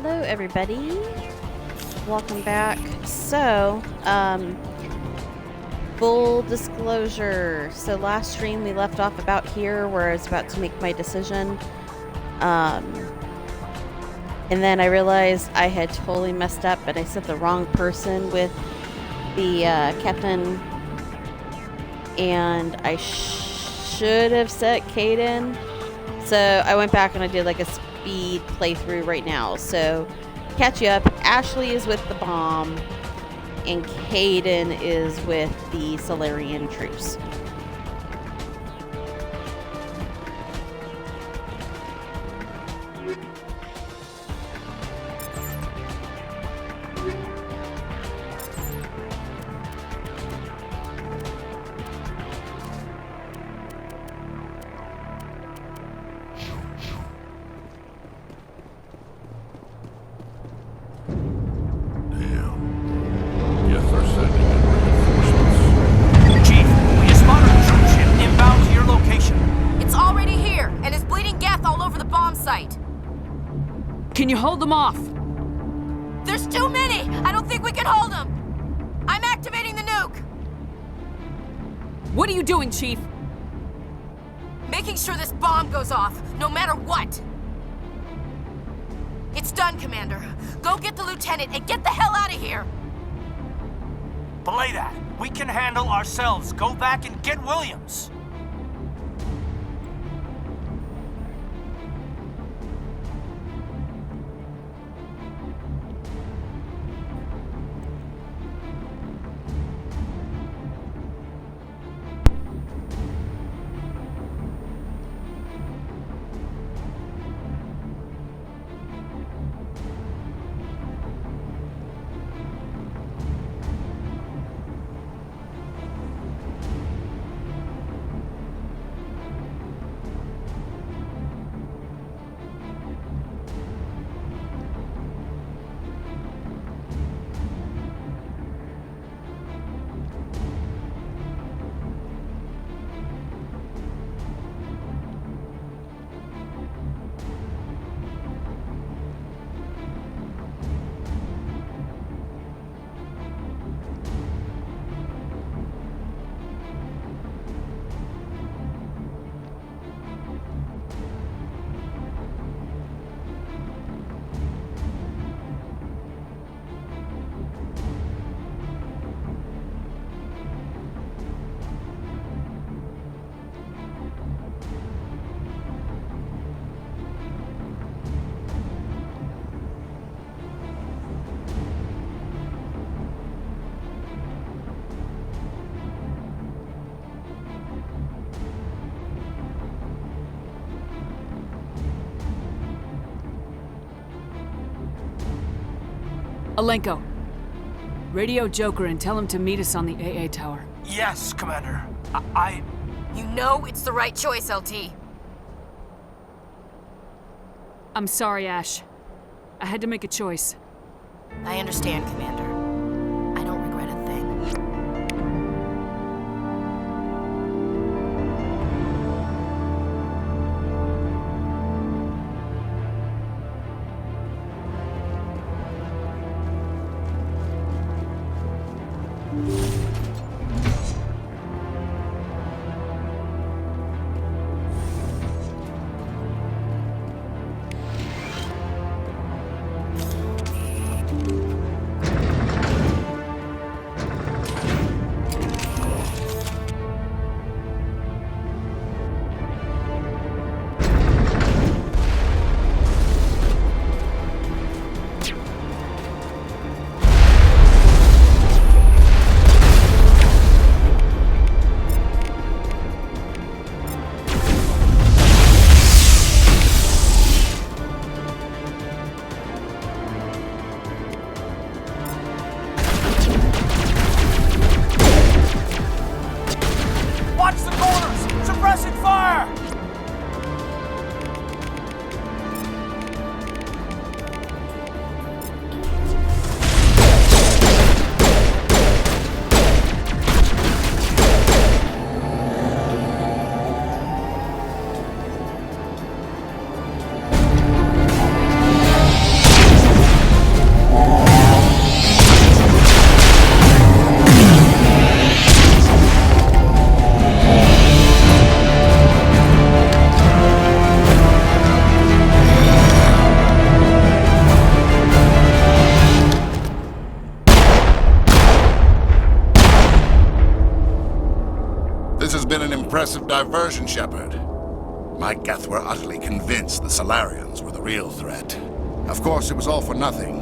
Hello, everybody. Welcome back. So, full disclosure. So last stream we left off about here where I was about to make my decision. And then I realized I had totally messed up, but I set the wrong person with the captain. And I should have set Caden. So I went back and I did like a speed playthrough right now. So catch you up. Ashley is with the bomb, and Caden is with the Solarian troops. Can you hold them off? There's too many! I don't think we can hold them! I'm activating the nuke! What are you doing, Chief? Making sure this bomb goes off, no matter what! It's done, Commander. Go get the lieutenant and get the hell out of here! Belay that. We can handle ourselves. Go back and get Williams. Alenko, radio Joker and tell him to meet us on the AA tower. Yes, Commander. You know it's the right choice, LT. I'm sorry, Ash. I had to make a choice. I understand, Commander. I don't regret a thing. impressive diversion, Shepard. My Geth were utterly convinced the Solarians were the real threat. Of course, it was all for nothing.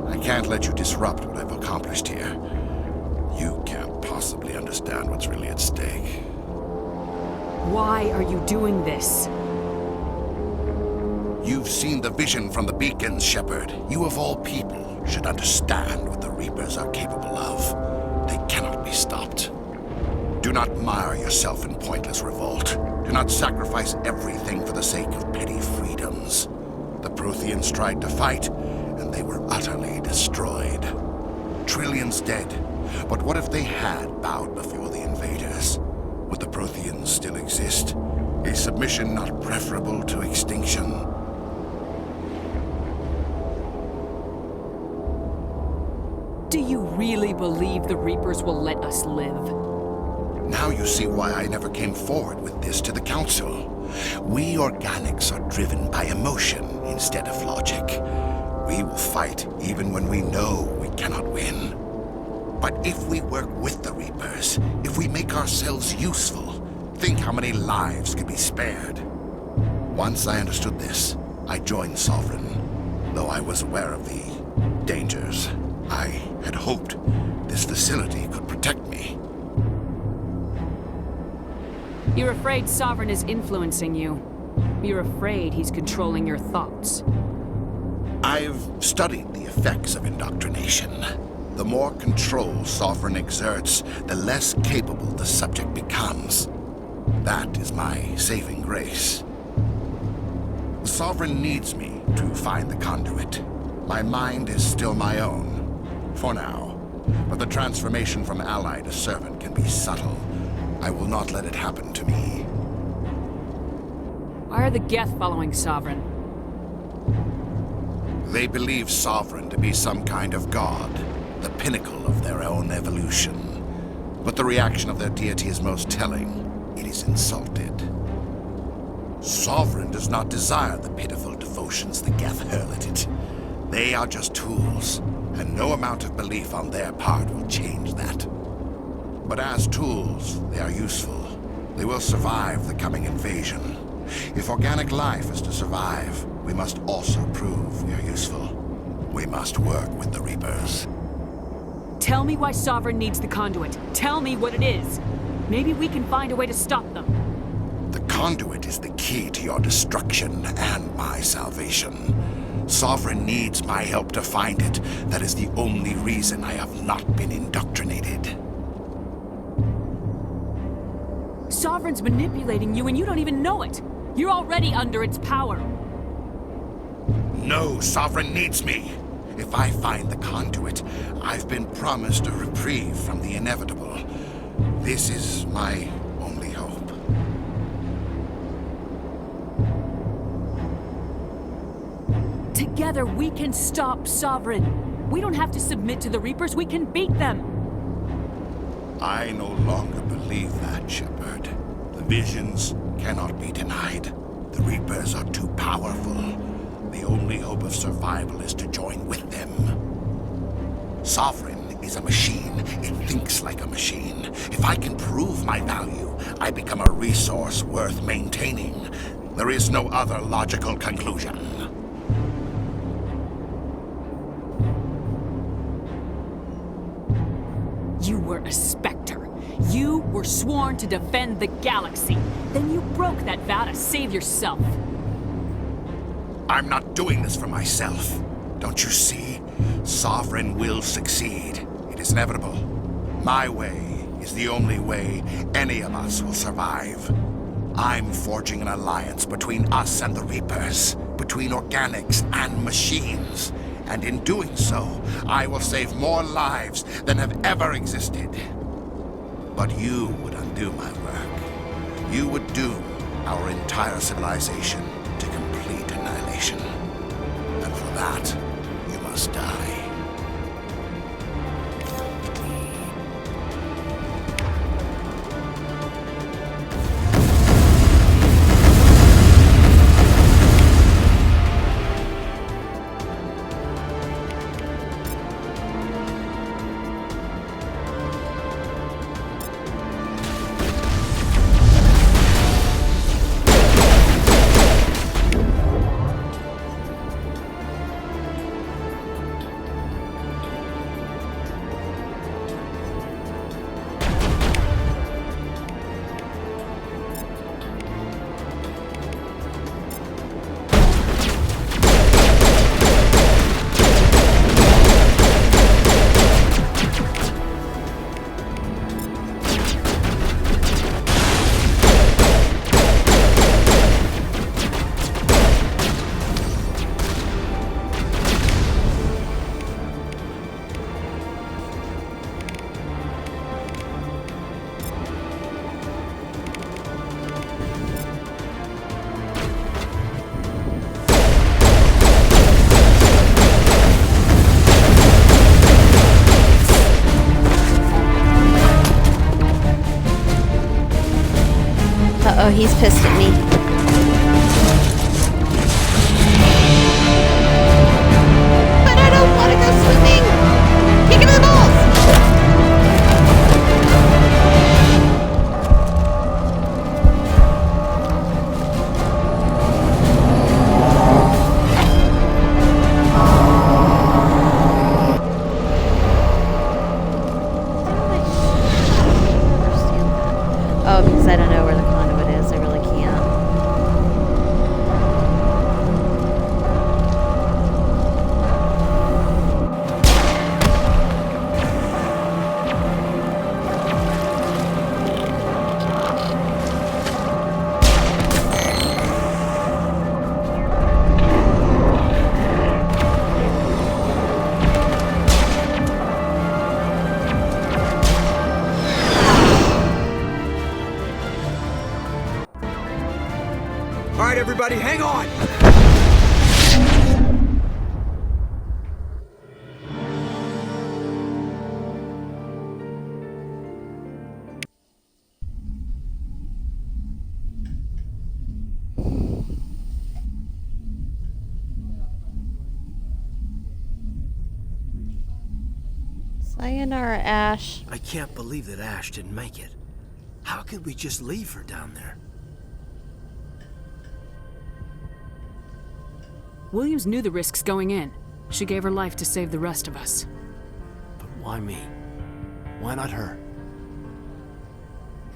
I can't let you disrupt what I've accomplished here. You can't possibly understand what's really at stake. Why are you doing this? You've seen the vision from the beacons, Shepard. You of all people should understand what the Reapers are capable of. They cannot be stopped. Do not mire yourself in pointless revolt. Do not sacrifice everything for the sake of petty freedoms. The Protheans tried to fight, and they were utterly destroyed. Trillions dead. But what if they had bowed before the invaders? Would the Protheans still exist? A submission not preferable to extinction? Do you really believe the Reapers will let us live? Now you see why I never came forward with this to the Council. We organics are driven by emotion instead of logic. We will fight even when we know we cannot win. But if we work with the Reapers, if we make ourselves useful, think how many lives could be spared. Once I understood this, I joined Sovereign, though I was aware of the dangers. I had hoped this facility could protect me. You're afraid Sovereign is influencing you. You're afraid he's controlling your thoughts. I've studied the effects of indoctrination. The more control Sovereign exerts, the less capable the subject becomes. That is my saving grace. Sovereign needs me to find the conduit. My mind is still my own, for now. But the transformation from ally to servant can be subtle. I will not let it happen to me. Why are the Geth following Sovereign? They believe Sovereign to be some kind of god, the pinnacle of their own evolution. But the reaction of their deity is most telling. It is insulted. Sovereign does not desire the pitiful devotions the Geth hurl at it. They are just tools, and no amount of belief on their part will change that. But as tools, they are useful. They will survive the coming invasion. If organic life is to survive, we must also prove we are useful. We must work with the Reapers. Tell me why Sovereign needs the conduit. Tell me what it is. Maybe we can find a way to stop them. The conduit is the key to your destruction and my salvation. Sovereign needs my help to find it. That is the only reason I have not been indoctrinated. Sovereign's manipulating you and you don't even know it. You're already under its power. No, Sovereign needs me. If I find the conduit, I've been promised a reprieve from the inevitable. This is my only hope. Together we can stop Sovereign. We don't have to submit to the Reapers, we can beat them. I no longer believe that, Shepard. The visions cannot be denied. The Reapers are too powerful. The only hope of survival is to join with them. Sovereign is a machine. It thinks like a machine. If I can prove my value, I become a resource worth maintaining. There is no other logical conclusion. You were a Spectre. You were sworn to defend the galaxy. Then you broke that vow to save yourself. I'm not doing this for myself. Don't you see? Sovereign will succeed. It is inevitable. My way is the only way any of us will survive. I'm forging an alliance between us and the Reapers, between organics and machines. And in doing so, I will save more lives than have ever existed. But you would undo my work. You would doom our entire civilization to complete annihilation. And for that, you must die. pissed at me. But I don't want to go swimming! Kick him in the balls! Oh, because I don't know where the conduit is. I really can't. All right, everybody, hang on! Sayonara, Ash. I can't believe that Ash didn't make it. How could we just leave her down there? Williams knew the risks going in. She gave her life to save the rest of us. But why me? Why not her?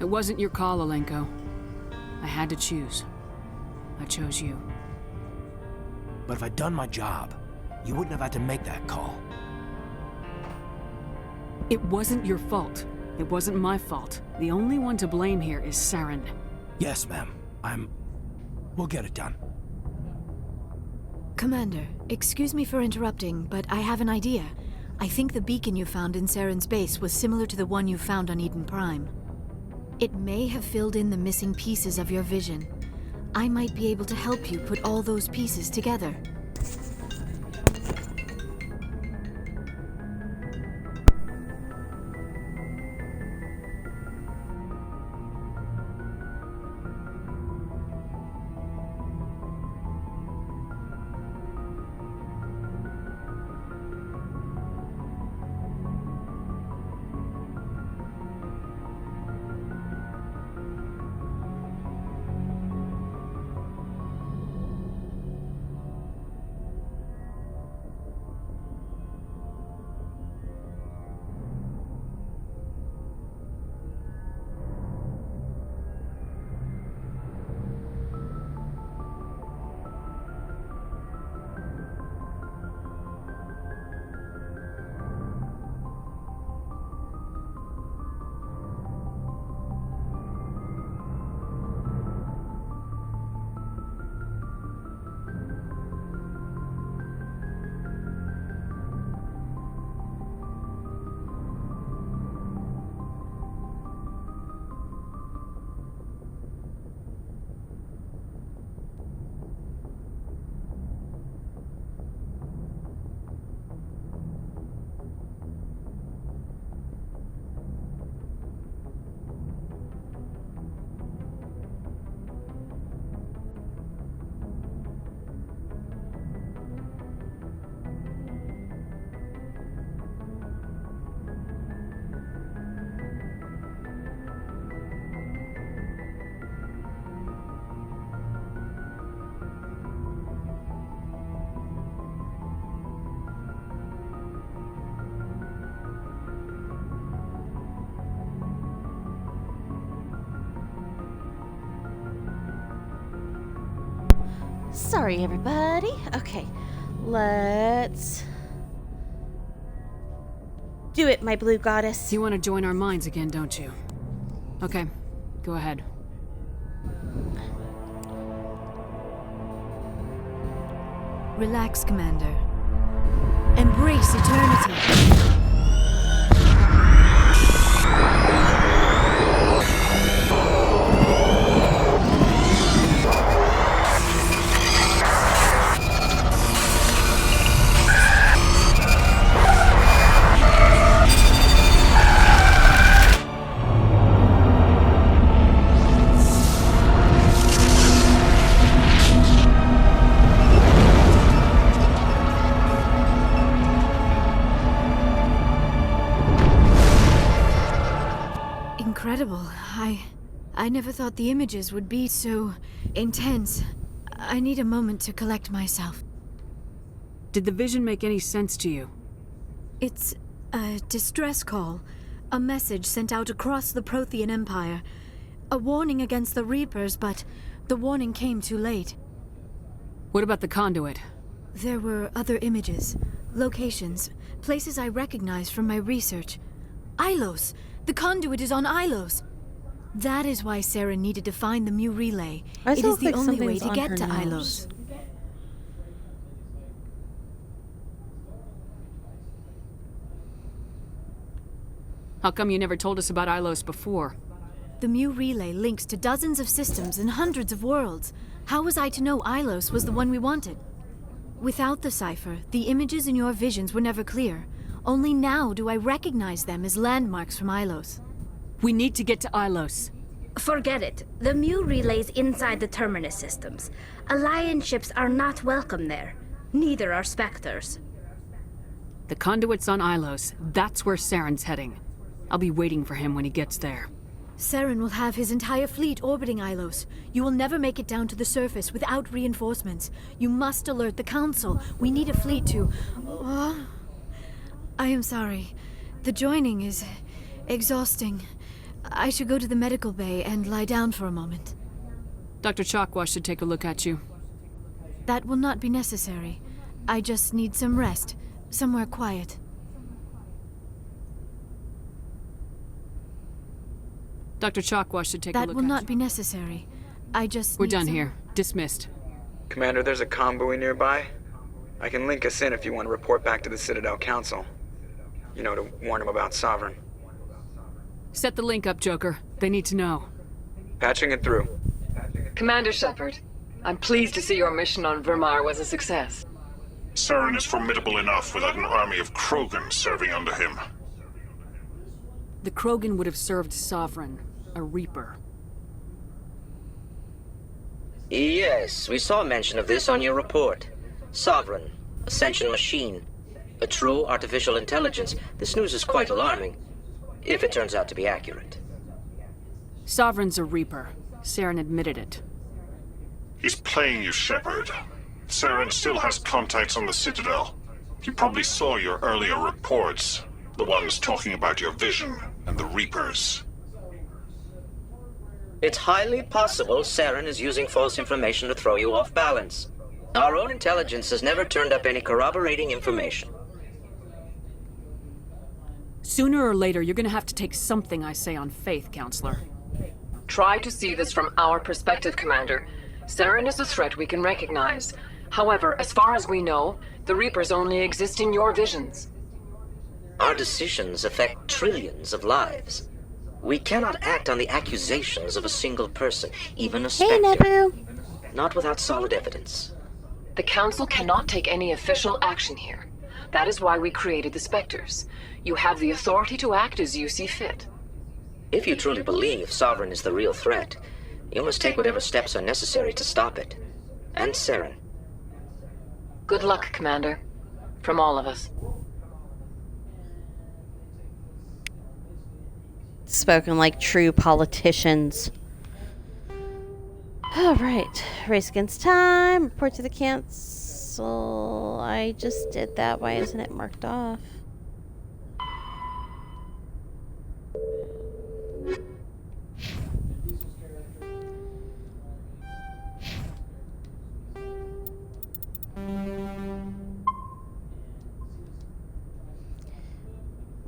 It wasn't your call, Alenko. I had to choose. I chose you. But if I'd done my job, you wouldn't have had to make that call. It wasn't your fault. It wasn't my fault. The only one to blame here is Saren. Yes, ma'am. We'll get it done. Commander, excuse me for interrupting, but I have an idea. I think the beacon you found in Saren's base was similar to the one you found on Eden Prime. It may have filled in the missing pieces of your vision. I might be able to help you put all those pieces together. Sorry, everybody. Okay, let's do it, my blue goddess. You want to join our minds again, don't you? Okay, go ahead. Relax, Commander. Embrace eternity. incredible. I never thought the images would be so intense. I need a moment to collect myself. Did the vision make any sense to you? It's a distress call. A message sent out across the Prothean Empire. A warning against the Reapers, but the warning came too late. What about the conduit? There were other images, locations, places I recognized from my research. Ilos! The conduit is on Ilos! That is why Sarah needed to find the Mu relay. I It still is the think only way something's to on get her to nose. Ilos. How come you never told us about Ilos before? The Mu relay links to dozens of systems and hundreds of worlds. How was I to know Ilos was the one we wanted? Without the cipher, the images in your visions were never clear. Only now do I recognize them as landmarks from Ilos. We need to get to Ilos. Forget it. The Mu relay's inside the Terminus systems. Alliance ships are not welcome there. Neither are Spectres. The conduit's on Ilos. That's where Saren's heading. I'll be waiting for him when he gets there. Saren will have his entire fleet orbiting Ilos. You will never make it down to the surface without reinforcements. You must alert the Council. We need a fleet to... I am sorry. The joining is exhausting. I should go to the medical bay and lie down for a moment. Dr. Chakwa should take a look at you. That will not be necessary. I just need some rest. Somewhere quiet. Dr. Chakwa should take a look at you. That will not be necessary. I just We're need done some... here. Dismissed. Commander, there's a convoy nearby. I can link us in if you want to report back to the Citadel Council. You know, to warn them about Sovereign. Set the link up, Joker. They need to know. Patching it through. Commander Shepard, I'm pleased to see your mission on Virmire was a success. Saren is formidable enough without an army of Krogan serving under him. The Krogan would have served Sovereign, a Reaper. Yes, we saw mention of this on your report. Sovereign, Ascension machine, a true artificial intelligence. This news is quite alarming, if it turns out to be accurate. Sovereign's a Reaper. Saren admitted it. He's playing you, Shepard. Saren still has contacts on the Citadel. He probably saw your earlier reports. The ones talking about your vision and the Reapers. It's highly possible Saren is using false information to throw you off balance. Our own intelligence has never turned up any corroborating information. Sooner or later, you're gonna have to take something I say on faith, Counselor. Try to see this from our perspective, Commander. Saren is a threat we can recognize. However, as far as we know, the Reapers only exist in your visions. Our decisions affect trillions of lives. We cannot act on the accusations of a single person, even a Spectre. Hey, Nebu! Not without solid evidence. The Council cannot take any official action here. That is why we created the Spectres. You have the authority to act as you see fit. If you truly believe Sovereign is the real threat, you must take whatever steps are necessary to stop it. And Saren. Good luck, Commander. From all of us. Spoken like true politicians. Alright. Race against time. Report to the council. I just did that. Why isn't it marked off?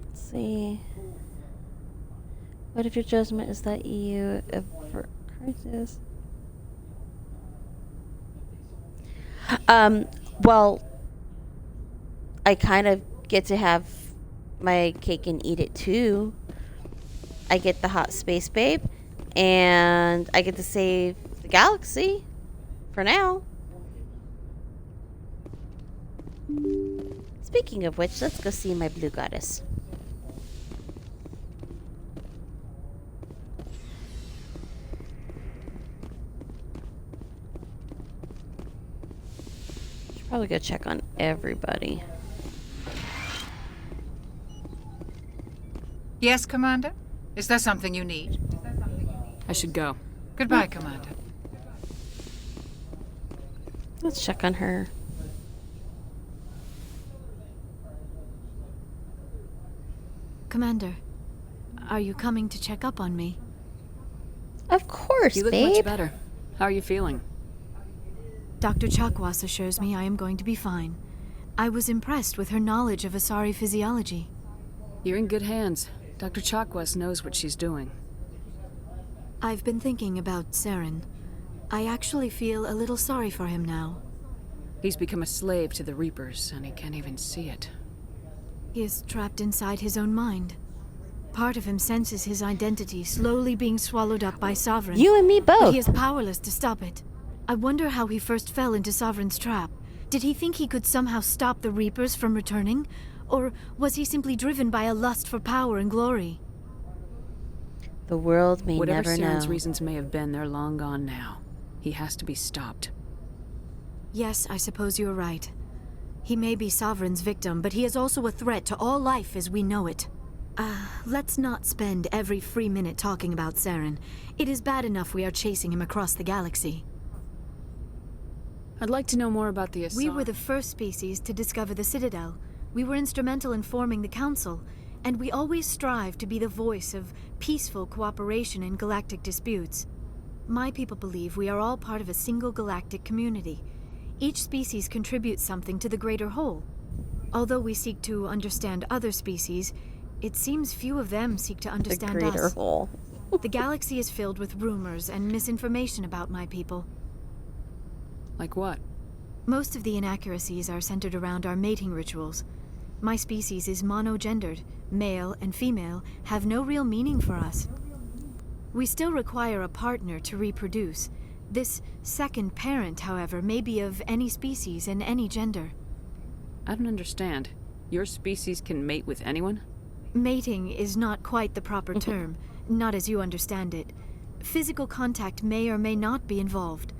Let's see. What if your judgment is that EU avert crisis? Well, I kind of get to have my cake and eat it too. I get the hot space babe, and I get to save the galaxy for now. Speaking of which, let's go see my blue goddess. Should probably go check on everybody. Yes, Commander? Is there something you need? I should go. Goodbye, Commander. Let's check on her. Commander, are you coming to check up on me? Of course, You look babe. much better. How are you feeling? Dr. Chakwas assures me I am going to be fine. I was impressed with her knowledge of Asari physiology. You're in good hands. Dr. Chakwas knows what she's doing. I've been thinking about Saren. I actually feel a little sorry for him now. He's become a slave to the Reapers, and he can't even see it. He is trapped inside his own mind. Part of him senses his identity slowly being swallowed up by Sovereign. You and me both. But he is powerless to stop it. I wonder how he first fell into Sovereign's trap. Did he think he could somehow stop the Reapers from returning? Or was he simply driven by a lust for power and glory? The world may Whatever never Saren's know. reasons may have been, they're long gone now. He has to be stopped. Yes, I suppose you're right. He may be Sovereign's victim, but he is also a threat to all life as we know it. Let's not spend every free minute talking about Saren. It is bad enough we are chasing him across the galaxy. I'd like to know more about the Asari. We were the first species to discover the Citadel. We were instrumental in forming the Council, and we always strive to be the voice of peaceful cooperation in galactic disputes. My people believe we are all part of a single galactic community. Each species contributes something to the greater whole. Although we seek to understand other species, it seems few of them seek to understand the greater us. whole. The galaxy is filled with rumors and misinformation about my people. Like what? Most of the inaccuracies are centered around our mating rituals. My species is monogendered. Male and female have no real meaning for us. We still require a partner to reproduce. This second parent, however, may be of any species and any gender. I don't understand. Your species can mate with anyone? Mating is not quite the proper term, not as you understand it. Physical contact may or may not be involved,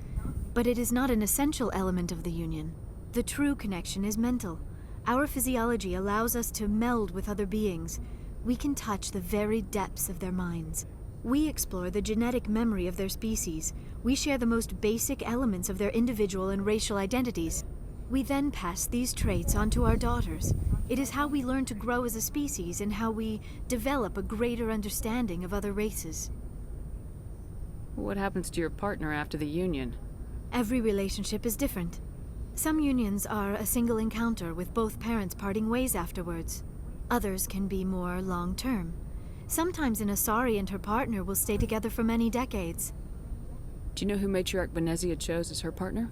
but it is not an essential element of the union. The true connection is mental. Our physiology allows us to meld with other beings. We can touch the very depths of their minds. We explore the genetic memory of their species. We share the most basic elements of their individual and racial identities. We then pass these traits onto our daughters. It is how we learn to grow as a species and how we develop a greater understanding of other races. What happens to your partner after the union? Every relationship is different. Some unions are a single encounter with both parents parting ways afterwards. Others can be more long-term. Sometimes an Asari and her partner will stay together for many decades. Do you know who Matriarch Benezia chose as her partner?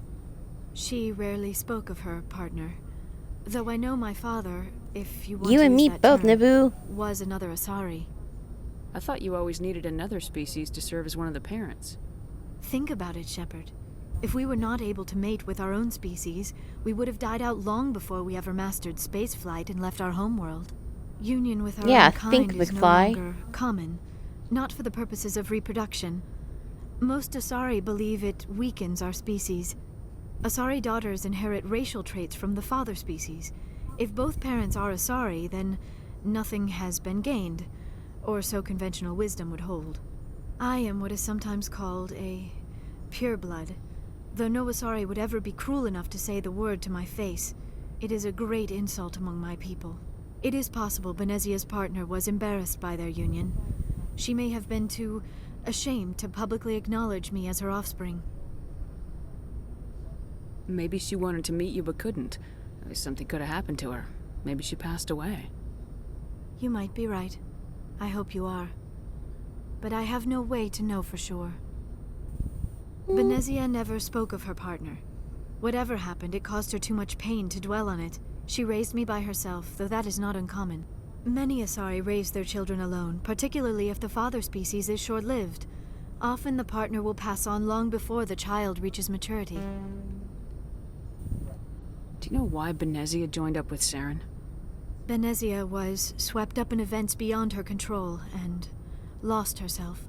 She rarely spoke of her partner. Though I know my father, if you want You to and use me that both, term, Naboo. was another Asari. I thought you always needed another species to serve as one of the parents. Think about it, Shepard. If we were not able to mate with our own species, we would have died out long before we ever mastered spaceflight and left our homeworld. Union with our own kind is no longer common, not for the purposes of reproduction. Most Asari believe it weakens our species. Asari daughters inherit racial traits from the father species. If both parents are Asari, then nothing has been gained, or so conventional wisdom would hold. I am what is sometimes called a pureblood. Though no Asari would ever be cruel enough to say the word to my face, it is a great insult among my people. It is possible Benezia's partner was embarrassed by their union. She may have been too ashamed to publicly acknowledge me as her offspring. Maybe she wanted to meet you but couldn't. Something could have happened to her. Maybe she passed away. You might be right. I hope you are. But I have no way to know for sure. Benezia never spoke of her partner. Whatever happened, it caused her too much pain to dwell on it. She raised me by herself, though that is not uncommon. Many Asari raise their children alone, particularly if the father species is short-lived. Often the partner will pass on long before the child reaches maturity. Do you know why Benezia joined up with Saren? Benezia was swept up in events beyond her control and lost herself.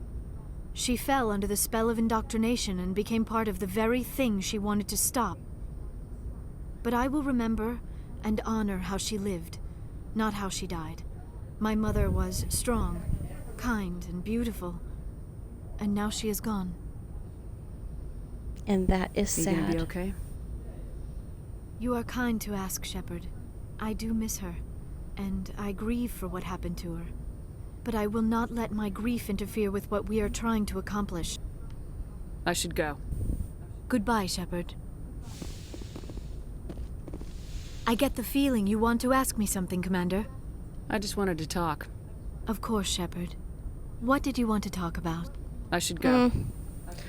She fell under the spell of indoctrination and became part of the very thing she wanted to stop. But I will remember and honor how she lived, not how she died. My mother was strong, kind and beautiful. And now she is gone. And that is You sad. gonna be okay? You are kind to ask, Shepard. I do miss her, and I grieve for what happened to her. But I will not let my grief interfere with what we are trying to accomplish. I should go. Goodbye, Shepard. I get the feeling you want to ask me something, Commander. I just wanted to talk. Of course, Shepard. What did you want to talk about? I should go.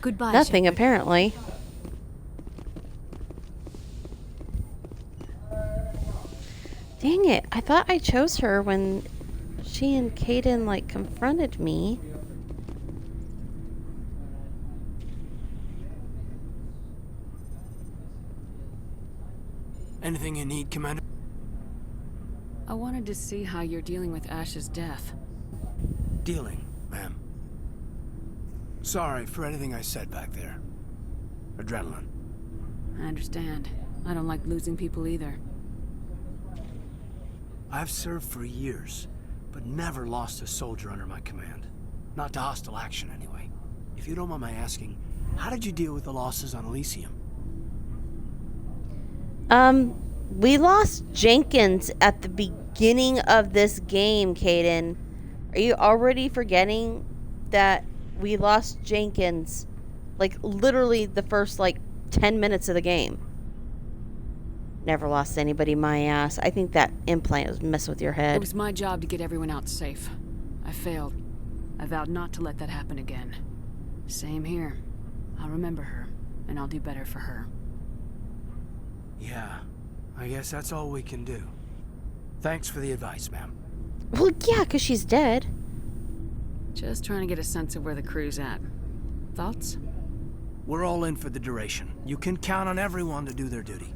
Goodbye, Nothing, Shepard. apparently. Dang it. I thought I chose her when she and Kaden, like, confronted me. Anything you need, Commander? I wanted to see how you're dealing with Ash's death. Dealing, ma'am. Sorry for anything I said back there. Adrenaline. I understand. I don't like losing people either. I've served for years, but never lost a soldier under my command. Not to hostile action, anyway. If you don't mind my asking, how did you deal with the losses on Elysium? We lost Jenkins at the beginning of this game, Kaden. Are you already forgetting that we lost Jenkins? Like, literally the first, 10 minutes of the game. Never lost anybody, my ass. I think that implant was messing with your head. It was my job to get everyone out safe. I failed. I vowed not to let that happen again. Same here. I'll remember her, and I'll do better for her. Yeah, I guess that's all we can do. Thanks for the advice, ma'am. Well, yeah, because she's dead. Just trying to get a sense of where the crew's at. Thoughts? We're all in for the duration. You can count on everyone to do their duty.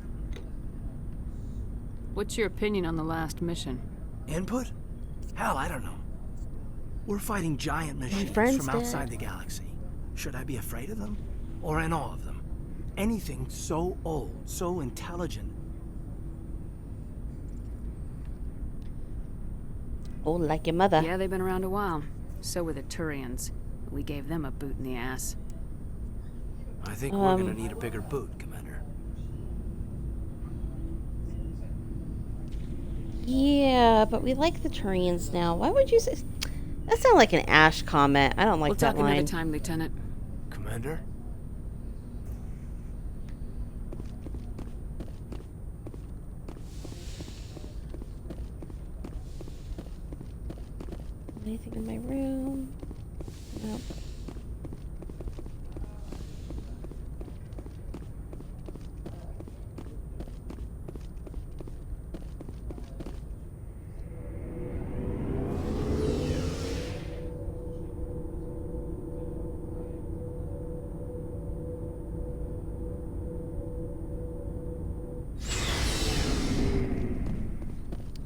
What's your opinion on the last mission? Input? Hell, I don't know. We're fighting giant machines friend's from outside dead. the galaxy. Should I be afraid of them? Or in awe of them? Anything so old, so intelligent. Oh, like your mother. Yeah, they've been around a while. So were the Turians. We gave them a boot in the ass. I think we're gonna need a bigger boot, Commander. Yeah, but we like the Turians now. Why would you say... That sounded like an Ash comment. I don't like We'll that talk another line. time, Lieutenant. Commander? Anything in my room? Nope.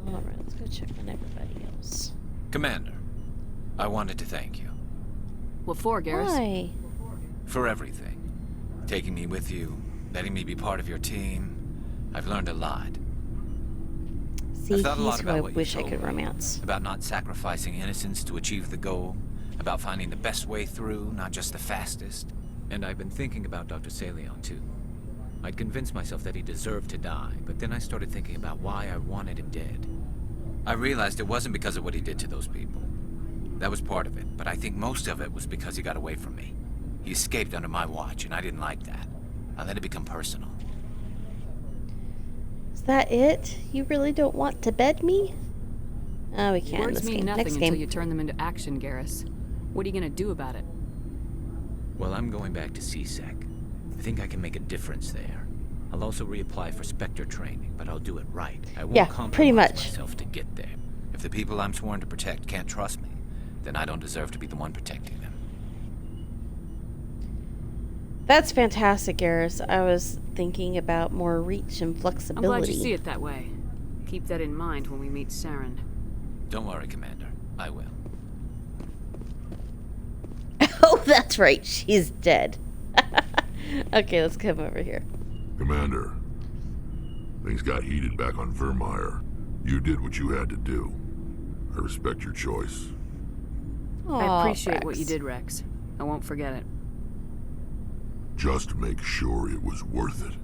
Alright, let's go check on everybody else. Commander, I wanted to thank you. What for, Garrus? Why? For everything. Taking me with you, letting me be part of your team. I've learned a lot. See, I've thought a lot he's who about I what you wish I told could me. romance. About not sacrificing innocence to achieve the goal. About finding the best way through, not just the fastest. And I've been thinking about Dr. Saleon, too. I'd convinced myself that he deserved to die, but then I started thinking about why I wanted him dead. I realized it wasn't because of what he did to those people. That was part of it, but I think most of it was because he got away from me. He escaped under my watch, and I didn't like that. I let it become personal. Is that it? You really don't want to bed me? Oh, we can't in Words this mean game. nothing Next until game. you turn them into action, Garrus. What are you gonna do about it? Well, I'm going back to CSEC. I think I can make a difference there. I'll also reapply for Spectre training, but I'll do it right. I won't Yeah, compromise pretty much. myself to get there. If the people I'm sworn to protect can't trust me, then I don't deserve to be the one protecting them. That's fantastic, Garrus. I was thinking about more reach and I'm flexibility. glad you see it that way. Keep that in mind when we meet Saren. Don't worry, Commander. I will. Oh, that's right. She's dead. Okay, let's come over here. Commander, things got heated back on Virmire. You did what you had to do. I respect your choice. I appreciate what Rex. you did, Rex. I won't forget it. Just make sure it was worth it.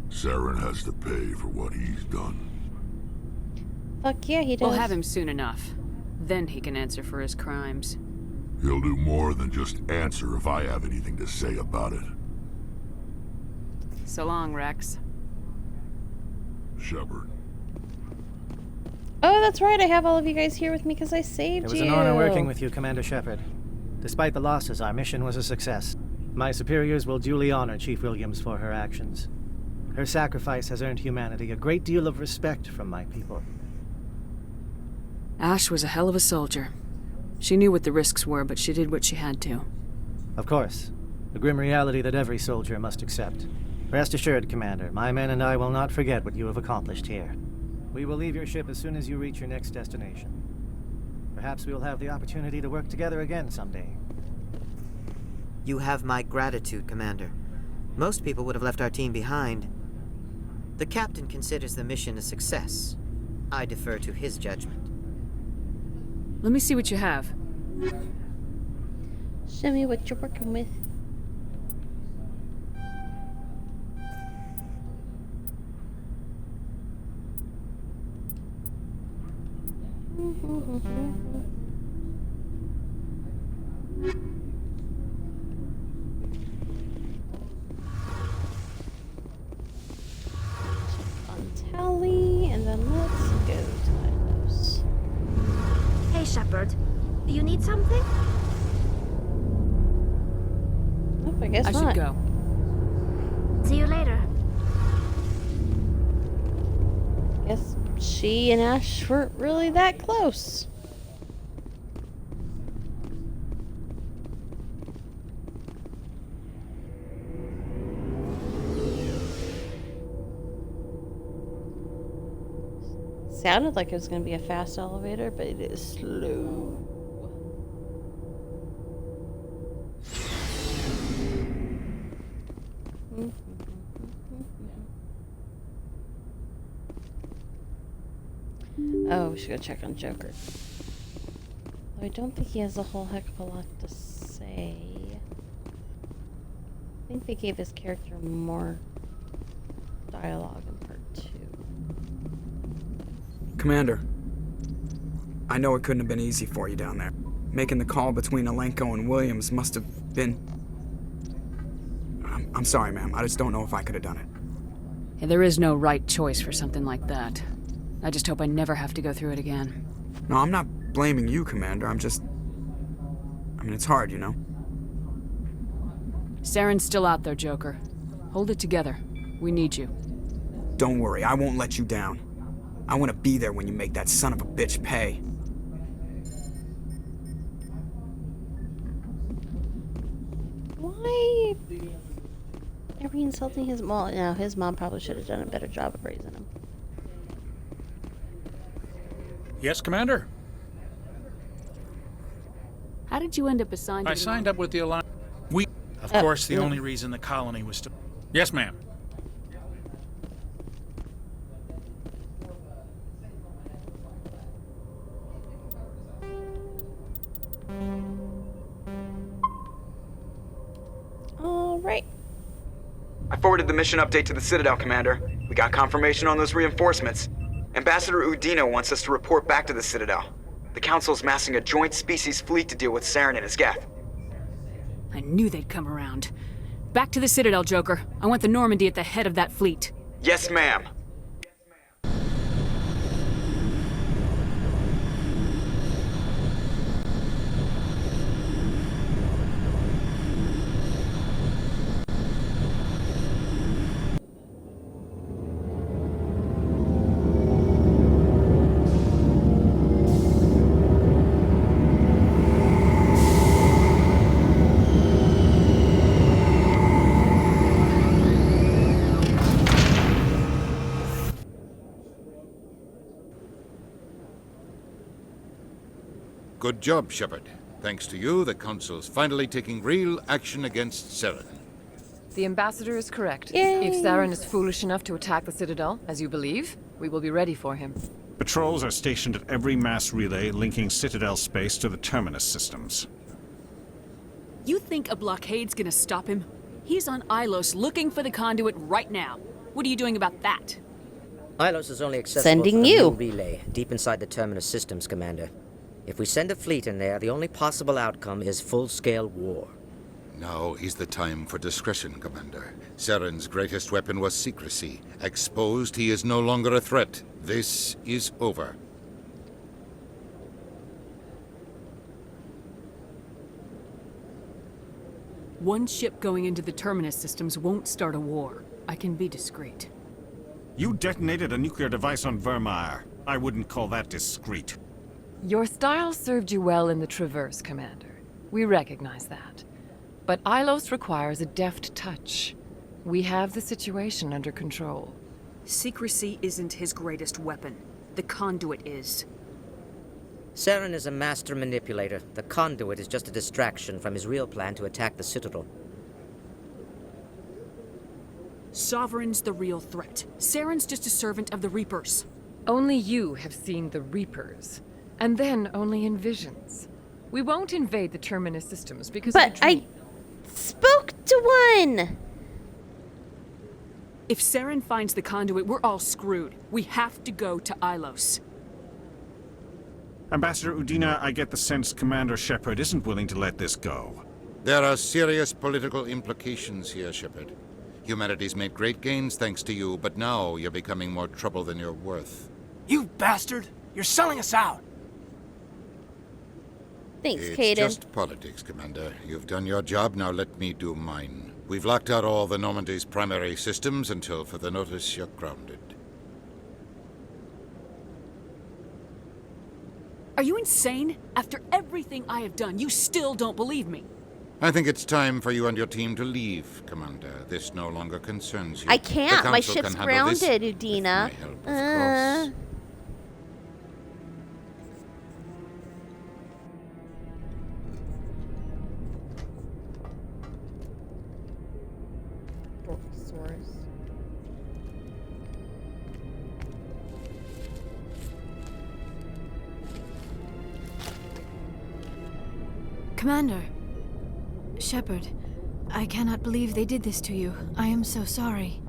Saren has to pay for what he's done. Fuck yeah, he does. We'll have him soon enough. Then he can answer for his crimes. He'll do more than just answer if I have anything to say about it. So long, Rex. Shepard. Oh, that's right. I have all of you guys here with me because I saved It was you. an honor working with you, Commander Shepard. Despite the losses, our mission was a success. My superiors will duly honor Chief Williams for her actions. Her sacrifice has earned humanity a great deal of respect from my people. Ash was a hell of a soldier. She knew what the risks were, but she did what she had to. Of course. The grim reality that every soldier must accept. Rest assured, Commander, my men and I will not forget what you have accomplished here. We will leave your ship as soon as you reach your next destination. Perhaps we will have the opportunity to work together again someday. You have my gratitude, Commander. Most people would have left our team behind. The captain considers the mission a success. I defer to his judgment. Let me see what you have. Show me what you're working with. On tally, and then let's go to Ilos. Hey, Shepard. You need something? Oh, I guess I not. should go. See you later. Guess she and Ash weren't really that close. Sounded like it was going to be a fast elevator, but it is slow. Oh, we should go check on Joker. Though I don't think he has a whole heck of a lot to say. I think they gave his character more dialogue in part 2. Commander, I know it couldn't have been easy for you down there. Making the call between Alenko and Williams must have been... I'm sorry, ma'am. I just don't know if I could have done it. Yeah, there is no right choice for something like that. I just hope I never have to go through it again. No, I'm not blaming you, Commander. I'm just... I mean, it's hard, you know? Saren's still out there, Joker. Hold it together. We need you. Don't worry, I won't let you down. I want to be there when you make that son of a bitch pay. Why are we insulting his mom? No, his mom probably should have done a better job of raising him. Yes, Commander? How did you end up assigned to I signed up with the Alliance. Of course, the only reason the colony was still... Yes, ma'am. All right. I forwarded the mission update to the Citadel, Commander. We got confirmation on those reinforcements. Ambassador Udino wants us to report back to the Citadel. The Council's massing a joint species fleet to deal with Saren and his Geth. I knew they'd come around. Back to the Citadel, Joker. I want the Normandy at the head of that fleet. Yes, ma'am. Good job, Shepard. Thanks to you, the Council's finally taking real action against Saren. The Ambassador is correct. Yay. If Saren is foolish enough to attack the Citadel, as you believe, we will be ready for him. Patrols are stationed at every mass relay linking Citadel space to the Terminus systems. You think a blockade's gonna stop him? He's on Ilos looking for the conduit right now. What are you doing about that? Ilos is only accessible Sending for the you. new relay, deep inside the Terminus systems, Commander. If we send a fleet in there, the only possible outcome is full-scale war. Now is the time for discretion, Commander. Saren's greatest weapon was secrecy. Exposed, he is no longer a threat. This is over. One ship going into the Terminus systems won't start a war. I can be discreet. You detonated a nuclear device on Virmire. I wouldn't call that discreet. Your style served you well in the Traverse, Commander. We recognize that. But Ilos requires a deft touch. We have the situation under control. Secrecy isn't his greatest weapon. The conduit is. Saren is a master manipulator. The conduit is just a distraction from his real plan to attack the Citadel. Sovereign's the real threat. Saren's just a servant of the Reapers. Only you have seen the Reapers. And then only in visions. We won't invade the Terminus systems because But I spoke to one! If Saren finds the conduit, we're all screwed. We have to go to Ilos. Ambassador Udina, I get the sense Commander Shepard isn't willing to let this go. There are serious political implications here, Shepard. Humanity's made great gains thanks to you, but now you're becoming more trouble than you're worth. You bastard! You're selling us out! Thanks, It's Caden. just politics, Commander. You've done your job, now let me do mine. We've locked out all the Normandy's primary systems until further notice you're grounded. Are you insane? After everything I have done, you still don't believe me. I think it's time for you and your team to leave, Commander. This no longer concerns you. I can't. The My Council ship's can handle this grounded, with Udina. my help, of course. Commander. Shepard, I cannot believe they did this to you. I am so sorry.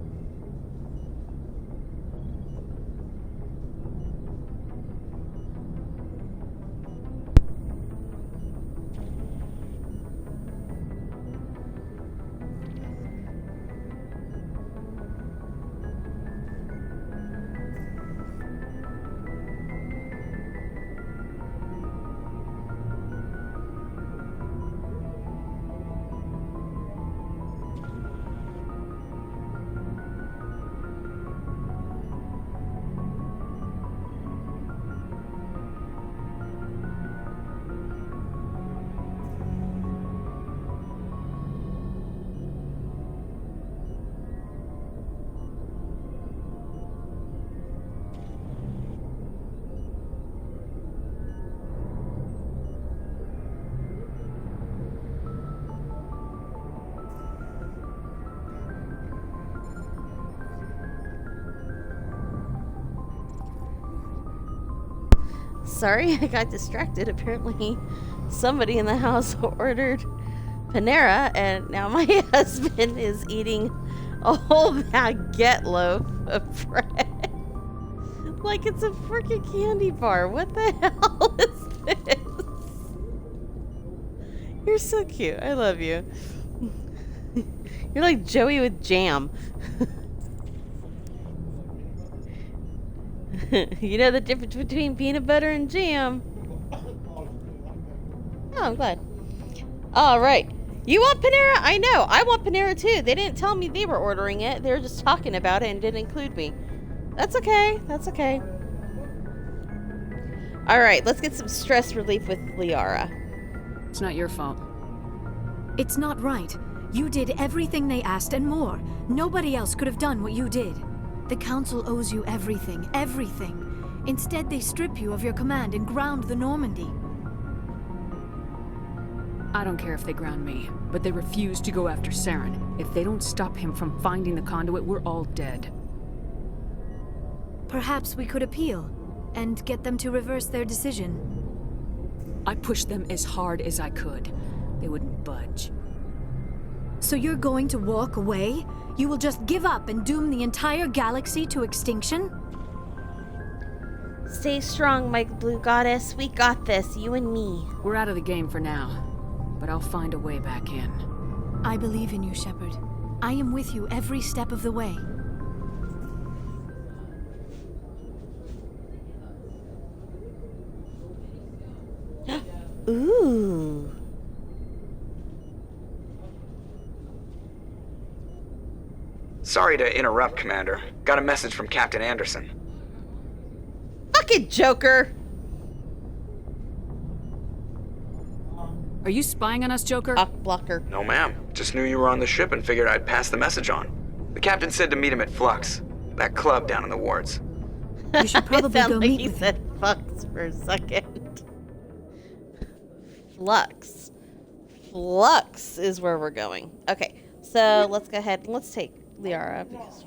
Sorry, I got distracted. Apparently, somebody in the house ordered Panera, and now my husband is eating a whole baguette loaf of bread. Like it's a freaking candy bar. What the hell is this? You're so cute. I love you. You're like Joey with jam. You know the difference between peanut butter and jam. Oh, I'm glad. All right. You want Panera? I know. I want Panera too. They didn't tell me they were ordering it. They were just talking about it and didn't include me. That's okay. That's okay. All right. Let's get some stress relief with Liara. It's not your fault. It's not right. You did everything they asked and more. Nobody else could have done what you did. The Council owes you everything, everything. Instead, they strip you of your command and ground the Normandy. I don't care if they ground me, but they refuse to go after Saren. If they don't stop him from finding the conduit, we're all dead. Perhaps we could appeal. and get them to reverse their decision. I pushed them as hard as I could. They wouldn't budge. So you're going to walk away? You will just give up and doom the entire galaxy to extinction? Stay strong, my blue goddess. We got this, you and me. We're out of the game for now, but I'll find a way back in. I believe in you, Shepard. I am with you every step of the way. Ooh. Sorry to interrupt, Commander. Got a message from Captain Anderson. Fucking Joker! Are you spying on us, Joker? Blocker. No, ma'am. Just knew you were on the ship and figured I'd pass the message on. The captain said to meet him at Flux, that club down in the wards. You should probably go meet he with said Flux for a second. Flux. Flux is where we're going. Okay, so let's go ahead and let's take Liara. Because...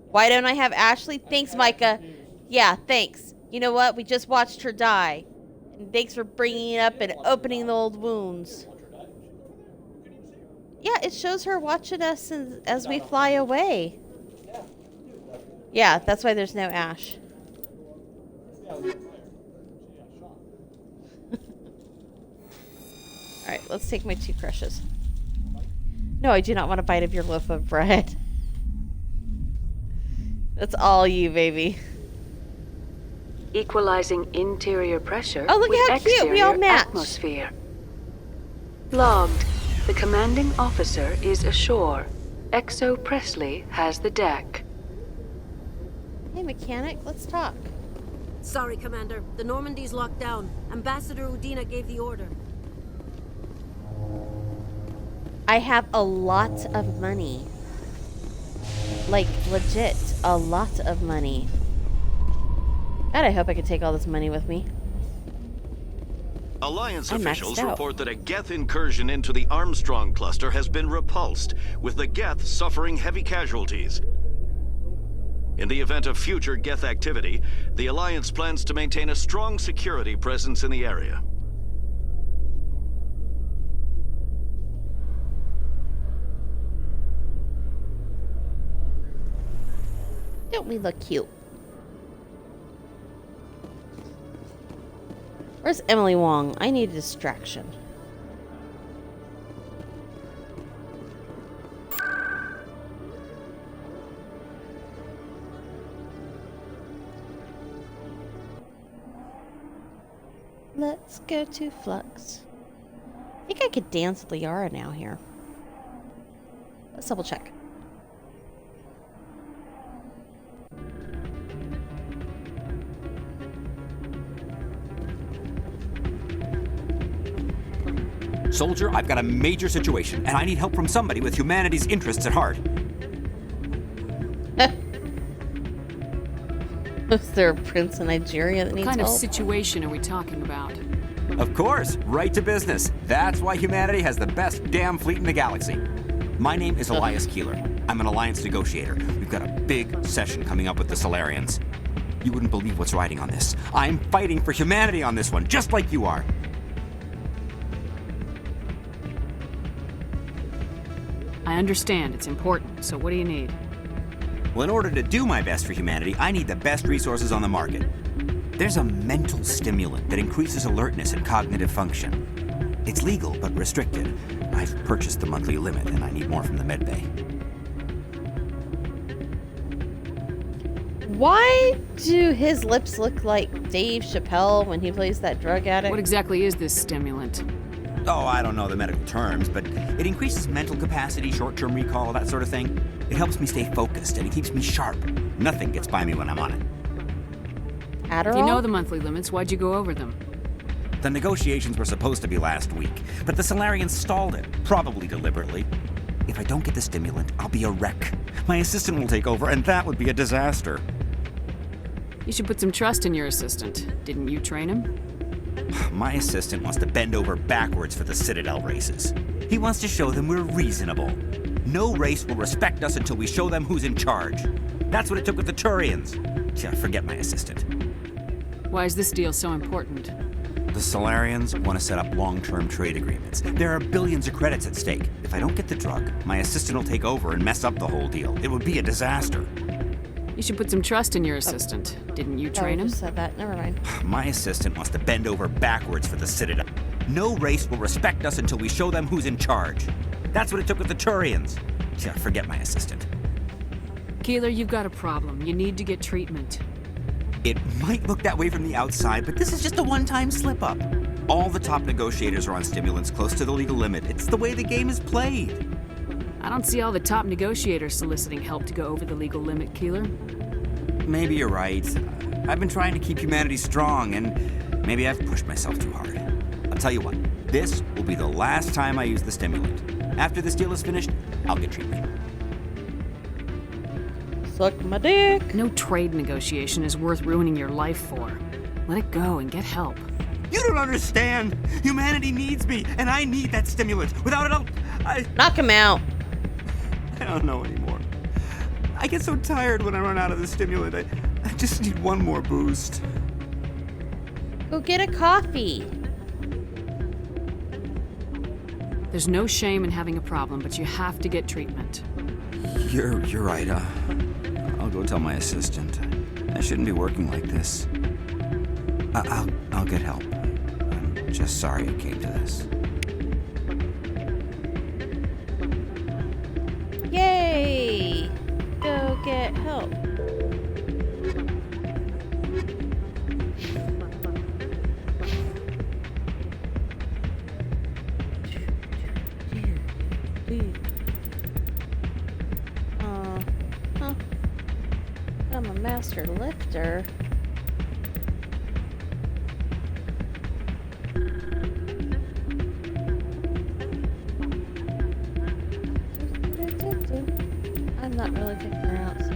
Why don't I have Ashley? Thanks, Micah. Yeah, thanks. You know what? We just watched her die. And thanks for bringing it up and opening the old wounds. Yeah, it shows her watching us as we fly away. Yeah, that's why there's no Ash. Alright, let's take my 2 crushes. No, I do not want a bite of your loaf of bread. That's all you, baby. Equalizing interior pressure Oh, look with how cute! We all exterior match. atmosphere. Logged. The commanding officer is ashore. Exo Presley has the deck. Hey, mechanic, let's talk. Sorry, Commander. The Normandy's locked down. Ambassador Udina gave the order. I have a lot of money. Like, legit, a lot of money. God, I hope I could take all this money with me. Alliance I'm officials maxed out. report that a Geth incursion into the Armstrong cluster has been repulsed, with the Geth suffering heavy casualties. In the event of future Geth activity, the Alliance plans to maintain a strong security presence in the area. Don't we look cute? Where's Emily Wong? I need a distraction. Let's go to Flux. I think I could dance with Liara now here. Let's double check. Soldier, I've got a major situation, and I need help from somebody with humanity's interests at heart. Is there a prince in Nigeria that needs What kind of help? situation are we talking about? Of course, right to business. That's why humanity has the best damn fleet in the galaxy. My name is Elias Keeler. I'm an Alliance negotiator. We've got a big session coming up with the Solarians. You wouldn't believe what's riding on this. I'm fighting for humanity on this one, just like you are. I understand, it's important, so what do you need? Well, in order to do my best for humanity, I need the best resources on the market. There's a mental stimulant that increases alertness and cognitive function. It's legal, but restricted. I've purchased the monthly limit, and I need more from the medbay. Why do his lips look like Dave Chappelle when he plays that drug addict? What exactly is this stimulant? Oh, I don't know the medical terms, but it increases mental capacity, short-term recall, that sort of thing. It helps me stay focused, and it keeps me sharp. Nothing gets by me when I'm on it. Adderall? If you know the monthly limits, why'd you go over them? The negotiations were supposed to be last week, but the Solarians stalled it, probably deliberately. If I don't get the stimulant, I'll be a wreck. My assistant will take over, and that would be a disaster. You should put some trust in your assistant. Didn't you train him? My assistant wants to bend over backwards for the Citadel races. He wants to show them we're reasonable. No race will respect us until we show them who's in charge. That's what it took with the Turians. Forget my assistant. Why is this deal so important? The Solarians want to set up long-term trade agreements. There are billions of credits at stake. If I don't get the drug, my assistant will take over and mess up the whole deal. It would be a disaster. You should put some trust in your assistant. Didn't you train him? You said that. Never mind. My assistant wants to bend over backwards for the Citadel. No race will respect us until we show them who's in charge. That's what it took with the Turians. Forget my assistant. Keeler, you've got a problem. You need to get treatment. It might look that way from the outside, but this is just a one-time slip-up. All the top negotiators are on stimulants close to the legal limit. It's the way the game is played. I don't see all the top negotiators soliciting help to go over the legal limit, Keeler. Maybe you're right. I've been trying to keep humanity strong, and maybe I've pushed myself too hard. I'll tell you what, this will be the last time I use the stimulant. After this deal is finished, I'll get treatment. Suck my dick. No trade negotiation is worth ruining your life for. Let it go and get help. You don't understand. Humanity needs me, and I need that stimulant. Without it, knock him out. I don't know anymore. I get so tired when I run out of the stimulant. I just need one more boost. Go get a coffee. There's no shame in having a problem, but you have to get treatment. You're right. I'll go tell my assistant. I shouldn't be working like this. I'll get help. I'm just sorry it came to this. Yay! Go get help. I'm a master lifter. I'm not really picking her out, so.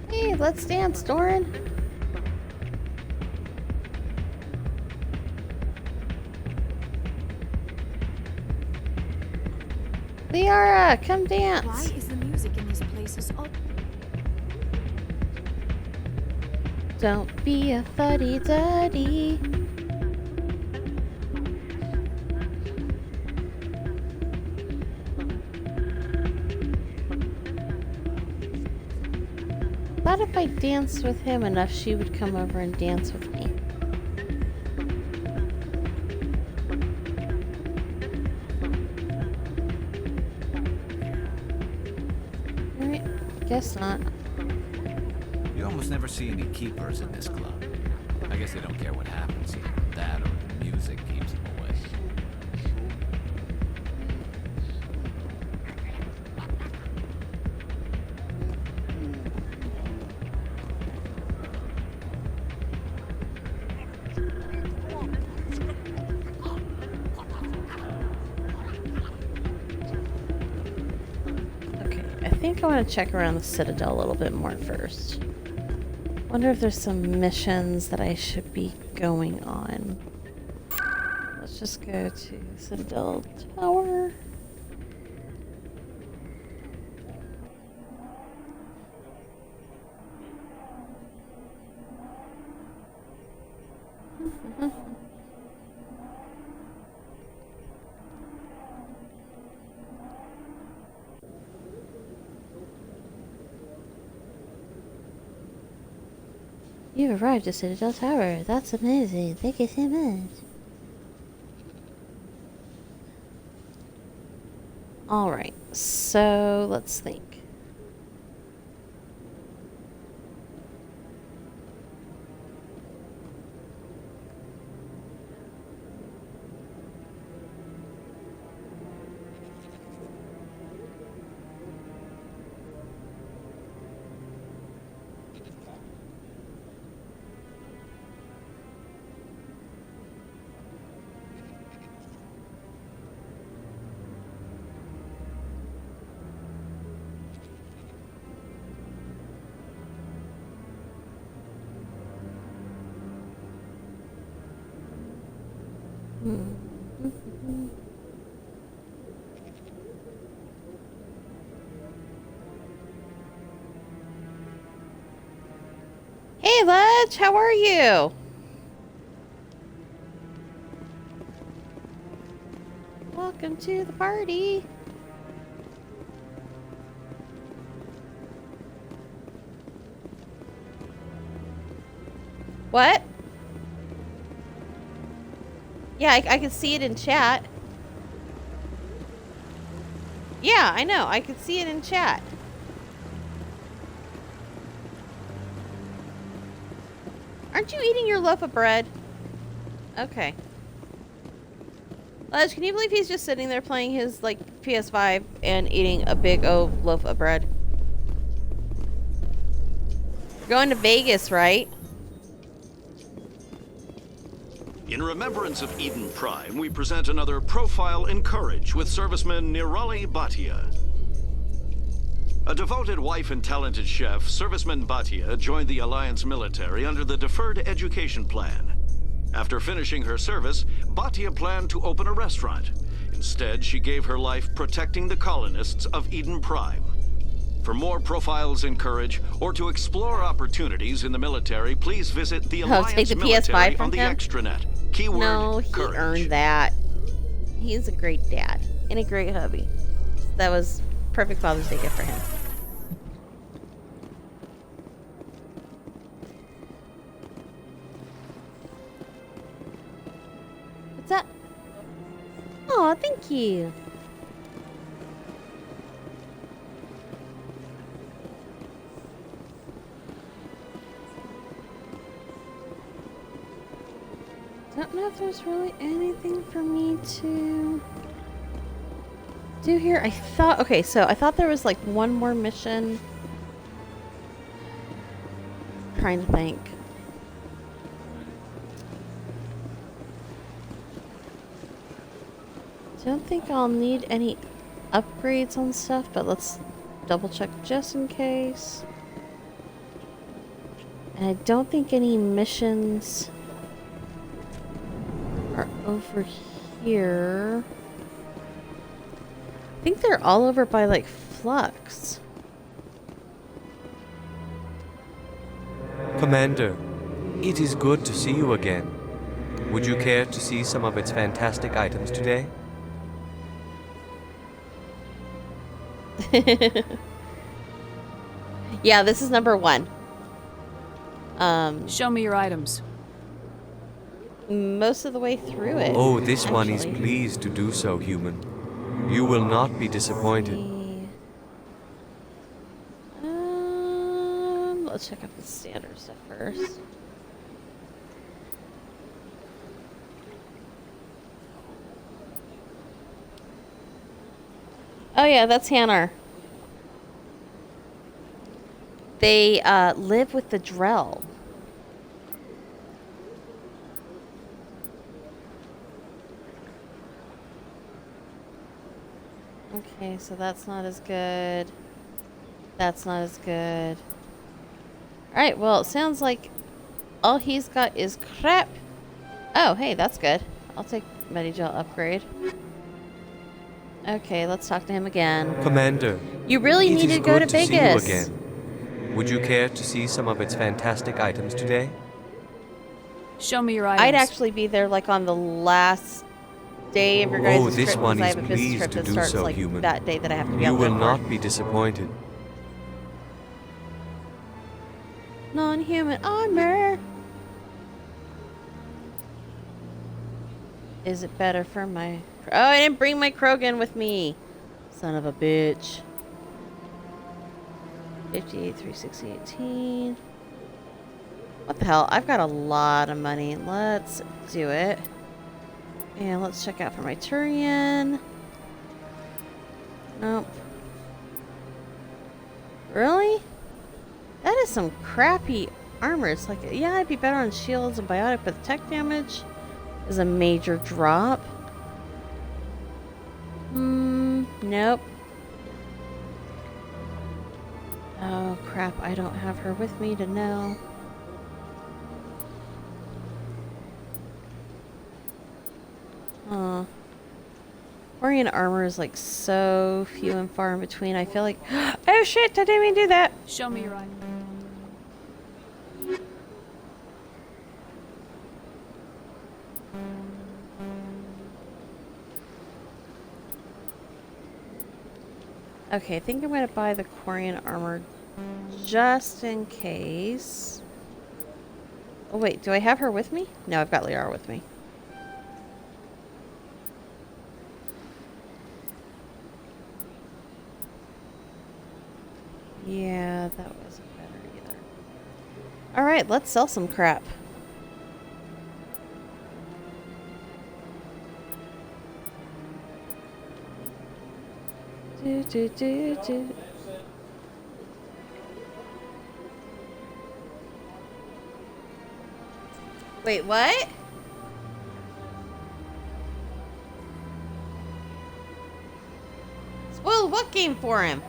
Hey, let's dance, Doran. Liara, come dance. Why is the music in these places all... Don't be a fuddy-duddy. Thought if I danced with him enough, she would come over and dance with me. Guess not. You almost never see any keepers in this club. I guess they don't care what happens here. That or the music keeps them away. I think I want to check around the Citadel a little bit more first. Wonder if there's some missions that I should be going on. Let's just go to Citadel Tower. You've arrived at Citadel Tower. That's amazing. Thank you so much. Alright, so let's think. Hey, Ledge, how are you? Welcome to the party. What? Yeah, I can see it in chat. Yeah, I know. I can see it in chat. Aren't you eating your loaf of bread? Okay. Ledge, can you believe he's just sitting there playing his, like, PS5 and eating a big old loaf of bread? You're going to Vegas, right? In remembrance of Eden Prime, we present another Profile in Courage with serviceman Nirali Bhatia. A devoted wife and talented chef, serviceman Bhatia joined the Alliance military under the Deferred Education Plan. After finishing her service, Bhatia planned to open a restaurant. Instead, she gave her life protecting the colonists of Eden Prime. For more Profiles in Courage, or to explore opportunities in the military, please visit the Alliance take the military PS5 from on the him? extranet. Keyword No, he courage. earned that. He's a great dad and a great hubby. That was perfect Father's Day gift for him. What's up? Oh, thank you. Don't know if there's really anything for me to do here. I thought, okay, so I thought there was like one more mission. Trying to think. Don't think I'll need any upgrades on stuff, but let's double check just in case. And I don't think any missions are over here. I think they're all over by like Flux. Commander, it is good to see you again. Would you care to see some of its fantastic items today? Yeah, this is number 1. Show me your items. Most of the way through it. Oh, this one is actually. pleased to do so, human. You will not be disappointed. Let's check out the standard stuff first. Oh yeah, that's Hanar. They live with the Drell. Okay, so that's not as good. That's not as good. Alright, well, it sounds like all he's got is crap. Oh, hey, that's good. I'll take Medigel upgrade. Okay, let's talk to him again. Commander, You really it need is to go to good see you Vegas. again. Would you care to see some of its fantastic items today? Show me your items. I'd actually be there like on the last day of your guys' Oh, this trip one because I is have a business pleased trip to that do starts so, like human. that day that I have to be You out there will for. not be disappointed. Non-human armor. Is it better for my... Oh, I didn't bring my Krogan with me. Son of a bitch. 58, 360, 18. What the hell? I've got a lot of money. Let's do it. And let's check out for my Turian. Nope. Really? That is some crappy armor. It's like, yeah, I'd be better on shields and biotic, but the tech damage is a major drop. Nope. Oh, crap. I don't have her with me to know. Quarian armor is like so few and far in between. I feel like, oh shit, I didn't even do that. Show me your eye. Okay, I think I'm gonna buy the Quarian armor just in case. Oh wait, do I have her with me? No, I've got Liara with me. Yeah, that wasn't better either. Alright, let's sell some crap. Do. Wait, what? Spoiled what game for him?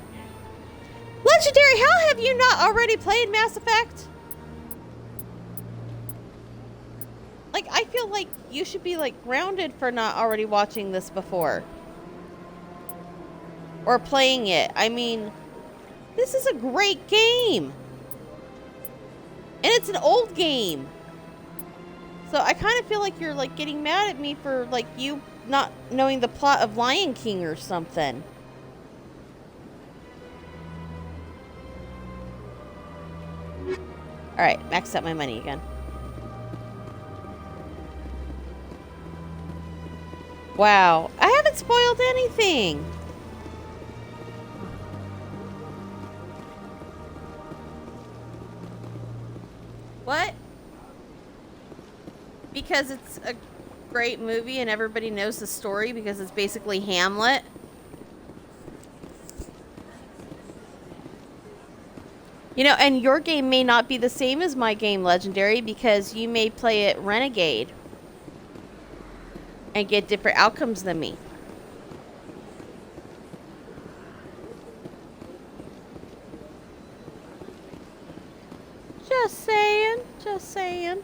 Legendary, how have you not already played Mass Effect? Like, I feel like you should be, like, grounded for not already watching this before. Or playing it. I mean, this is a great game. And it's an old game. So I kind of feel like you're, like, getting mad at me for, like, you not knowing the plot of Lion King or something. Alright, maxed out my money again. Wow, I haven't spoiled anything. What? Because it's a great movie and everybody knows the story because it's basically Hamlet. You know, and your game may not be the same as my game, Legendary, because you may play it Renegade and get different outcomes than me. Just saying, just saying.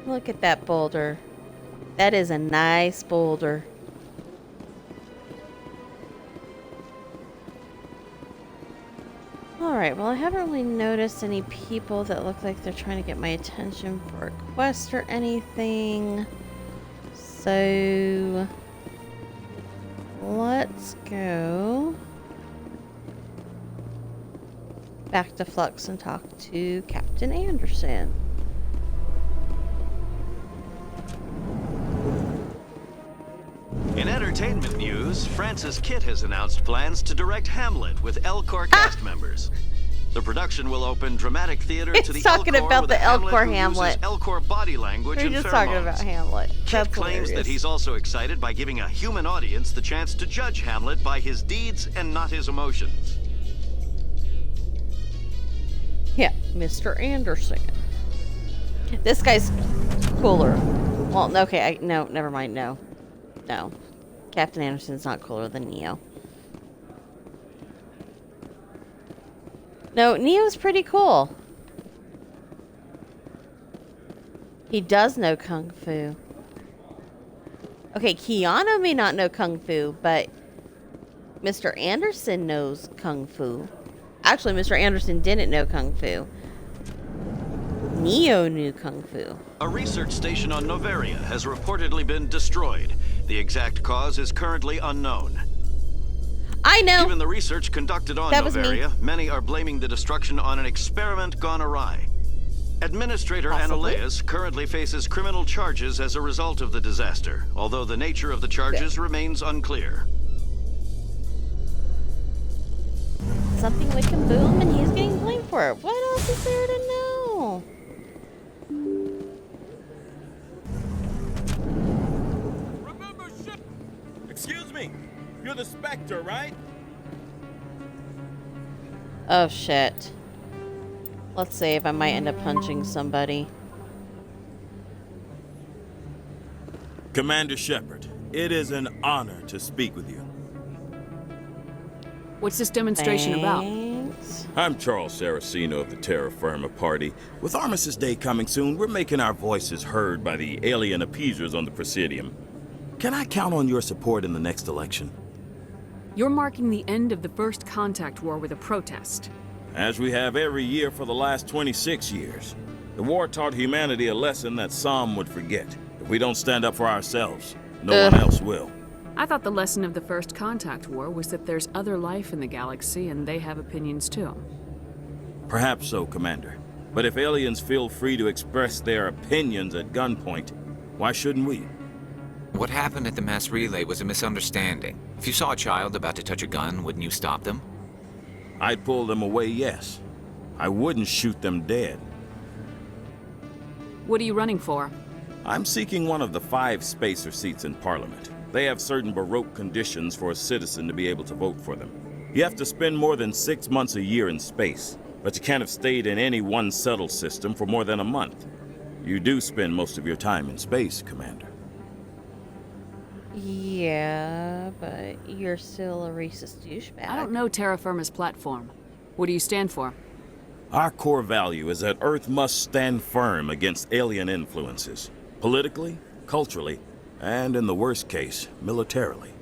Look at that boulder. That is a nice boulder. Alright, well I haven't really noticed any people that look like they're trying to get my attention for a quest or anything. So let's go back to Flux and talk to Captain Anderson. In entertainment news, Francis Kitt has announced plans to direct Hamlet with Elcor cast members. The production will open dramatic theater to the talking Elcor about with the a Hamlet Elcor who Hamlet. uses Elcor body language We're and just pheromones. talking about Hamlet. Kitt That's claims hilarious. that he's also excited by giving a human audience the chance to judge Hamlet by his deeds and not his emotions. Yeah, Mr. Anderson. This guy's cooler. Well, okay, no, never mind, no. No. Captain Anderson's not cooler than Neo. No, Neo's pretty cool. He does know Kung Fu. Okay, Keanu may not know Kung Fu, but Mr. Anderson knows Kung Fu. Actually, Mr. Anderson didn't know Kung Fu. Neo knew Kung Fu. A research station on Noveria has reportedly been destroyed. The exact cause is currently unknown. I know. Given the research conducted on Noveria, many are blaming the destruction on an experiment gone awry. Administrator Anoleus currently faces criminal charges as a result of the disaster, although the nature of the charges remains unclear. Something went kaboom and he's getting blamed for it. What else is there to know? Excuse me, you're the Spectre, right? Oh shit. Let's save. I might end up punching somebody. Commander Shepard, it is an honor to speak with you. What's this demonstration about? I'm Charles Saraceno of the Terra Firma Party. With Armistice Day coming soon, we're making our voices heard by the alien appeasers on the Presidium. Can I count on your support in the next election? You're marking the end of the First Contact War with a protest. As we have every year for the last 26 years. The war taught humanity a lesson that some would forget. If we don't stand up for ourselves, no one else will. I thought the lesson of the First Contact War was that there's other life in the galaxy and they have opinions too. Perhaps so, Commander. But if aliens feel free to express their opinions at gunpoint, why shouldn't we? What happened at the mass relay was a misunderstanding. If you saw a child about to touch a gun, wouldn't you stop them? I'd pull them away, yes. I wouldn't shoot them dead. What are you running for? I'm seeking one of the 5 spacer seats in Parliament. They have certain Baroque conditions for a citizen to be able to vote for them. You have to spend more than 6 months a year in space, but you can't have stayed in any one settled system for more than a month. You do spend most of your time in space, Commander. Yeah, but you're still a racist douchebag. I don't know Terra Firma's platform. What do you stand for? Our core value is that Earth must stand firm against alien influences. Politically, culturally, and in the worst case, militarily.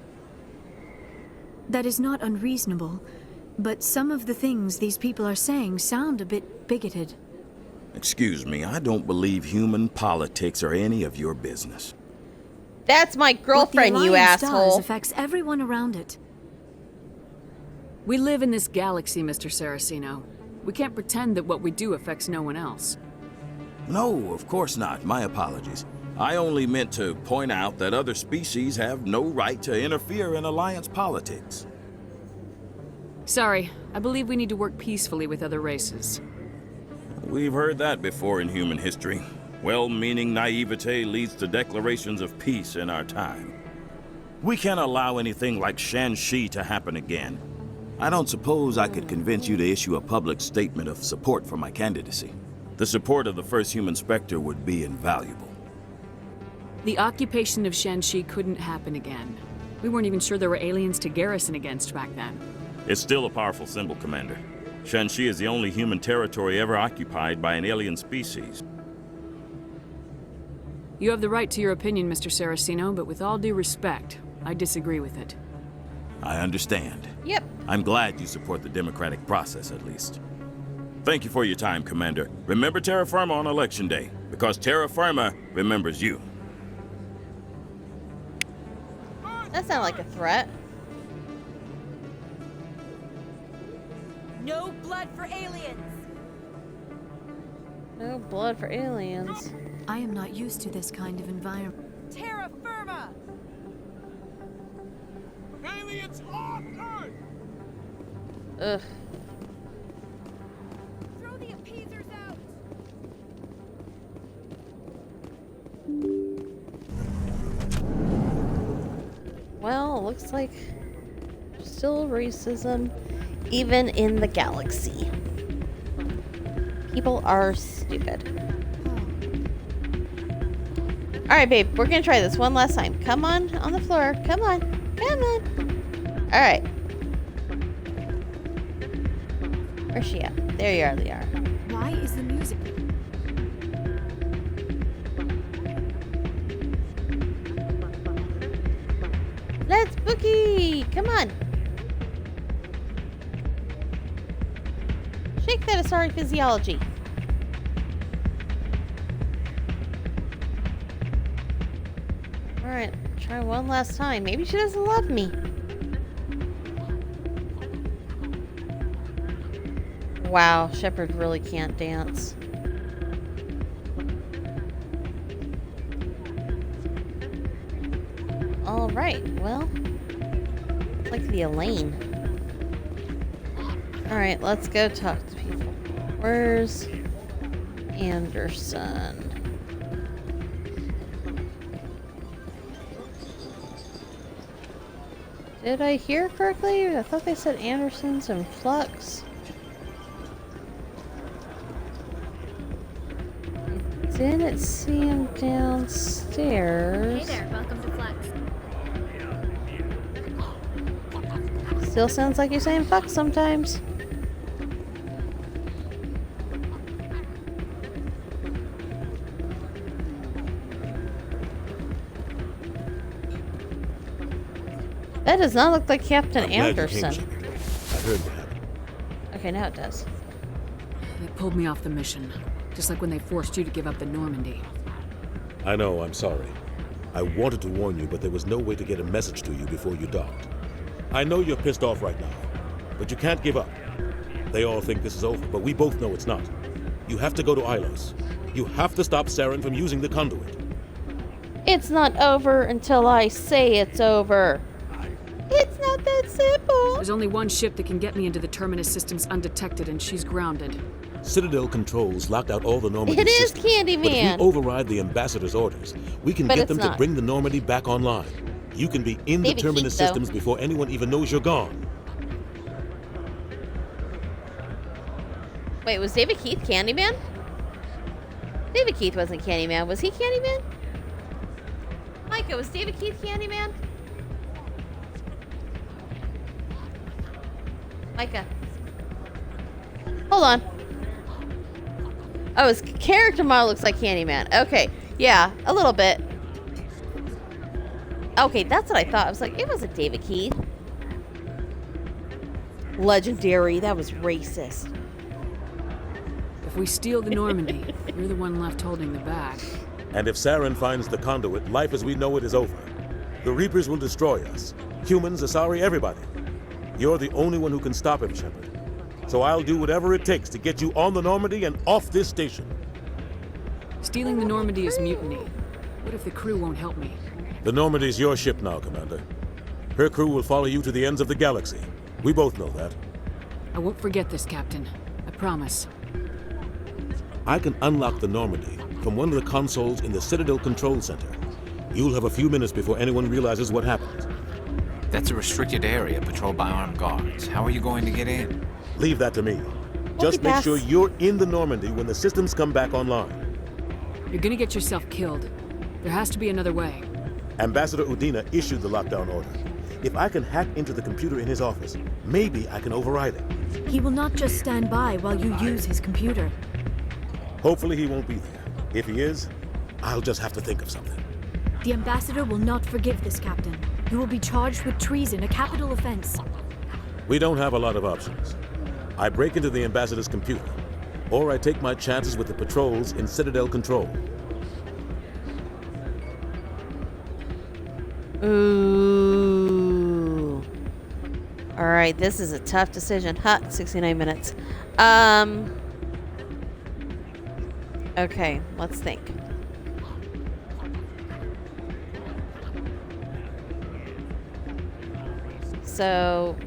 That is not unreasonable, but some of the things these people are saying sound a bit bigoted. Excuse me, I don't believe human politics are any of your business. That's my girlfriend, you asshole. Affects everyone around it. We live in this galaxy, Mr. Saraceno. We can't pretend that what we do affects no one else. No, of course not. My apologies. I only meant to point out that other species have no right to interfere in alliance politics. Sorry, I believe we need to work peacefully with other races. We've heard that before in human history. Well-meaning naivete leads to declarations of peace in our time. We can't allow anything like Shanxi to happen again. I don't suppose I could convince you to issue a public statement of support for my candidacy. The support of the first human Spectre would be invaluable. The occupation of Shanxi couldn't happen again. We weren't even sure there were aliens to garrison against back then. It's still a powerful symbol, Commander. Shanxi is the only human territory ever occupied by an alien species. You have the right to your opinion, Mr. Saraceno, but with all due respect, I disagree with it. I understand. Yep. I'm glad you support the democratic process, at least. Thank you for your time, Commander. Remember Terra Firma on Election Day, because Terra Firma remembers you. That sounded like a threat. No blood for aliens! No blood for aliens. I am not used to this kind of environment. Terra Firma! Aliens off Earth! Ugh. Throw the appeasers out! Well, looks like still racism, even in the galaxy. People are stupid. Alright, babe, we're gonna try this one last time. Come on the floor. Come on. Come on. Alright. Where's she at? There you are, Liara. Why is the music? Let's boogie! Come on. Shake that Asari physiology. Alright, try one last time. Maybe she doesn't love me. Wow, Shepard really can't dance. Alright, well, it's like the Elaine. Alright, let's go talk to people. Where's Anderson? Did I hear correctly? I thought they said Anderson's in Flux. Didn't see him downstairs. Hey there, welcome to Flex. Still sounds like you're saying fuck sometimes. That does not look like Captain I'm glad you came, Anderson. Shepard. I heard what happened. Okay, now it does. They pulled me off the mission, just like when they forced you to give up the Normandy. I know, I'm sorry. I wanted to warn you, but there was no way to get a message to you before you docked. I know you're pissed off right now, but you can't give up. They all think this is over, but we both know it's not. You have to go to Ilos. You have to stop Saren from using the conduit. It's not over until I say it's over. It's not that simple. There's only one ship that can get me into the Terminus systems undetected, and she's grounded. Citadel controls locked out all the Normandy It is systems. But if Candyman. we override the ambassador's orders, we can But get it's them to not. bring the Normandy back online. You can be in the David Terminus Keith, though. systems before anyone even knows you're gone. Wait, was David Keith Candyman? David Keith wasn't Candyman. Was he Candyman? Micah, was David Keith Candyman? Micah. Hold on. Oh, his character model looks like Candyman. Okay. Yeah, a little bit. Okay, that's what I thought. I was like, it wasn't David Keith. Legendary. That was racist. If we steal the Normandy, you're the one left holding the bag. And if Saren finds the conduit, life as we know it is over. The Reapers will destroy us. Humans, Asari, everybody. You're the only one who can stop him, Shepard. So I'll do whatever it takes to get you on the Normandy and off this station. Stealing the Normandy is mutiny. What if the crew won't help me? The Normandy's your ship now, Commander. Her crew will follow you to the ends of the galaxy. We both know that. I won't forget this, Captain. I promise. I can unlock the Normandy from one of the consoles in the Citadel Control Center. You'll have a few minutes before anyone realizes what happened. That's a restricted area patrolled by armed guards. How are you going to get in? Leave that to me. Just make sure you're in the Normandy when the systems come back online. You're gonna get yourself killed. There has to be another way. Ambassador Udina issued the lockdown order. If I can hack into the computer in his office, maybe I can override it. He will not just stand by while you use his computer. Hopefully he won't be there. If he is, I'll just have to think of something. The ambassador will not forgive this, Captain. You will be charged with treason, a capital offense. We don't have a lot of options. I break into the ambassador's computer, or I take my chances with the patrols in Citadel Control. Ooh. All right, this is a tough decision. 69 minutes. Okay, let's think. So,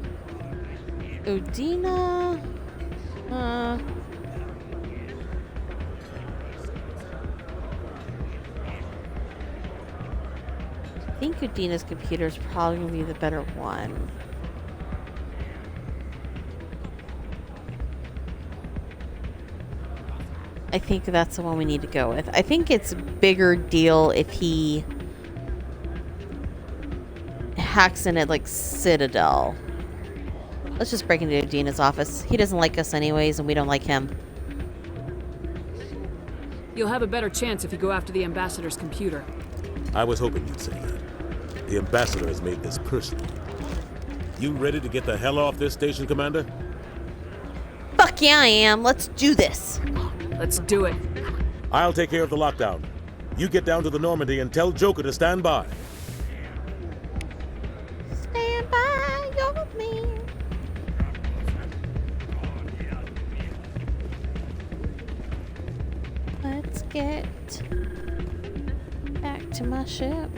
Udina, I think Udina's computer is probably going to be the better one. I think that's the one we need to go with. I think it's a bigger deal if he hacks in at like Citadel. Let's just break into Udina's office. He doesn't like us anyways, and we don't like him. You'll have a better chance if you go after the ambassador's computer. I was hoping you'd say that. The ambassador has made this personal. You ready to get the hell off this station, Commander? Fuck yeah, I am. Let's do this. Let's do it. I'll take care of the lockdown. You get down to the Normandy and tell Joker to stand by. Stand by your man. Let's get back to my ship.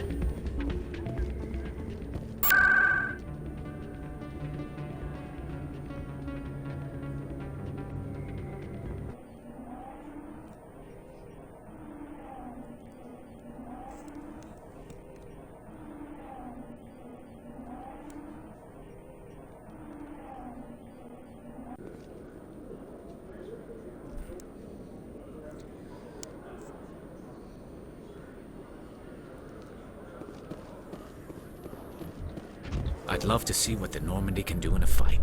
I'd love to see what the Normandy can do in a fight.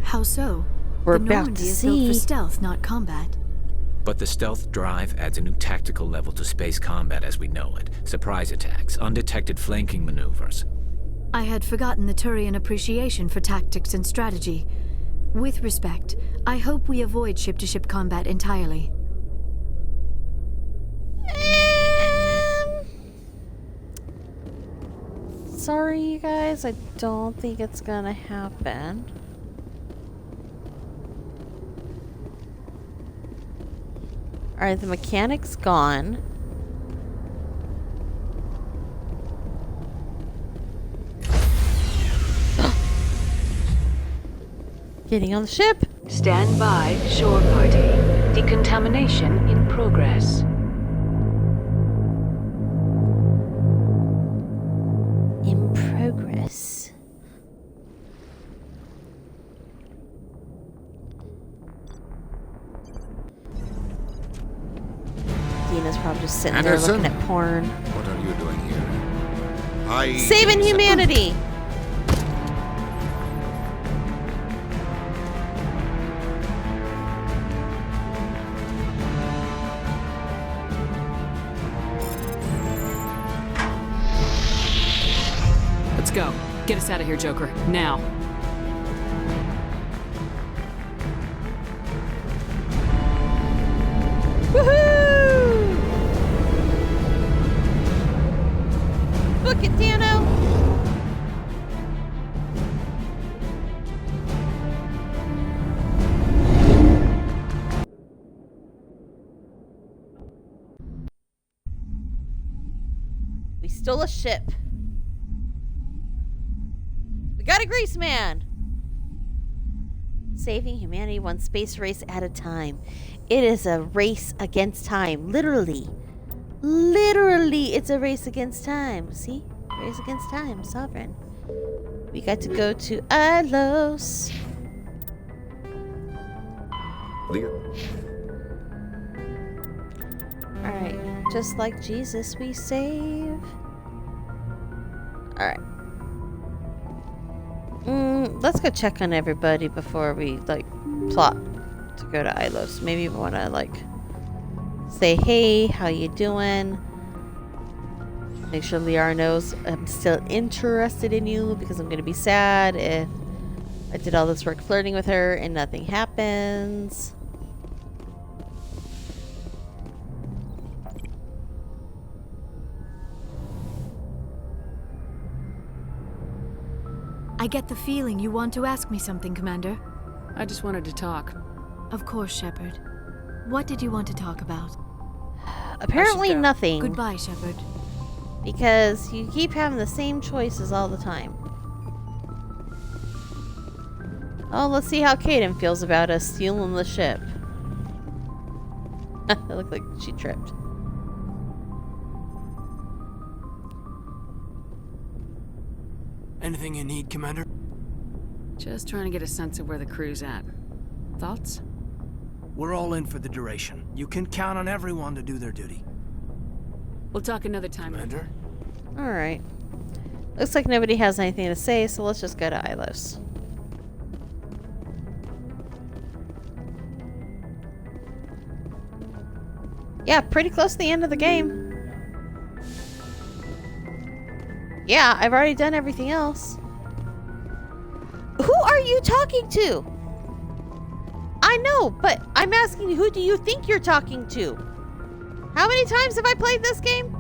How so? We're the about Normandy to is built for see. stealth, not combat. But the stealth drive adds a new tactical level to space combat as we know it. Surprise attacks, undetected flanking maneuvers. I had forgotten the Turian appreciation for tactics and strategy. With respect, I hope we avoid ship-to-ship combat entirely. Sorry, you guys. I don't think it's gonna happen. Alright, the mechanic's gone. Getting on the ship. Stand by, shore party. Decontamination in progress. In progress. Dina's probably just sitting Anderson? there looking at porn. What are you doing here? Saving humanity! Let's go. Get us out of here, Joker. Now. Woohoo! Book it, Dano! We stole a ship. We got a grease man! Saving humanity one space race at a time. It is a race against time. Literally. Literally, it's a race against time. See? Race against time. Sovereign. We got to go to Ilos. Alright. Just like Jesus, we save. Alright. Let's go check on everybody before we, like, plot to go to Ilos. Maybe we want to, like, say, hey, how you doing? Make sure Liara knows I'm still interested in you, because I'm going to be sad if I did all this work flirting with her and nothing happens. I get the feeling you want to ask me something, Commander. I just wanted to talk. Of course, Shepard. What did you want to talk about? Apparently nothing. Goodbye, Shepard. Because you keep having the same choices all the time. Oh, let's see how Kaden feels about us stealing the ship. It looked like she tripped. Anything you need, Commander? Just trying to get a sense of where the crew's at. Thoughts? We're all in for the duration. You can count on everyone to do their duty. We'll talk another time. Commander? Alright. Looks like nobody has anything to say, so let's just go to Ilos. Yeah, pretty close to the end of the game. Yeah, I've already done everything else. Who are you talking to? I know, but I'm asking, who do you think you're talking to? How many times have I played this game?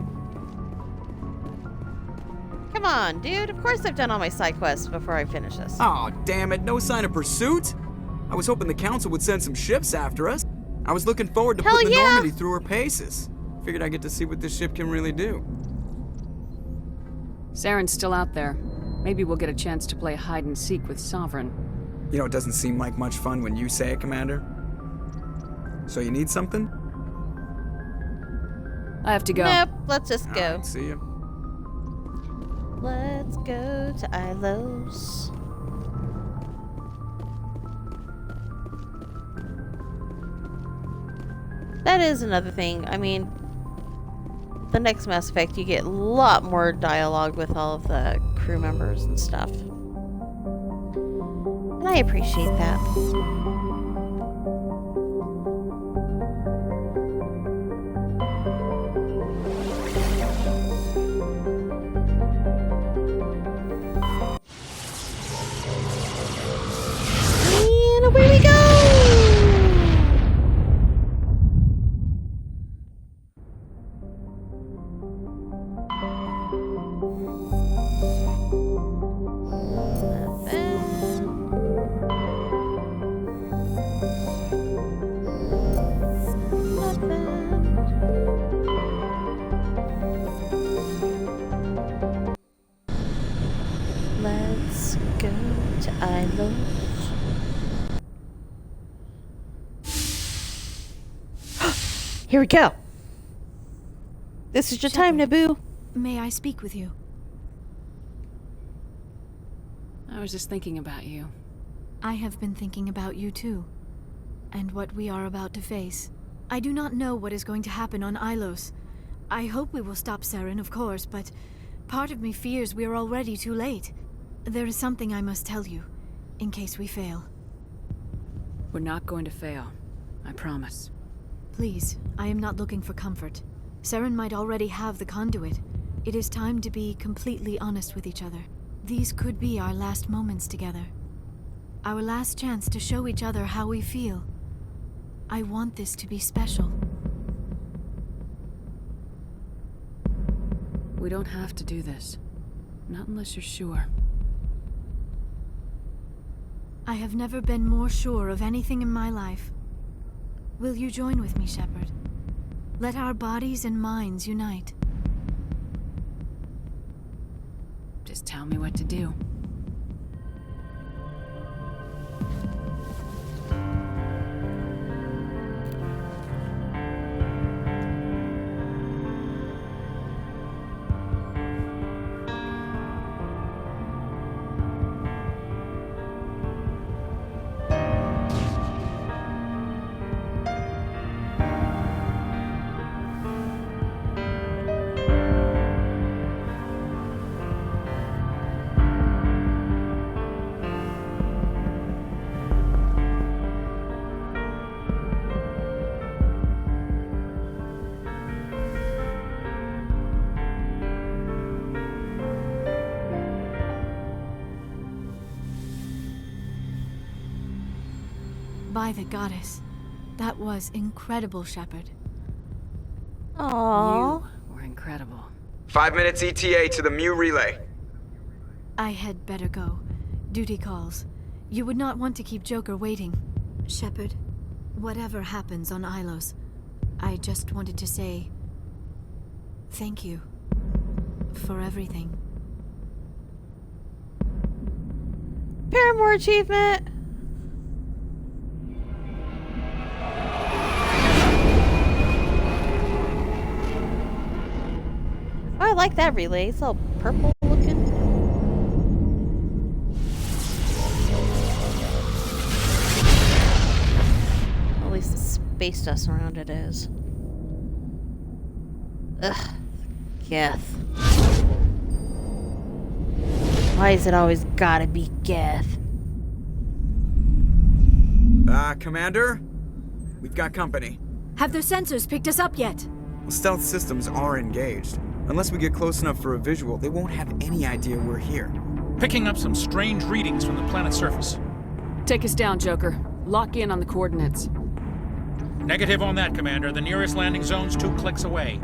Come on, dude. Of course I've done all my side quests before I finish this. Oh, damn it. No sign of pursuit? I was hoping the Council would send some ships after us. I was looking forward to putting the Normandy through her paces. Figured I'd get to see what this ship can really do. Saren's still out there. Maybe we'll get a chance to play hide and seek with Sovereign. You know, it doesn't seem like much fun when you say it, Commander. So you need something? I have to go. Nope, let's just go. Right, see ya. Let's go to Ilos. That is another thing. I mean, the next Mass Effect, you get a lot more dialogue with all of the crew members and stuff. And I appreciate that. And away we go! Let's go to Ilos. Here we go. This is your time, Naboo. May I speak with you? I was just thinking about you. I have been thinking about you too, and what we are about to face. I do not know what is going to happen on Ilos. I hope we will stop Saren, of course, but part of me fears we are already too late. There is something I must tell you, in case we fail. We're not going to fail. I promise. Please, I am not looking for comfort. Saren might already have the conduit. It is time to be completely honest with each other. These could be our last moments together. Our last chance to show each other how we feel. I want this to be special. We don't have to do this. Not unless you're sure. I have never been more sure of anything in my life. Will you join with me, Shepard? Let our bodies and minds unite. Just tell me what to do. By the goddess. That was incredible, Shepard. Aww. You were incredible. 5 minutes ETA to the Mu relay. I had better go. Duty calls. You would not want to keep Joker waiting. Shepard, whatever happens on Ilos, I just wanted to say thank you for everything. Paramore achievement. I like that relay. It's all purple looking. At least the space dust around it is. Ugh. Geth. Why is it always gotta be Geth? Commander? We've got company. Have their sensors picked us up yet? Stealth systems are engaged. Unless we get close enough for a visual, they won't have any idea we're here. Picking up some strange readings from the planet's surface. Take us down, Joker. Lock in on the coordinates. Negative on that, Commander. The nearest landing zone's 2 clicks away.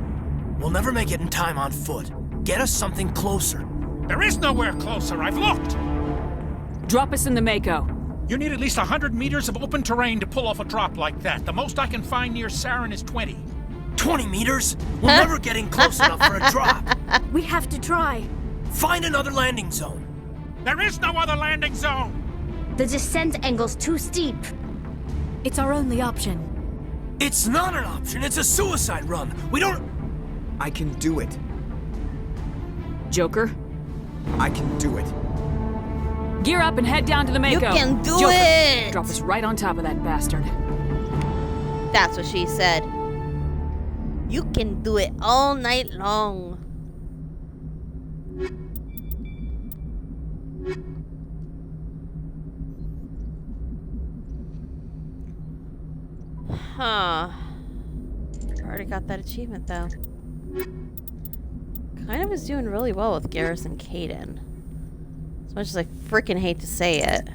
We'll never make it in time on foot. Get us something closer. There is nowhere closer. I've looked. Drop us in the Mako. You need at least 100 meters of open terrain to pull off a drop like that. The most I can find near Saren is 20. 20 meters? We're never getting close enough for a drop. We have to try. Find another landing zone. There is no other landing zone. The descent angle's too steep. It's our only option. It's not an option. It's a suicide run. We don't... I can do it. Joker? I can do it. Gear up and head down to the Mako. You can do Joker, it! Drop us right on top of that bastard. That's what she said. You can do it all night long. Huh. Already got that achievement though. Kind of was doing really well with Garrison Caden. As much as I freaking hate to say it.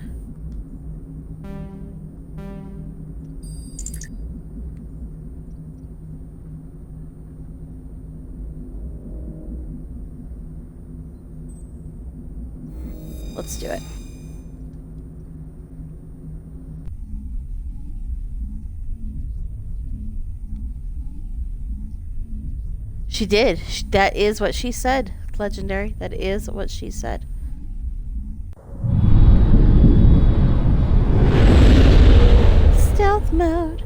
Let's do it. She did. That is what she said. Legendary. That is what she said. Stealth mode.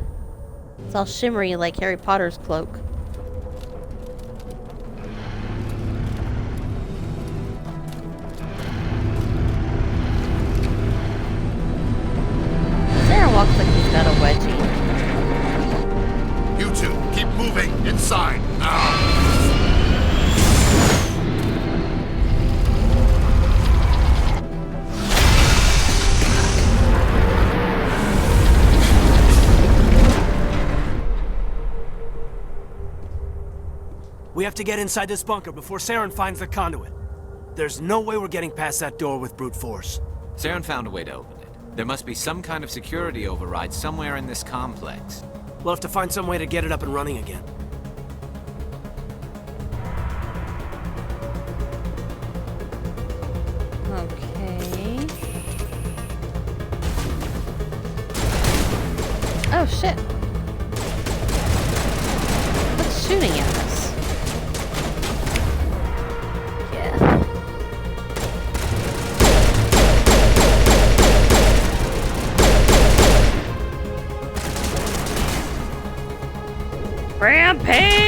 It's all shimmery like Harry Potter's cloak. Sarah walks like he's got a wedgie. You two, keep moving inside now. We have to get inside this bunker before Saren finds the conduit. There's no way we're getting past that door with brute force. Saren found a way to open it. There must be some kind of security override somewhere in this complex. We'll have to find some way to get it up and running again. Okay. Oh shit. What's shooting at us? Yeah. Rampage!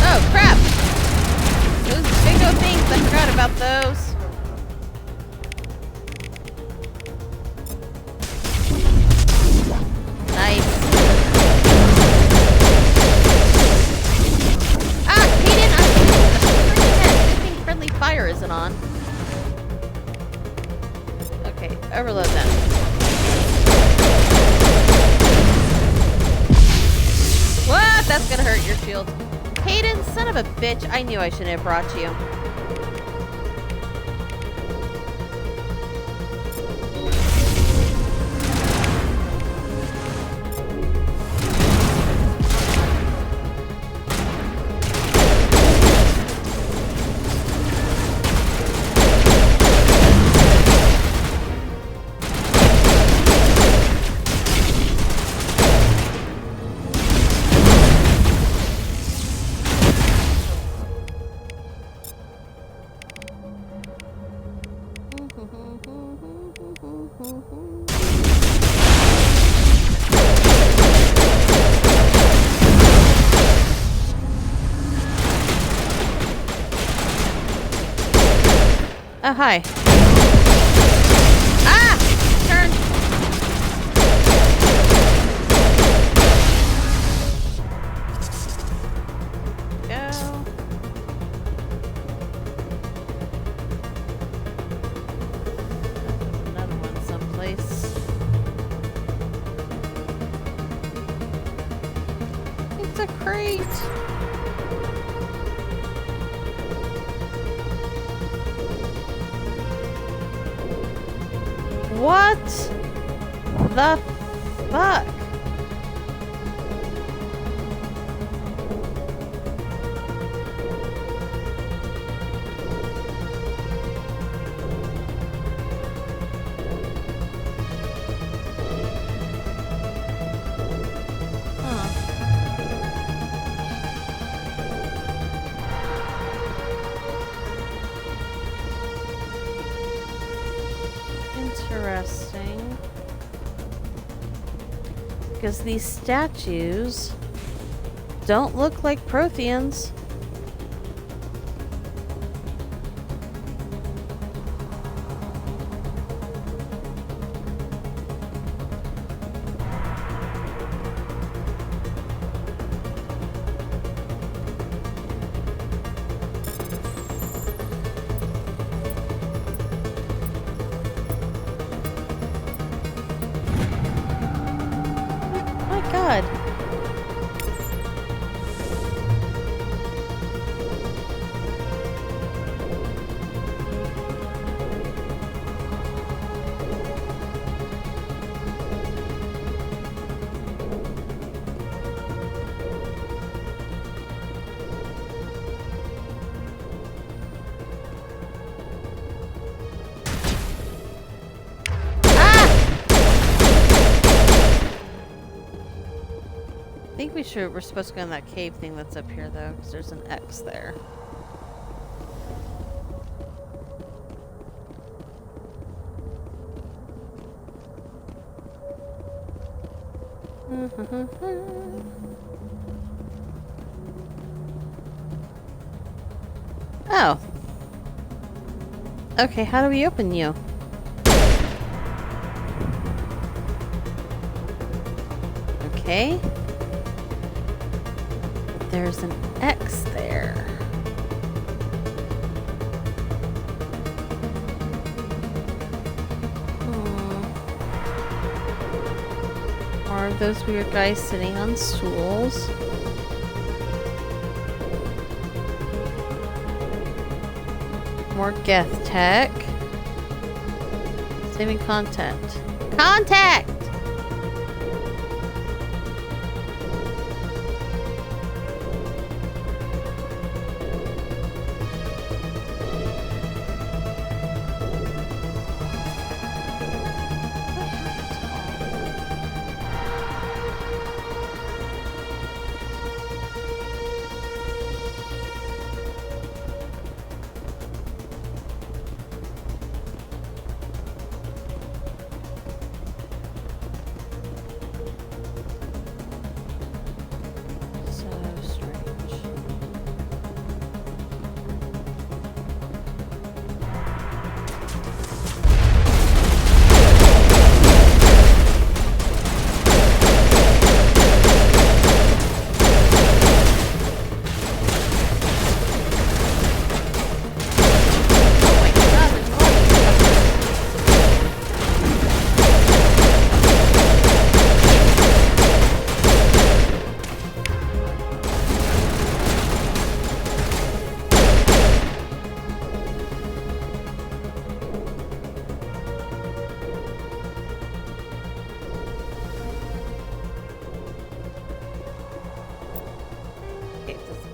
Oh crap! Those bingo things, I forgot about those. Nice. Ah, Kaden, I'm shooting the freaking head. Good thing friendly fire isn't on. Okay, overload them. What? That's gonna hurt your shield. Hayden, son of a bitch, I knew I shouldn't have brought you. Oh, hi. Ah! Turn! Go. Another one someplace. It's a crate! What the fuck? Because these statues don't look like Protheans. God. I think we're supposed to go in that cave thing that's up here though, because there's an X there. Oh. Okay, how do we open you? Okay. There's an X there. More of those weird guys sitting on stools. More Geth tech. Saving content. Contact!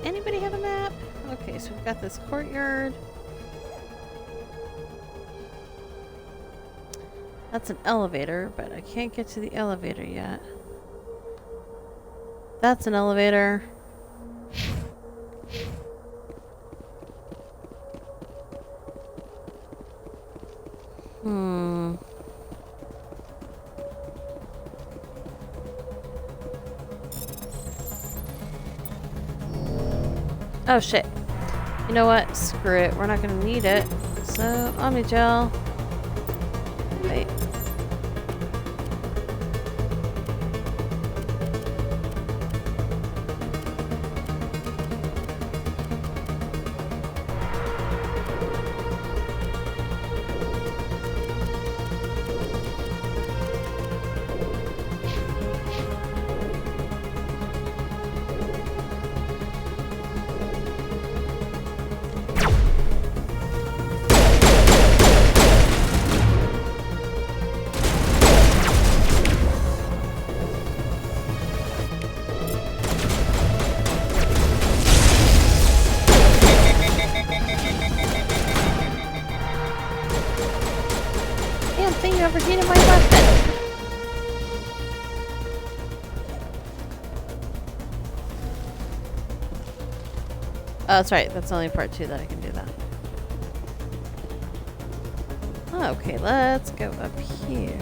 Anybody have a map? Okay, so we've got this courtyard. That's an elevator, but I can't get to the elevator yet. That's an elevator. Oh shit. You know what? Screw it. We're not gonna need it. So, Omnigel. Wait. Overheated my weapon. Oh, that's right. That's only part 2 that I can do that. Okay, let's go up here.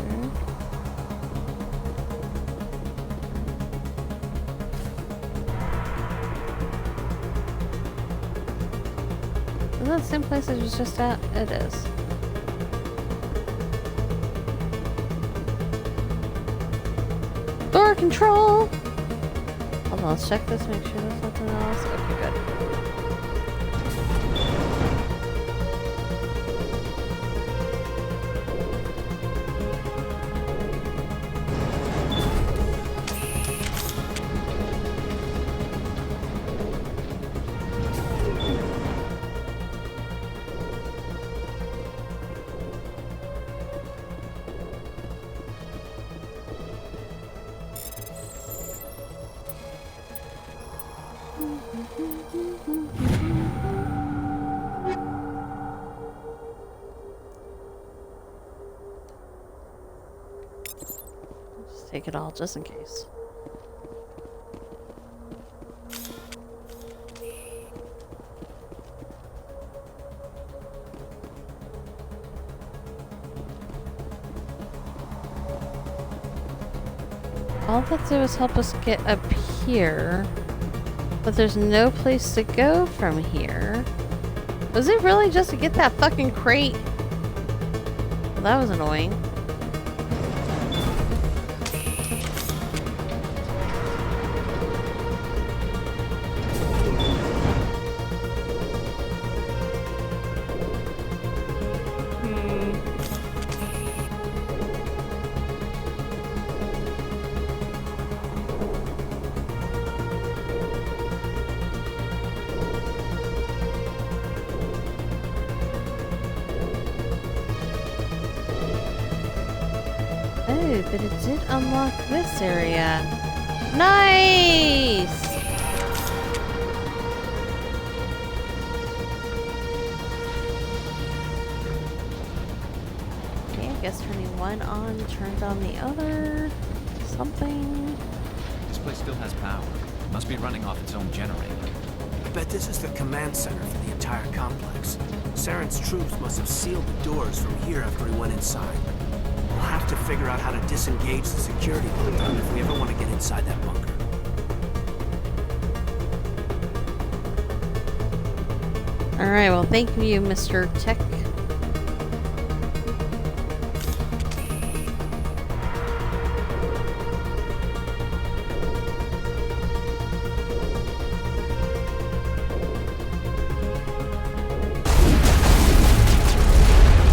that the same place I was just at? It is. Door control! Hold on, let's check this, make sure there's nothing else. Okay, good. Just take it all, just in case. All that did was help us get up here. But there's no place to go from here. Was it really just to get that fucking crate? Well, that was annoying. But it did unlock this area. Nice! Okay, I guess turning one on turned on the other. Something. This place still has power. It must be running off its own generator. I bet this is the command center for the entire complex. Saren's troops must have sealed the doors from here after he went inside. We'll have to figure out how to disengage the security lockdown if we ever want to get inside that bunker. Alright, well thank you, Mr. Tech.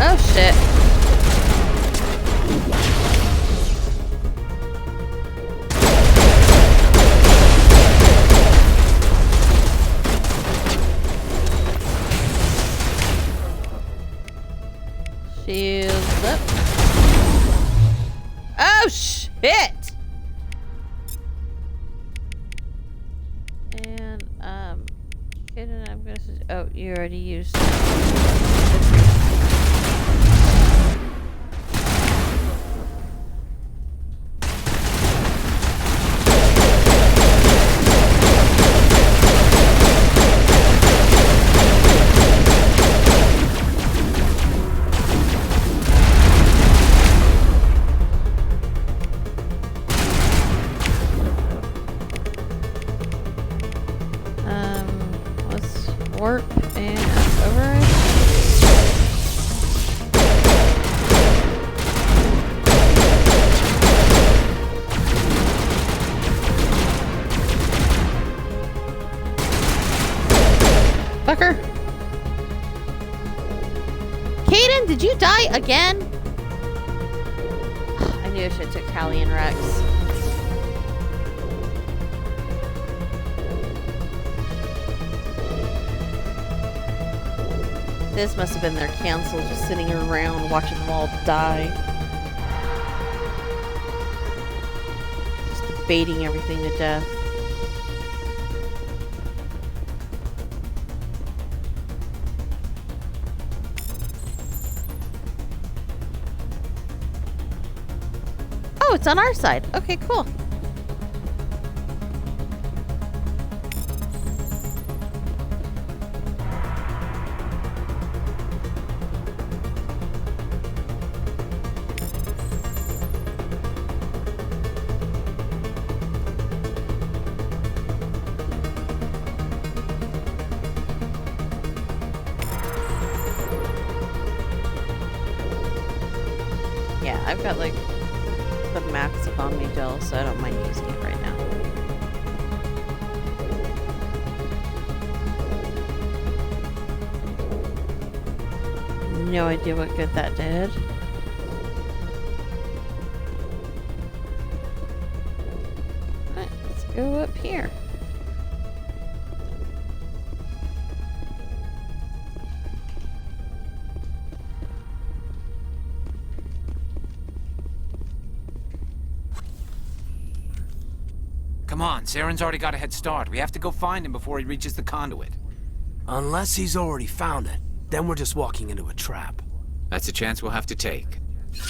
Oh shit. Shields up. Oh shit! And okay, then I'm gonna. Oh, you already used. Let's warp and override. Fucker. Caden, did you die again? I knew I should have took Callie and Rex. This must have been their council just sitting around watching them all die. Just debating everything to death. Oh, it's on our side. Okay, cool. I've got like the max of Omnigel, so I don't mind using it right now. No idea what good that did. Alright, let's go up here. Come on, Saren's already got a head start. We have to go find him before he reaches the conduit. Unless he's already found it, then we're just walking into a trap. That's a chance we'll have to take.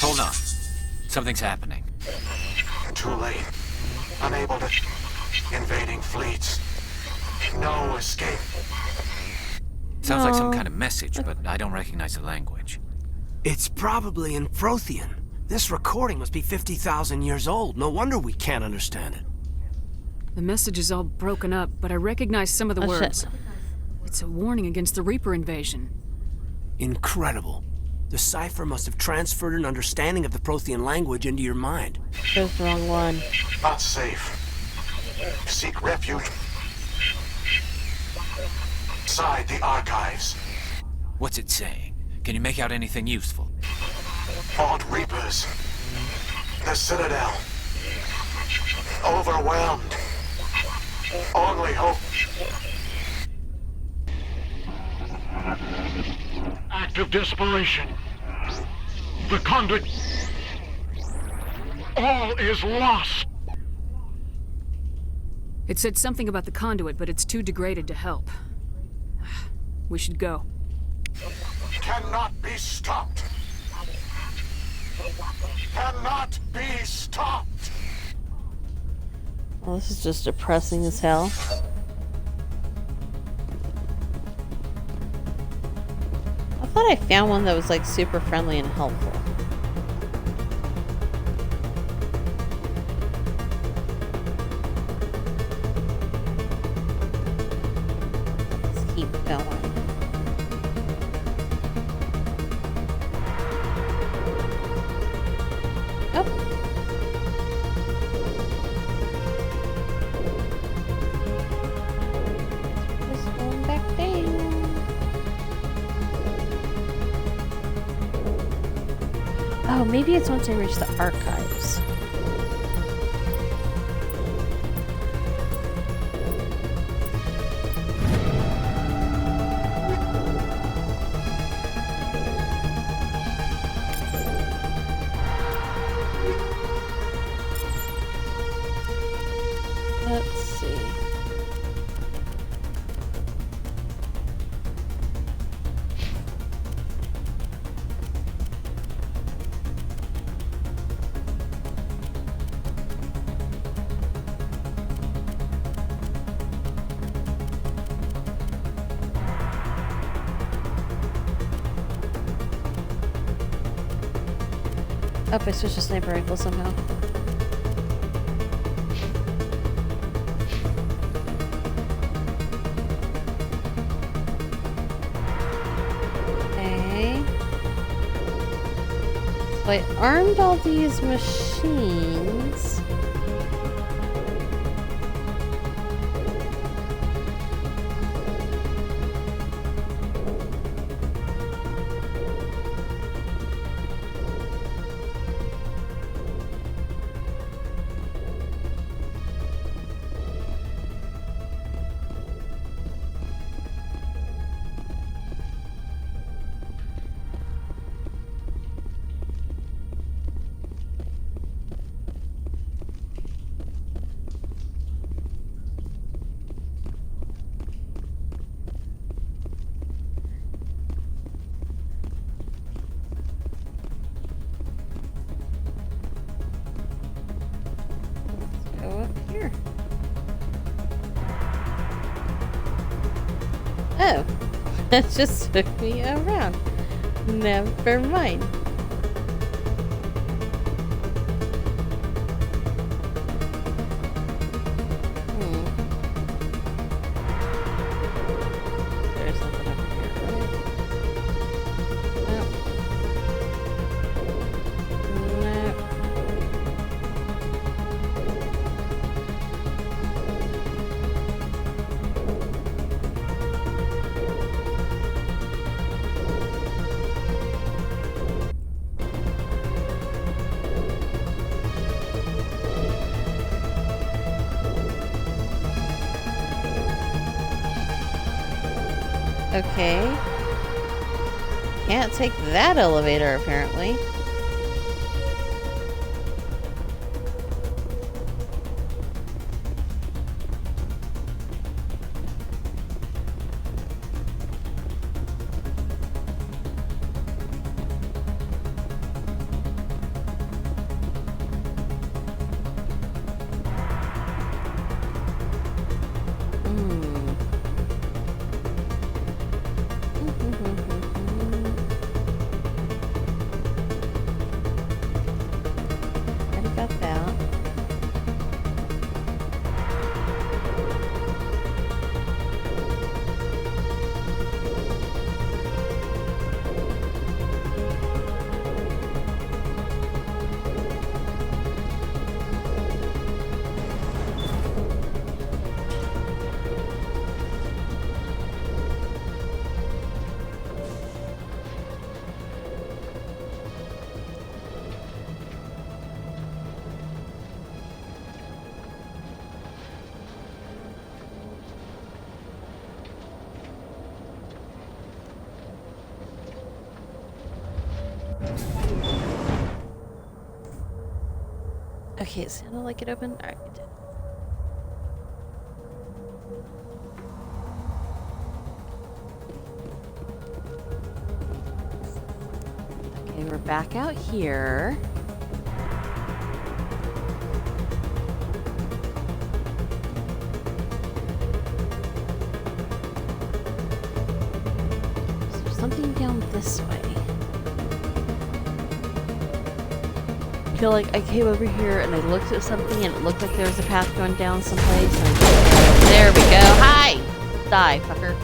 Hold on. Something's happening. Too late. Unable to... Invading fleets. No escape. Sounds like some kind of message, but I don't recognize the language. It's probably in Prothean. This recording must be 50,000 years old. No wonder we can't understand it. The message is all broken up, but I recognize some of the words. Shit. It's a warning against the Reaper invasion. Incredible. The cipher must have transferred an understanding of the Prothean language into your mind. Chose the wrong one. Not safe. Seek refuge. Inside the archives. What's it saying? Can you make out anything useful? Fought Reapers. The Citadel. Overwhelmed. Only hope. Act of desperation. The conduit. All is lost. It said something about the conduit, but it's too degraded to help. We should go. Cannot be stopped. Cannot be stopped. Well, this is just depressing as hell. I thought I found one that was like super friendly and helpful. Let's keep going. Oh. Just going back down. Oh, maybe it's once I reach the archives. Let's see. Oh, I switched to sniper rifle somehow. Okay. So I armed all these machines. Go up here. Oh, that just took me around. Never mind. There's something over here, right? Nope. Okay. Can't take that elevator, apparently. Okay, it sounded like it opened. Alright, it did. Okay, we're back out here. Is there something down this way? I feel like I came over here and I looked at something and it looked like there was a path going down someplace. And there we go. Hi! Die, fucker.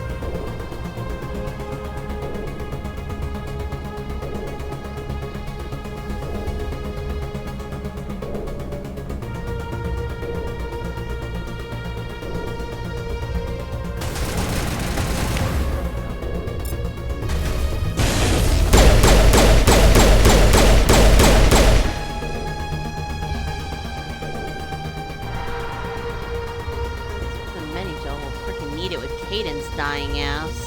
Dying ass.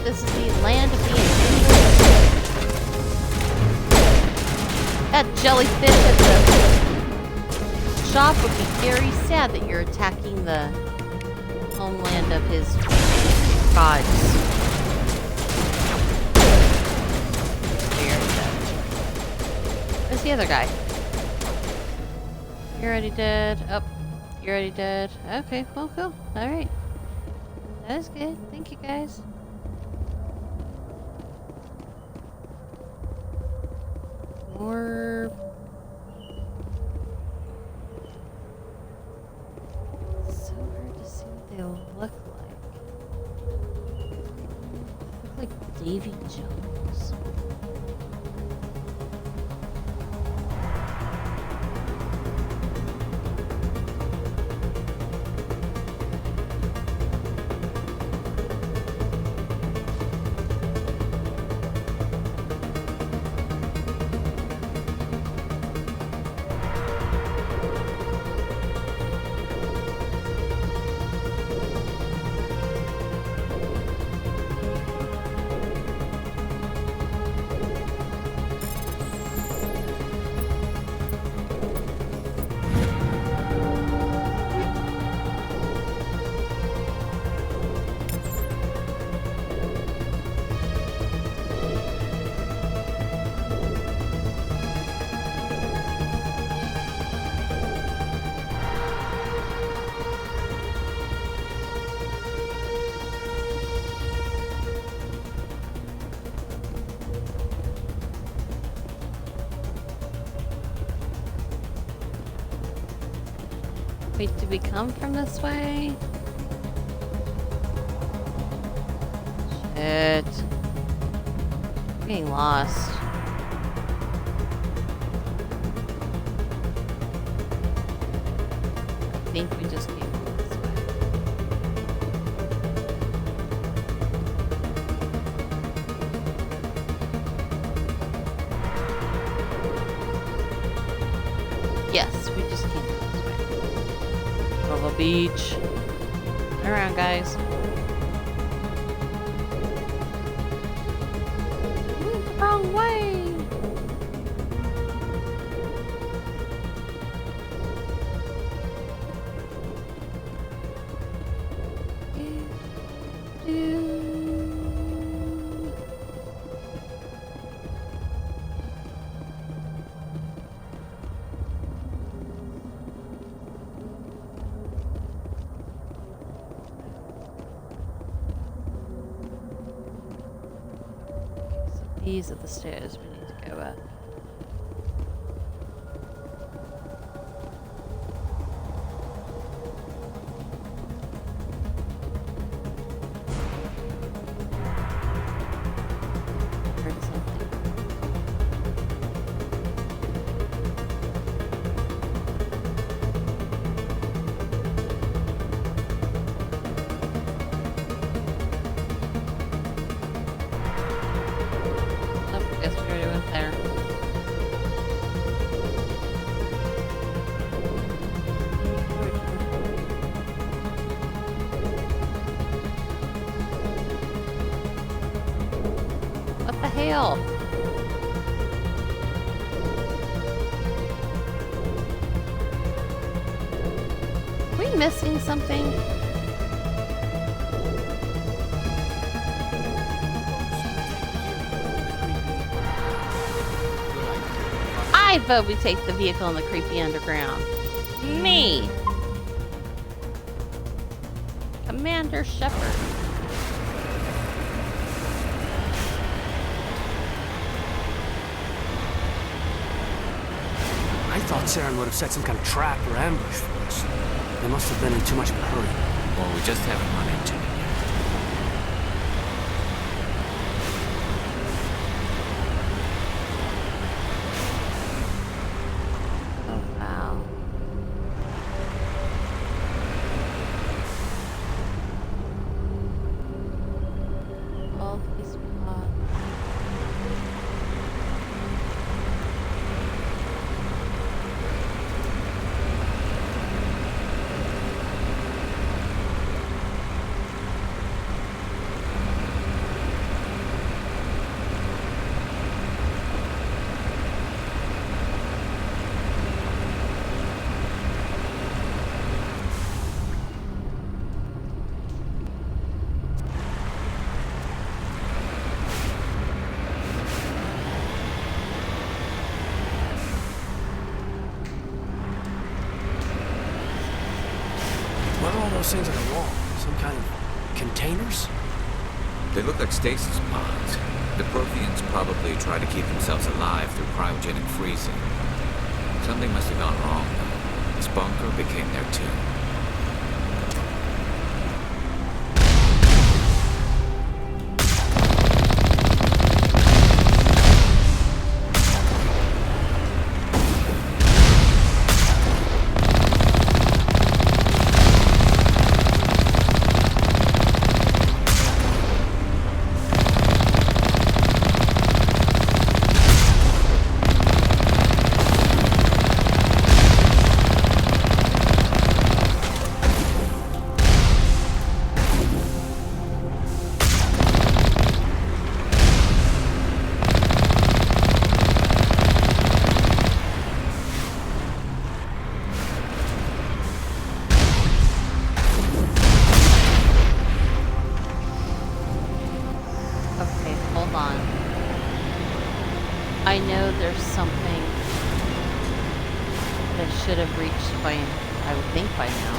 This is the land of the Indians. That jellyfish at the shop would be very sad that you're attacking the homeland of his gods. Where's the other guy? You're already dead. Oh, you're already dead. Okay, well, cool. Alright. That is good. Thank you, guys. More so hard to see what they look like. They look like Davy Jones. Wait, did we come from this way? Shit. I'm getting lost. I think we just came from this way. Yes, we just came from this way. Go to the beach. Turn around, guys. Ooh, the wrong way. These are the stairs we need to go up. Heard something. Guess we already went there. What the hell? Are we missing something? I vote we take the vehicle in the creepy underground. Me! Commander Shepard. I thought Saren would have set some kind of trap or ambush for us. They must have been in too much of a hurry. Well, we just haven't run into it yet. What are all those things on the wall? Some kind of containers? They look like stasis pods. The Protheans probably try to keep themselves alive through cryogenic freezing. Something must have gone wrong, though. This bunker became their tomb. I know there's something that should have reached by, I would think by now.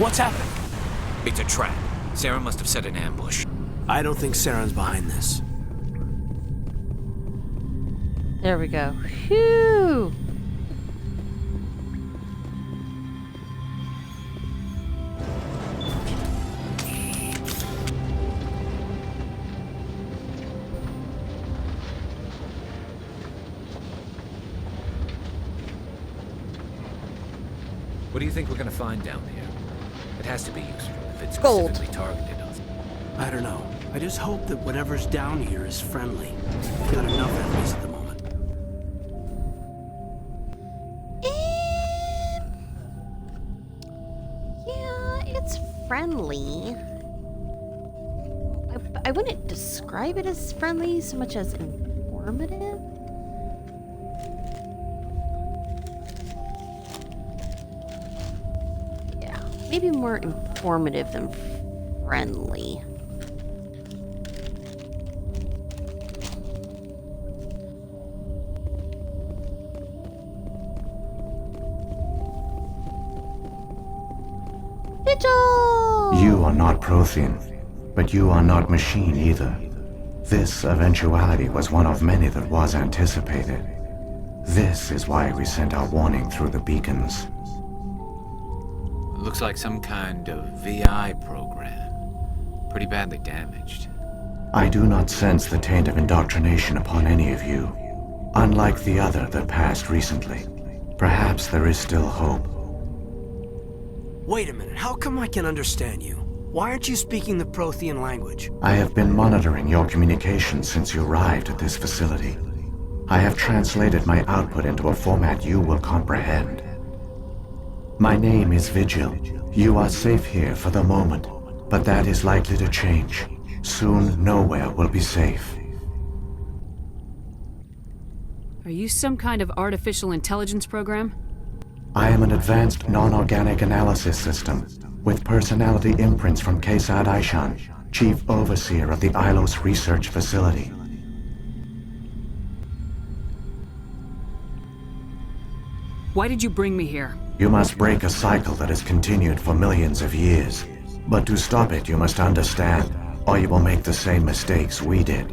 What's happened? It's a trap. Saren must have set an ambush. I don't think Saren's behind this. There we go. Phew! What do you think we're gonna find down here? It has to be useful if it Gold. specifically targeted us. I don't know. I just hope that whatever's down here is friendly. We've got enough enemies at the moment. Yeah, it's friendly. I wouldn't describe it as friendly so much as informative. Yeah, maybe more informative than friendly. You are not Prothean, but you are not machine either. This eventuality was one of many that was anticipated. This is why we sent our warning through the beacons. Looks like some kind of VI program. Pretty badly damaged. I do not sense the taint of indoctrination upon any of you, unlike the other that passed recently. Perhaps there is still hope. Wait a minute, how come I can understand you? Why aren't you speaking the Prothean language? I have been monitoring your communications since you arrived at this facility. I have translated my output into a format you will comprehend. My name is Vigil. You are safe here for the moment, but that is likely to change. Soon, nowhere will be safe. Are you some kind of artificial intelligence program? I am an advanced non-organic analysis system, with personality imprints from Kesad Aishan, Chief Overseer of the Ilos Research Facility. Why did you bring me here? You must break a cycle that has continued for millions of years. But to stop it, you must understand, or you will make the same mistakes we did.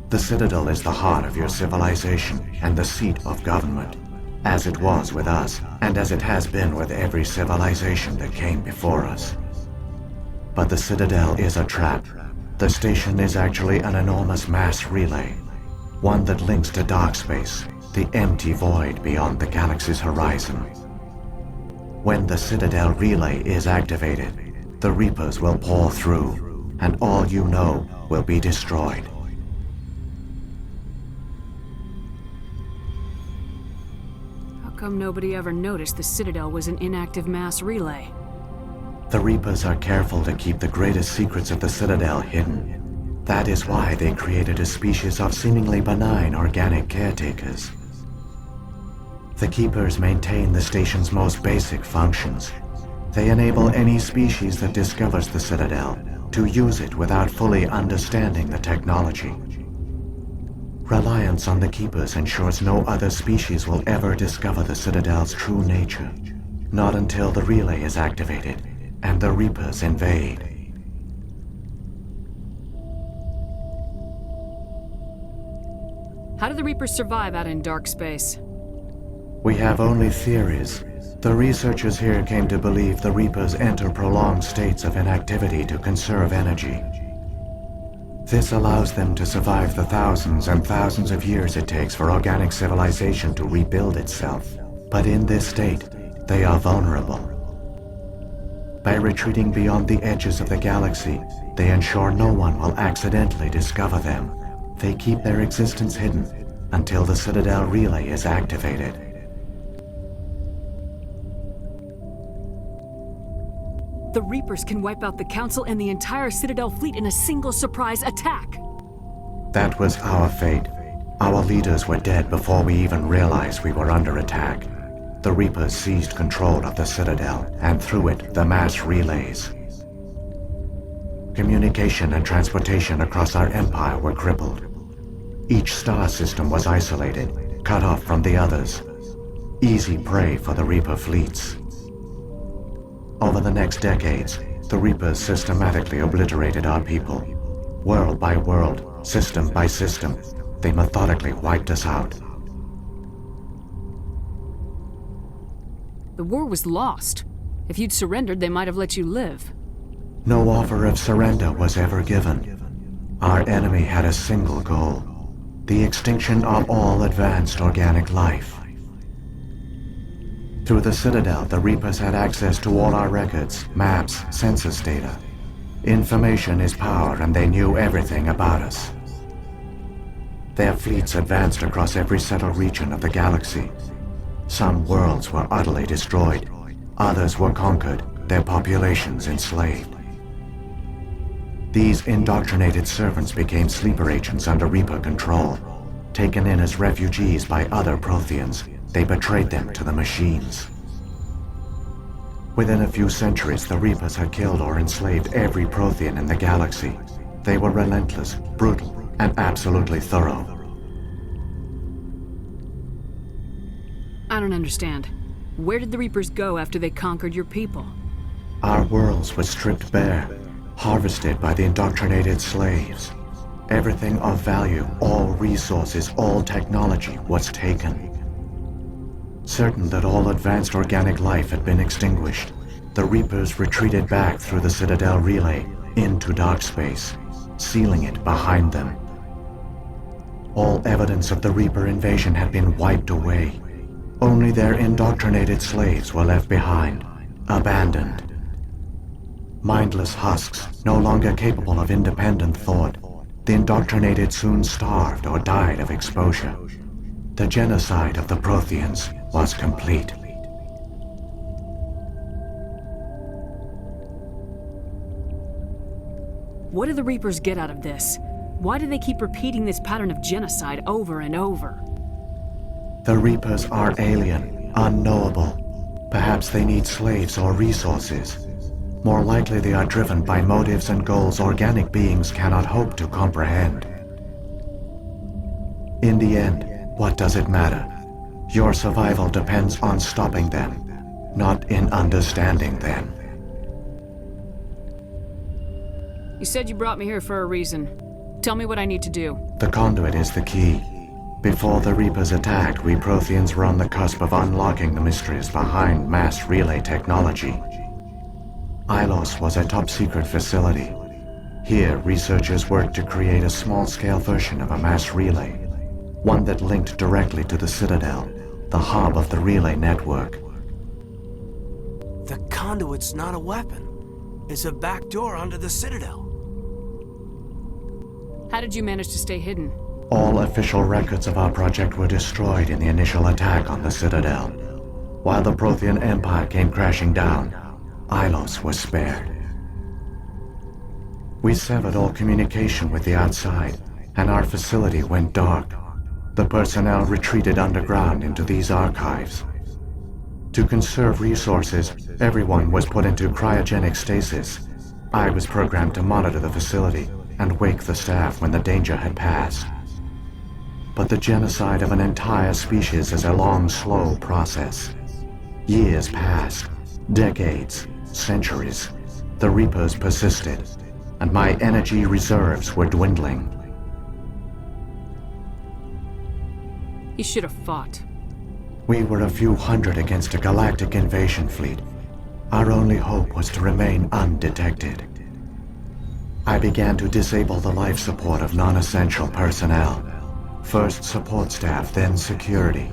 The Citadel is the heart of your civilization and the seat of government, as it was with us, and as it has been with every civilization that came before us. But the Citadel is a trap. The station is actually an enormous mass relay, one that links to dark space, the empty void beyond the galaxy's horizon. When the Citadel relay is activated, the Reapers will pour through, and all you know will be destroyed. How come nobody ever noticed the Citadel was an inactive mass relay? The Reapers are careful to keep the greatest secrets of the Citadel hidden. That is why they created a species of seemingly benign organic caretakers. The Keepers maintain the station's most basic functions. They enable any species that discovers the Citadel to use it without fully understanding the technology. Reliance on the Keepers ensures no other species will ever discover the Citadel's true nature. Not until the relay is activated and the Reapers invade. How do the Reapers survive out in dark space? We have only theories. The researchers here came to believe the Reapers enter prolonged states of inactivity to conserve energy. This allows them to survive the thousands and thousands of years it takes for organic civilization to rebuild itself. But in this state, they are vulnerable. By retreating beyond the edges of the galaxy, they ensure no one will accidentally discover them. They keep their existence hidden until the Citadel relay is activated. The Reapers can wipe out the Council and the entire Citadel fleet in a single surprise attack! That was our fate. Our leaders were dead before we even realized we were under attack. The Reapers seized control of the Citadel, and through it, the mass relays. Communication and transportation across our empire were crippled. Each star system was isolated, cut off from the others. Easy prey for the Reaper fleets. Over the next decades, the Reapers systematically obliterated our people. World by world, system by system, they methodically wiped us out. The war was lost. If you'd surrendered, they might have let you live. No offer of surrender was ever given. Our enemy had a single goal: the extinction of all advanced organic life. Through the Citadel, the Reapers had access to all our records, maps, census data. Information is power, and they knew everything about us. Their fleets advanced across every settled region of the galaxy. Some worlds were utterly destroyed. Others were conquered, their populations enslaved. These indoctrinated servants became sleeper agents under Reaper control. Taken in as refugees by other Protheans, they betrayed them to the machines. Within a few centuries, the Reapers had killed or enslaved every Prothean in the galaxy. They were relentless, brutal, and absolutely thorough. I don't understand. Where did the Reapers go after they conquered your people? Our worlds were stripped bare, harvested by the indoctrinated slaves. Everything of value, all resources, all technology was taken. Certain that all advanced organic life had been extinguished, the Reapers retreated back through the Citadel relay into dark space, sealing it behind them. All evidence of the Reaper invasion had been wiped away. Only their indoctrinated slaves were left behind, abandoned. Mindless husks, no longer capable of independent thought, the indoctrinated soon starved or died of exposure. The genocide of the Protheans was complete. What do the Reapers get out of this? Why do they keep repeating this pattern of genocide over and over? The Reapers are alien, unknowable. Perhaps they need slaves or resources. More likely they are driven by motives and goals organic beings cannot hope to comprehend. In the end, what does it matter? Your survival depends on stopping them, not in understanding them. You said you brought me here for a reason. Tell me what I need to do. The conduit is the key. Before the Reapers attacked, we Protheans were on the cusp of unlocking the mysteries behind mass relay technology. Ilos was a top-secret facility. Here, researchers worked to create a small-scale version of a mass relay, one that linked directly to the Citadel, the hub of the relay network. The conduit's not a weapon. It's a back door onto the Citadel. How did you manage to stay hidden? All official records of our project were destroyed in the initial attack on the Citadel. While the Prothean Empire came crashing down, Ilos was spared. We severed all communication with the outside, and our facility went dark. The personnel retreated underground into these archives. To conserve resources, everyone was put into cryogenic stasis. I was programmed to monitor the facility and wake the staff when the danger had passed. But the genocide of an entire species is a long, slow process. Years passed, decades, centuries. The Reapers persisted, and my energy reserves were dwindling. You should have fought. We were a few hundred against a galactic invasion fleet. Our only hope was to remain undetected. I began to disable the life support of non-essential personnel. First support staff, then security.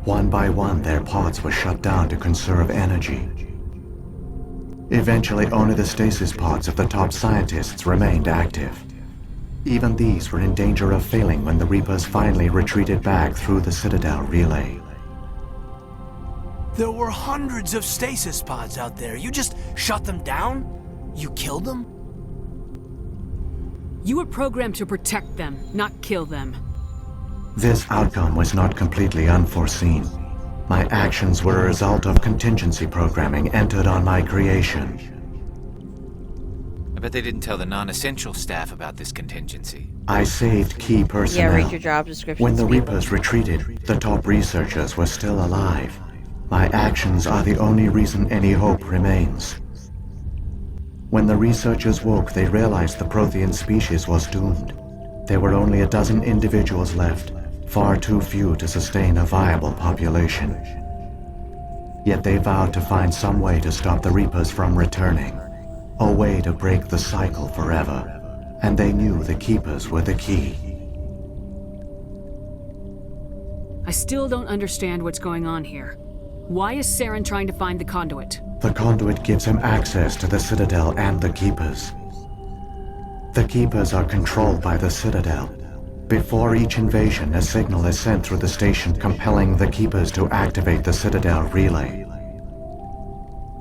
One by one, their pods were shut down to conserve energy. Eventually, only the stasis pods of the top scientists remained active. Even these were in danger of failing when the Reapers finally retreated back through the Citadel relay. There were hundreds of stasis pods out there. You just shut them down? You killed them? You were programmed to protect them, not kill them. This outcome was not completely unforeseen. My actions were a result of contingency programming entered on my creation. I bet they didn't tell the non-essential staff about this contingency. I saved key personnel. Yeah, read your job description. When the Reapers retreated, the top researchers were still alive. My actions are the only reason any hope remains. When the researchers woke, they realized the Prothean species was doomed. There were only a dozen individuals left, far too few to sustain a viable population. Yet they vowed to find some way to stop the Reapers from returning, a way to break the cycle forever, and they knew the Keepers were the key. I still don't understand what's going on here. Why is Saren trying to find the conduit? The conduit gives him access to the Citadel and the Keepers. The Keepers are controlled by the Citadel. Before each invasion, a signal is sent through the station compelling the Keepers to activate the Citadel relay.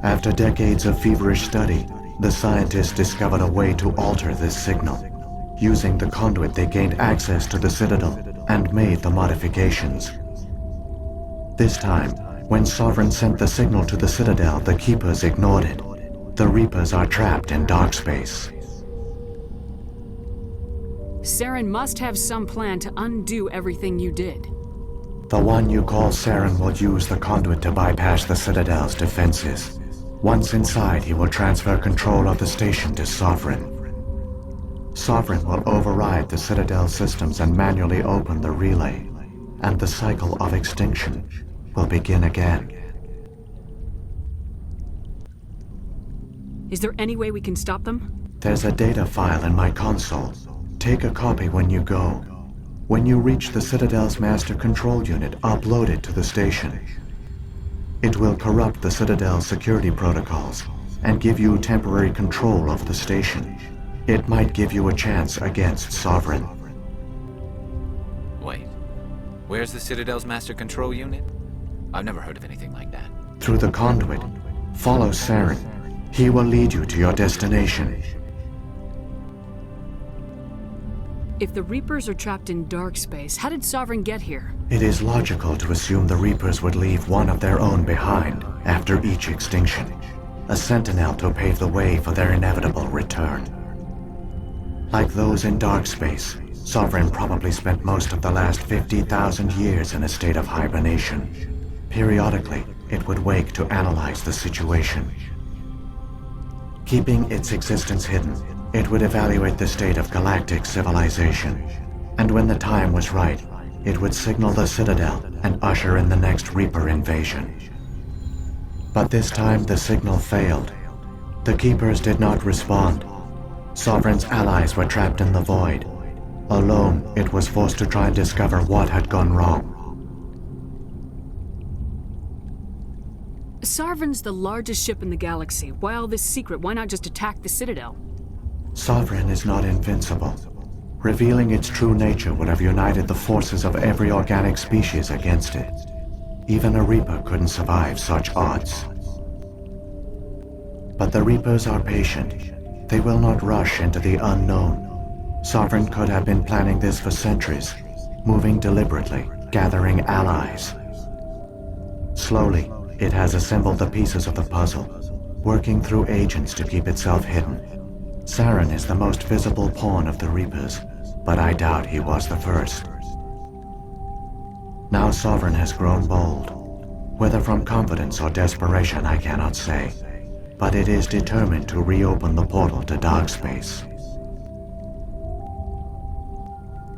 After decades of feverish study, the scientists discovered a way to alter this signal. Using the conduit, they gained access to the Citadel and made the modifications. This time, when Sovereign sent the signal to the Citadel, the Keepers ignored it. The Reapers are trapped in dark space. Saren must have some plan to undo everything you did. The one you call Saren will use the conduit to bypass the Citadel's defenses. Once inside, he will transfer control of the station to Sovereign. Sovereign will override the Citadel systems and manually open the relay, and the cycle of extinction will begin again. Is there any way we can stop them? There's a data file in my console. Take a copy when you go. When you reach the Citadel's master control unit, upload it to the station. It will corrupt the Citadel's security protocols and give you temporary control of the station. It might give you a chance against Sovereign. Wait, where's the Citadel's master control unit? I've never heard of anything like that. Through the conduit, follow Saren. He will lead you to your destination. If the Reapers are trapped in dark space, how did Sovereign get here? It is logical to assume the Reapers would leave one of their own behind after each extinction. A sentinel to pave the way for their inevitable return. Like those in dark space, Sovereign probably spent most of the last 50,000 years in a state of hibernation. Periodically, it would wake to analyze the situation. Keeping its existence hidden, it would evaluate the state of galactic civilization. And when the time was right, it would signal the Citadel and usher in the next Reaper invasion. But this time the signal failed. The Keepers did not respond. Sovereign's allies were trapped in the void. Alone, it was forced to try and discover what had gone wrong. Sovereign's the largest ship in the galaxy. Why all this secret? Why not just attack the Citadel? Sovereign is not invincible. Revealing its true nature would have united the forces of every organic species against it. Even a Reaper couldn't survive such odds. But the Reapers are patient. They will not rush into the unknown. Sovereign could have been planning this for centuries, moving deliberately, gathering allies. Slowly, it has assembled the pieces of the puzzle, working through agents to keep itself hidden. Saren is the most visible pawn of the Reapers, but I doubt he was the first. Now Sovereign has grown bold. Whether from confidence or desperation, I cannot say. But it is determined to reopen the portal to dark space.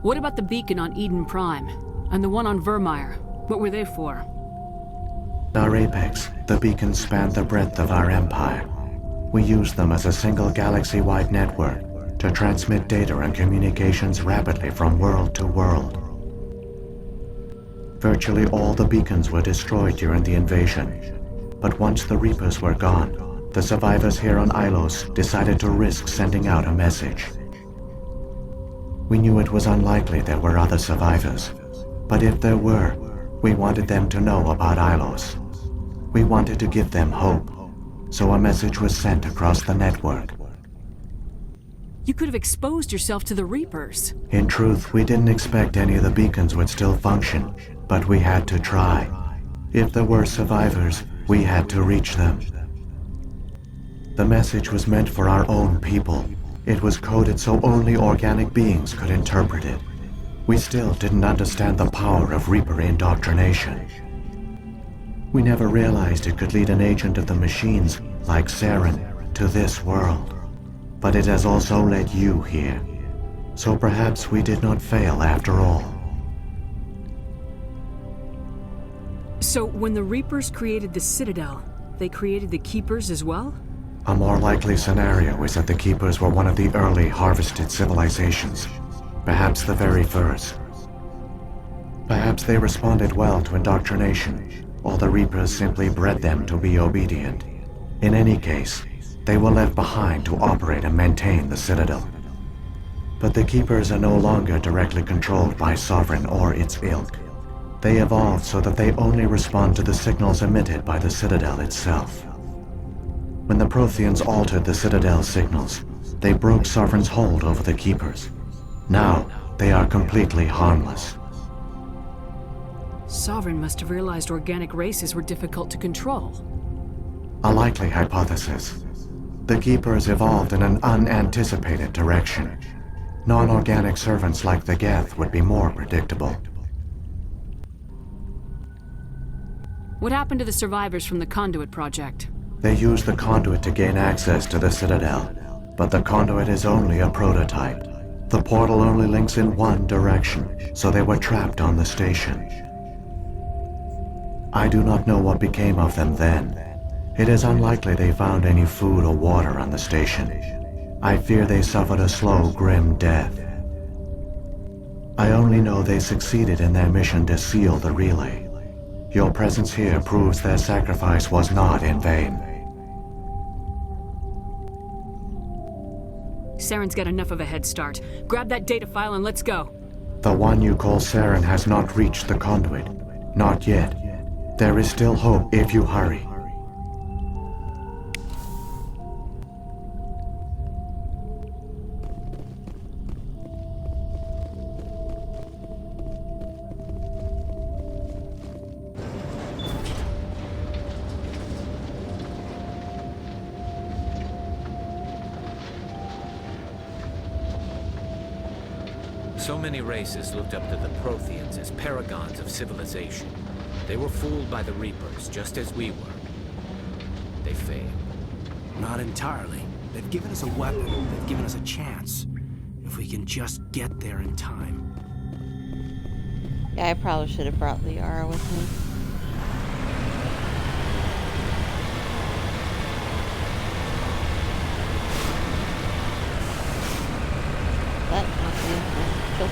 What about the beacon on Eden Prime? And the one on Virmire? What were they for? Our apex, the beacons span the breadth of our empire. We use them as a single galaxy-wide network to transmit data and communications rapidly from world to world. Virtually all the beacons were destroyed during the invasion, but once the Reapers were gone, the survivors here on Ilos decided to risk sending out a message. We knew it was unlikely there were other survivors, but if there were, we wanted them to know about Ilos. We wanted to give them hope, so a message was sent across the network. You could have exposed yourself to the Reapers. In truth, we didn't expect any of the beacons would still function, but we had to try. If there were survivors, we had to reach them. The message was meant for our own people. It was coded so only organic beings could interpret it. We still didn't understand the power of Reaper indoctrination. We never realized it could lead an agent of the machines, like Saren, to this world. but it has also led you here. So perhaps we did not fail after all. So, when the Reapers created the Citadel, they created the Keepers as well? A more likely scenario is that the Keepers were one of the early harvested civilizations, perhaps the very first. Perhaps they responded well to indoctrination, or the Reapers simply bred them to be obedient. In any case, they were left behind to operate and maintain the Citadel. But the Keepers are no longer directly controlled by Sovereign or its ilk. They evolved so that they only respond to the signals emitted by the Citadel itself. When the Protheans altered the Citadel's signals, they broke Sovereign's hold over the Keepers. Now, they are completely harmless. Sovereign must have realized organic races were difficult to control. A likely hypothesis. The Keepers evolved in an unanticipated direction. Non-organic servants like the Geth would be more predictable. What happened to the survivors from the Conduit project? They used the Conduit to gain access to the Citadel, but the Conduit is only a prototype. The portal only links in one direction, so they were trapped on the station. I do not know what became of them then. It is unlikely they found any food or water on the station. I fear they suffered a slow, grim death. I only know they succeeded in their mission to seal the relay. Your presence here proves their sacrifice was not in vain. Saren's got enough of a head start. Grab that data file and let's go. The one you call Saren has not reached the Conduit. Not yet. There is still hope if you hurry. So many races looked up to the Protheans as paragons of civilization. They were fooled by the Reapers, just as we were. They failed. Not entirely. They've given us a weapon. They've given us a chance. If we can just get there in time. Yeah, I probably should have brought Liara with me. That kill.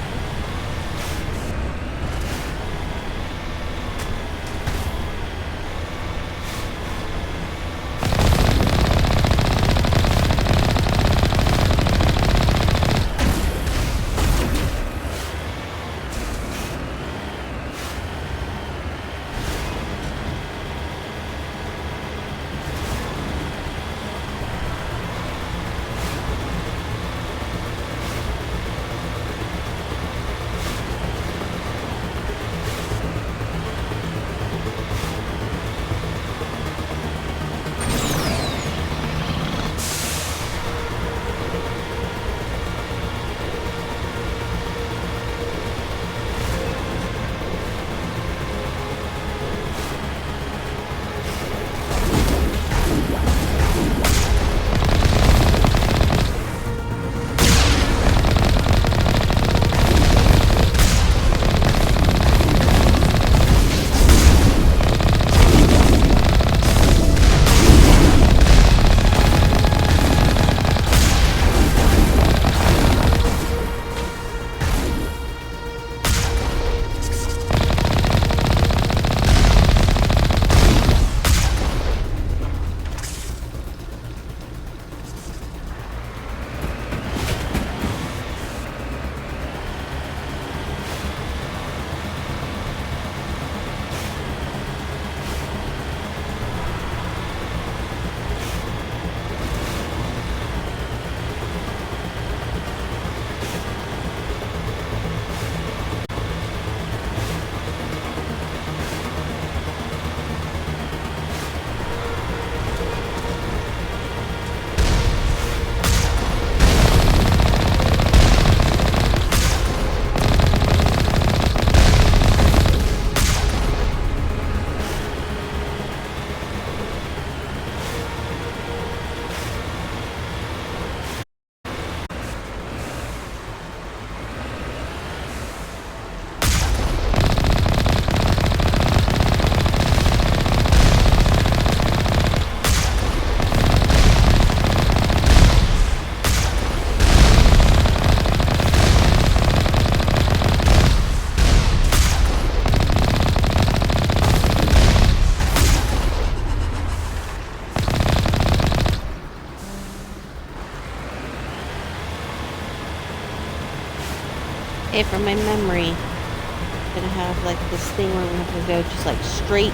Okay, from my memory, I'm gonna have like this thing where we have to go just like straight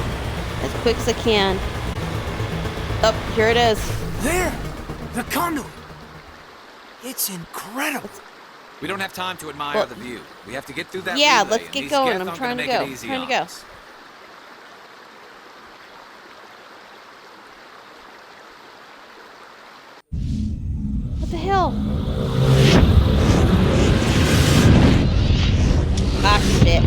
as quick as I can. Up, here it is. There! The conduit! It's incredible. We don't have time to admire the view. We have to get through that Yeah, relay, let's and get these going. Geth I'm aren't trying to gonna go. make it easy Trying to on go. us. What the hell? Ah, shit.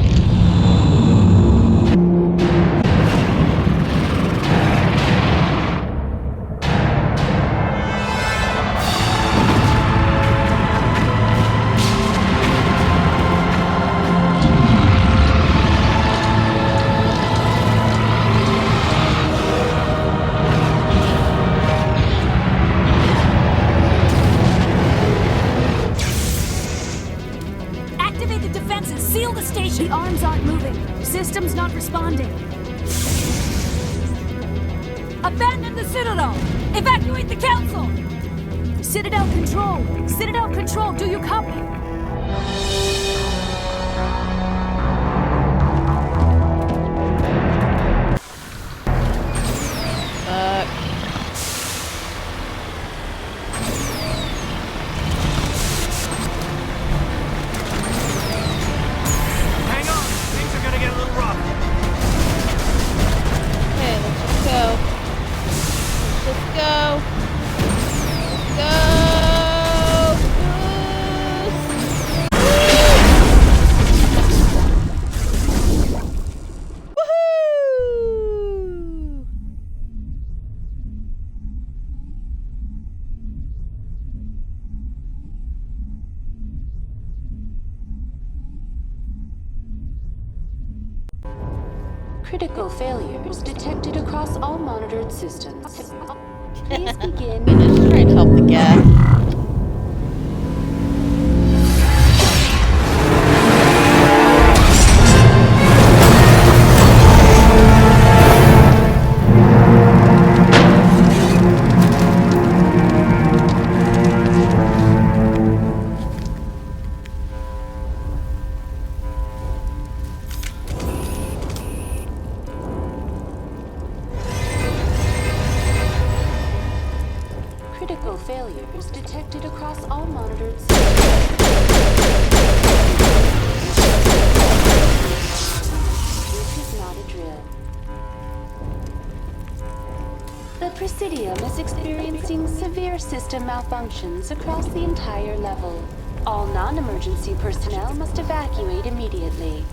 Activate the defenses! Seal the station! The arms aren't moving. System's not responding. Abandon the Citadel! Evacuate the Council! Citadel Control! Citadel Control, do you copy? Hang on! Things are gonna get a little rough. Okay, let's just go. Let's just go. Let's go. Woohoo! Critical failures detected across all monitored systems. Please begin. Just trying to help the guy. Critical failures detected across all monitored systems. This is not a drill. The Presidium is experiencing severe system malfunctions across the entire level. All non-emergency personnel must evacuate immediately.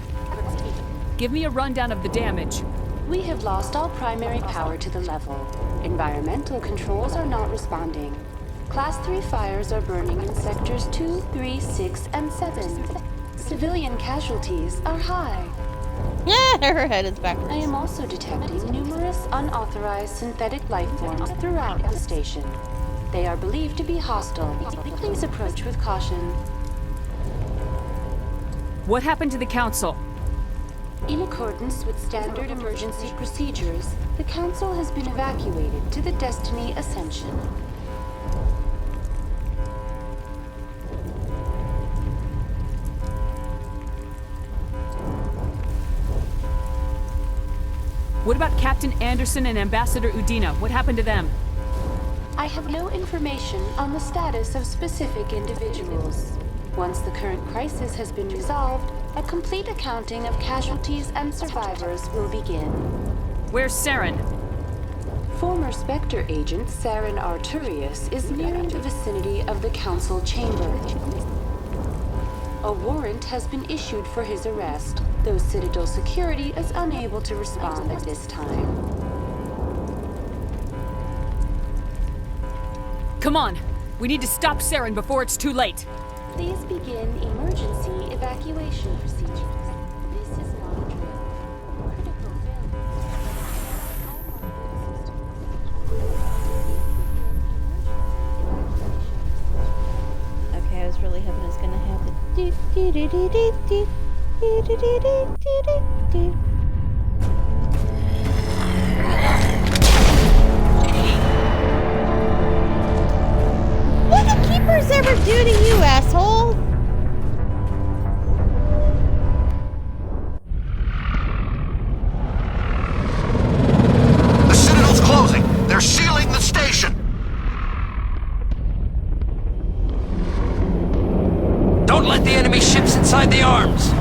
Give me a rundown of the damage. We have lost all primary power to the level. Environmental controls are not responding. Class 3 fires are burning in sectors 2, 3, 6, and 7. Civilian casualties are high. Her head is backwards. I am also detecting numerous unauthorized synthetic life forms throughout the station. They are believed to be hostile. Please approach with caution. What happened to the Council? In accordance with standard emergency procedures, the Council has been evacuated to the Destiny Ascension. What about Captain Anderson and Ambassador Udina? What happened to them? I have no information on the status of specific individuals. Once the current crisis has been resolved, a complete accounting of casualties and survivors will begin. Where's Saren? Former Spectre agent Saren Arturius is nearing the vicinity of the Council chamber. A warrant has been issued for his arrest, though Citadel security is unable to respond at this time. Come on! We need to stop Saren before it's too late! Please begin emergency evacuation procedures. This is not a drill. Critical Okay, I was really hoping it was gonna have the do do do do do do do do do do do do. What do keepers ever do to you, asshole? enemy ships inside the arms.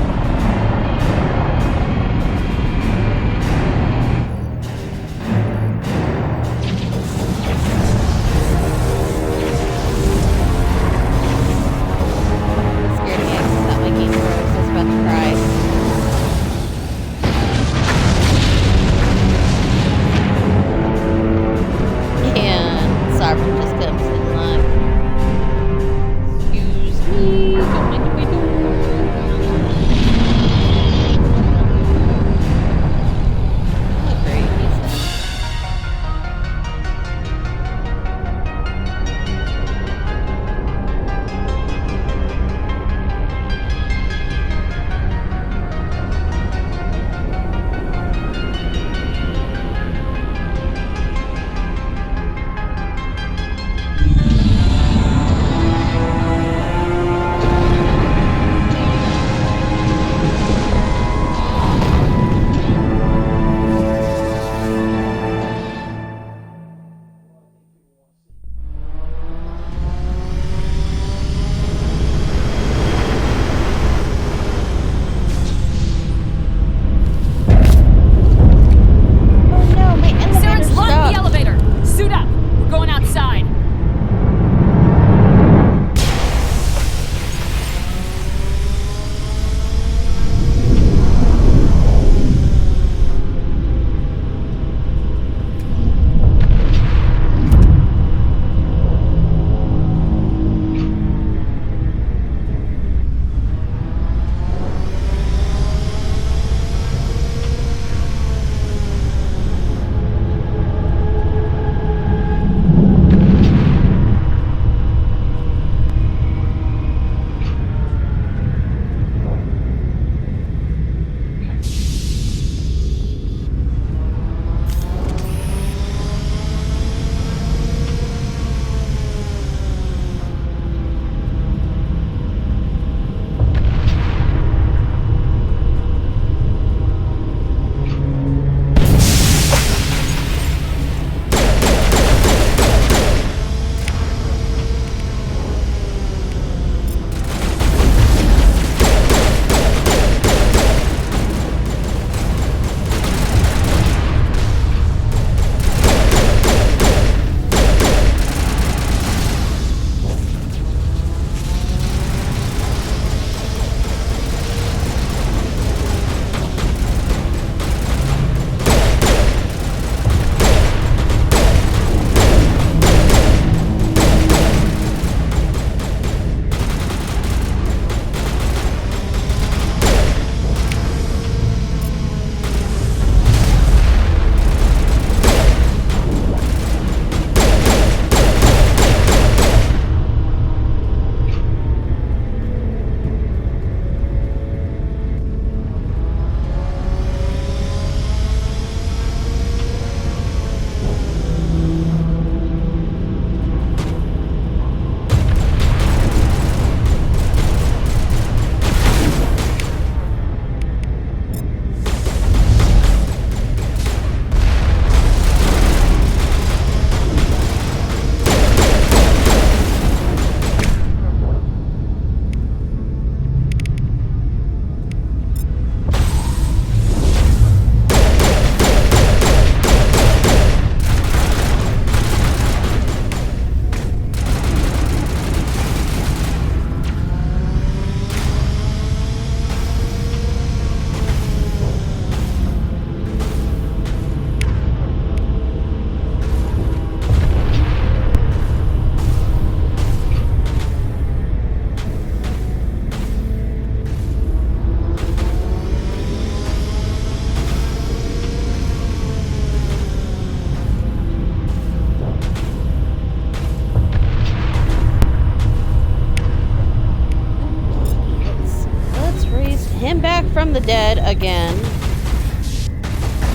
from the dead again.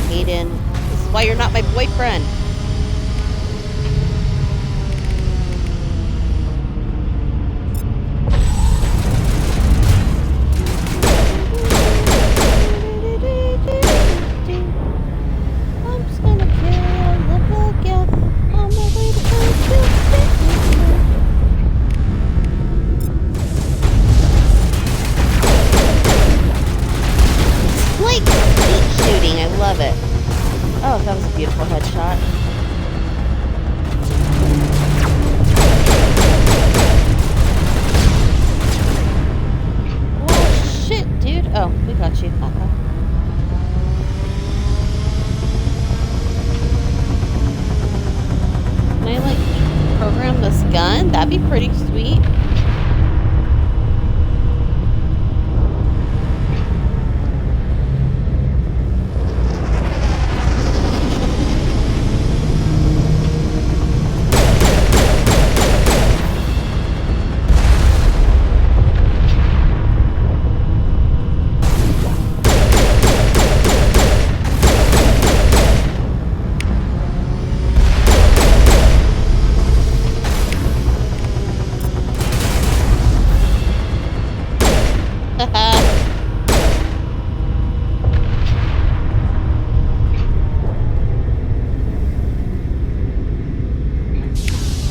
Aiden, this is why you're not my boyfriend. I'm just gonna kill a little girl on my way to go to got you. Haha. Can I, like, program this gun? That'd be pretty sweet.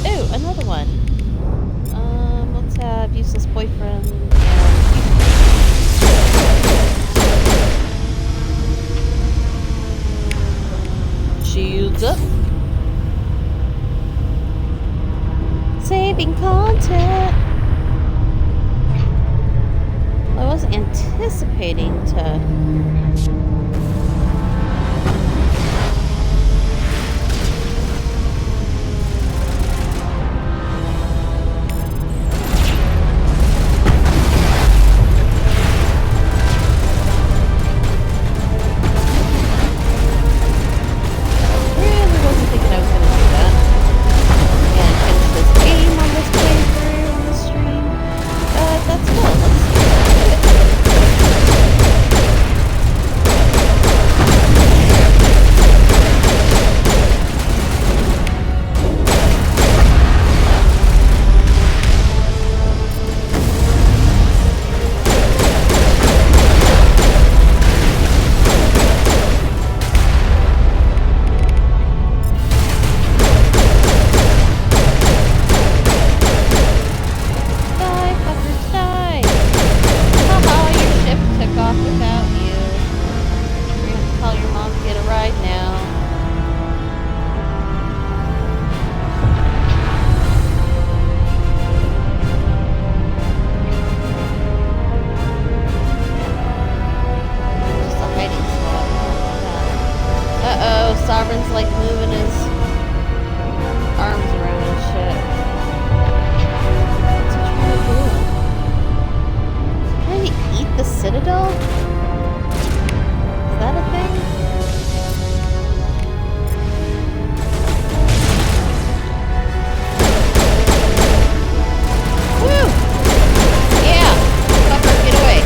Ooh, another one. Let's have useless boyfriend. Shields up. Saving content. I wasn't anticipating to. Sovereign's like moving his arms around and shit. What's he trying to do? Is he trying to eat the Citadel? Is that a thing? Woo! Yeah! Fucker, get away!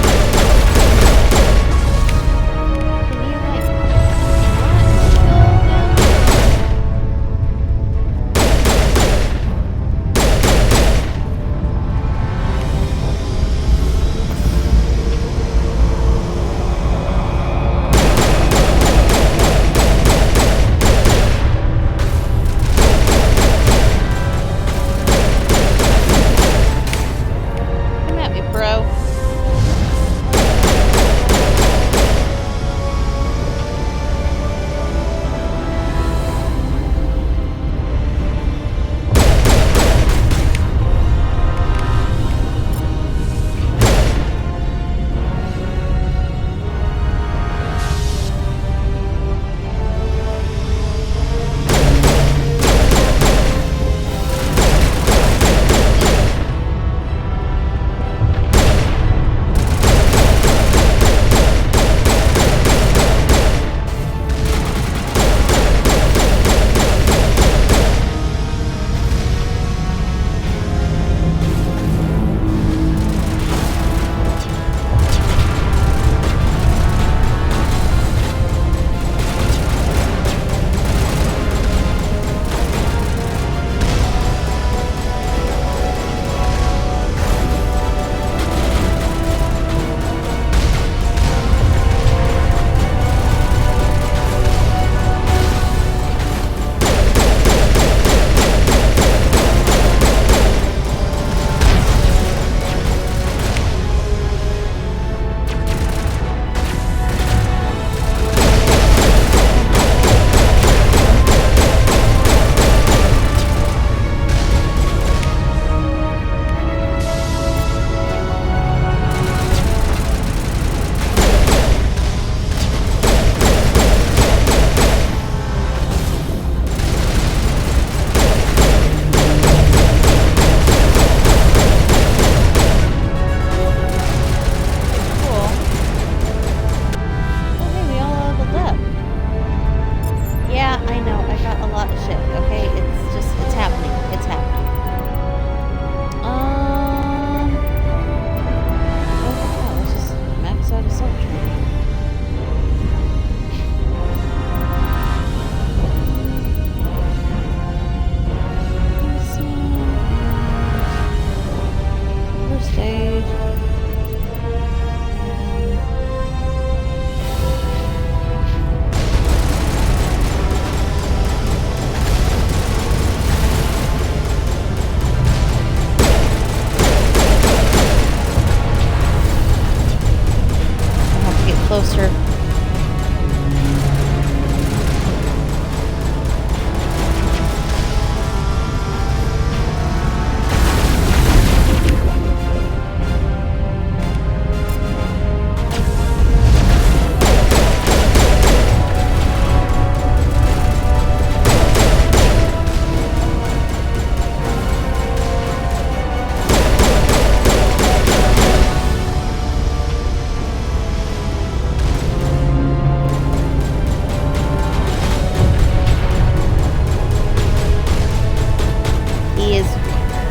closer.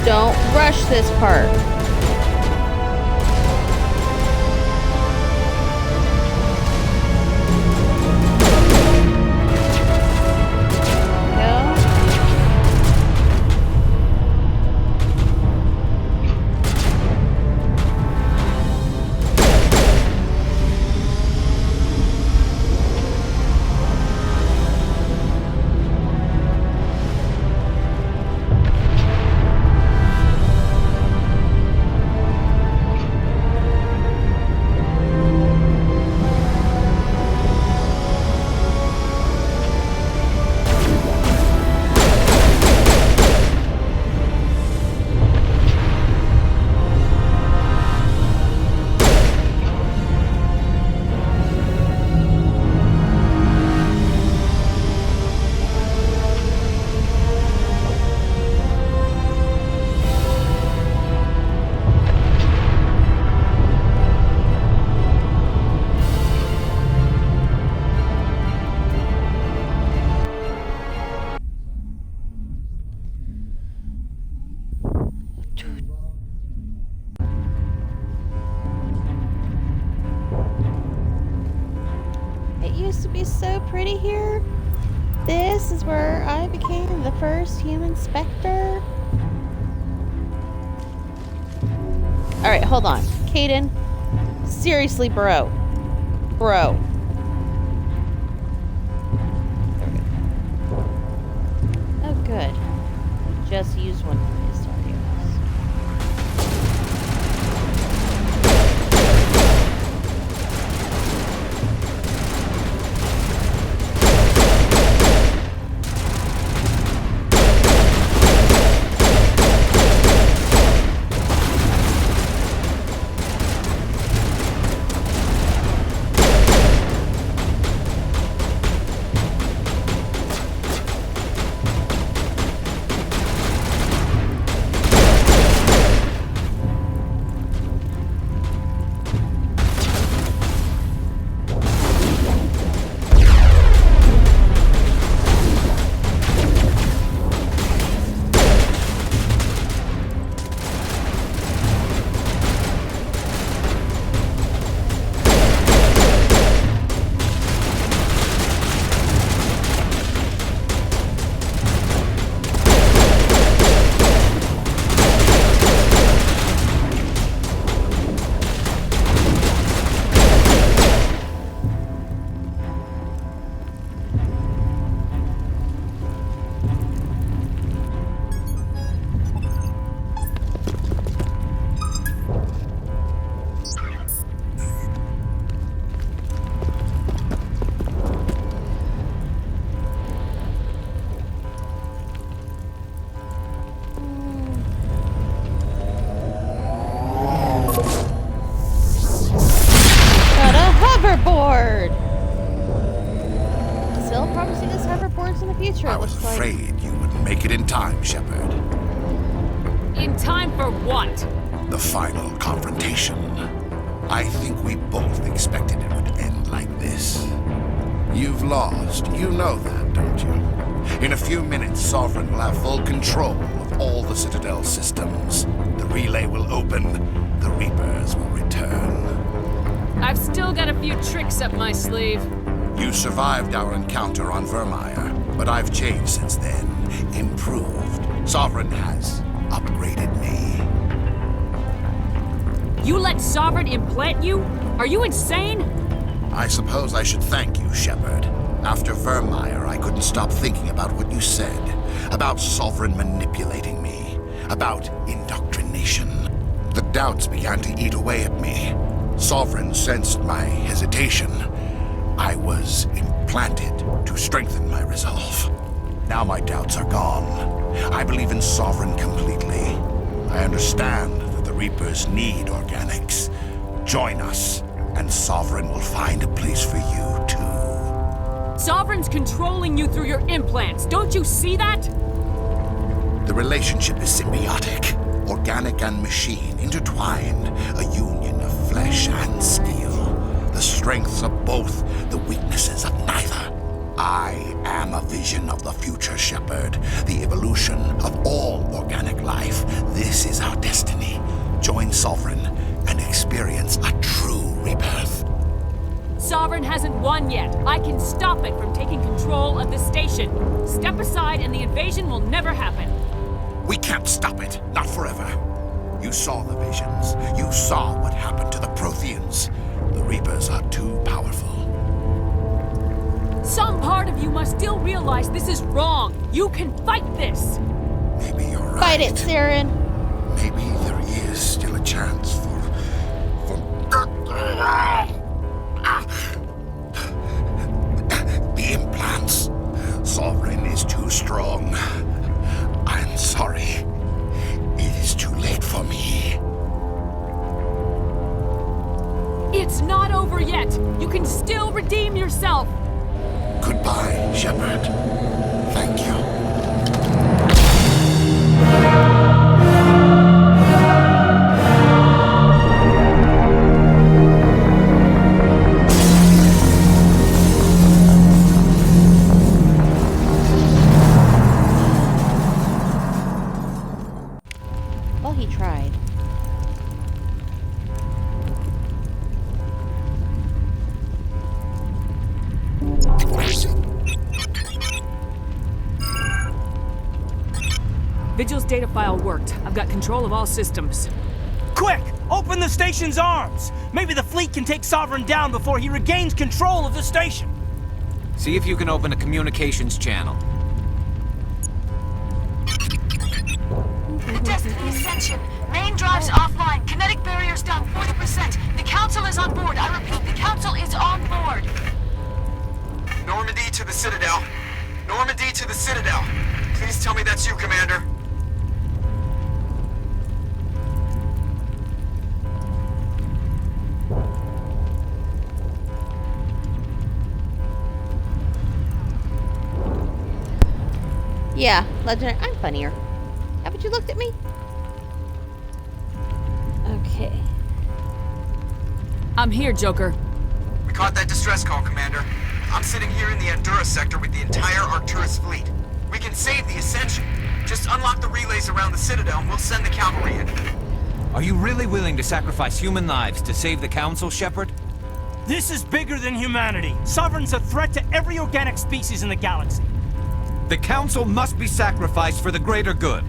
Don't rush this part. Used to be so pretty here. This is where I became the first human Spectre. Alright, hold on. Caden. Seriously, bro. Bro. Oh, good. Just used one of these targets. Hoverboard! Still probably see this hoverboards in the future. I was afraid you wouldn't make it in time, Shepard. In time for what? The final confrontation. I think we both expected it would end like this. You've lost. You know that, don't you? In a few minutes, Sovereign will have full control of all the Citadel systems. The relay will open. The Reapers will return. I've still got a few tricks up my sleeve. You survived our encounter on Virmire, but I've changed since then. Improved. Sovereign has upgraded me. You let Sovereign implant you? Are you insane? I suppose I should thank you, Shepard. After Virmire, I couldn't stop thinking about what you said. About Sovereign manipulating me. About indoctrination. The doubts began to eat away at me. Sovereign sensed my hesitation. I was implanted to strengthen my resolve. Now my doubts are gone. I believe in Sovereign completely. I understand that the Reapers need organics. Join us, and Sovereign will find a place for you, too. Sovereign's controlling you through your implants. Don't you see that? The relationship is symbiotic. Organic and machine intertwined. A union of flesh and steel. The strengths of both, the weaknesses of neither. I am a vision of the future, Shepard. The evolution of all organic life. This is our destiny. Join Sovereign and experience a true rebirth. Sovereign hasn't won yet. I can stop it from taking control of the station. Step aside and the invasion will never happen. We can't stop it. Not forever. You saw the visions. You saw what happened to the Protheans. The Reapers are too powerful. Some part of you must still realize this is wrong. You can fight this. Maybe you're right. Fight it, Saren. Maybe there is still a chance for the implants. Sovereign is too strong. I'm sorry. It is too late for me. It's not over yet. You can still redeem yourself. Goodbye, Shepard. Thank you. Well, he tried. Vigil's data file worked. I've got control of all systems. Quick! Open the station's arms! Maybe the fleet can take Sovereign down before he regains control of the station. See if you can open a communications channel. Destiny Ascension. Main drives offline. Kinetic barriers down 40%. The Council is on board. I repeat, the Council is on board. Normandy to the Citadel. Normandy to the Citadel. Please tell me that's you, Commander. Yeah, Legendary. I'm funnier. Haven't you looked at me? Okay. I'm here, Joker. We caught that distress call, Commander. I'm sitting here in the Andurra sector with the entire Arcturus fleet. We can save the Ascension. Just unlock the relays around the Citadel and we'll send the cavalry in. Are you really willing to sacrifice human lives to save the Council, Shepard? This is bigger than humanity. Sovereign's a threat to every organic species in the galaxy. The Council must be sacrificed for the greater good.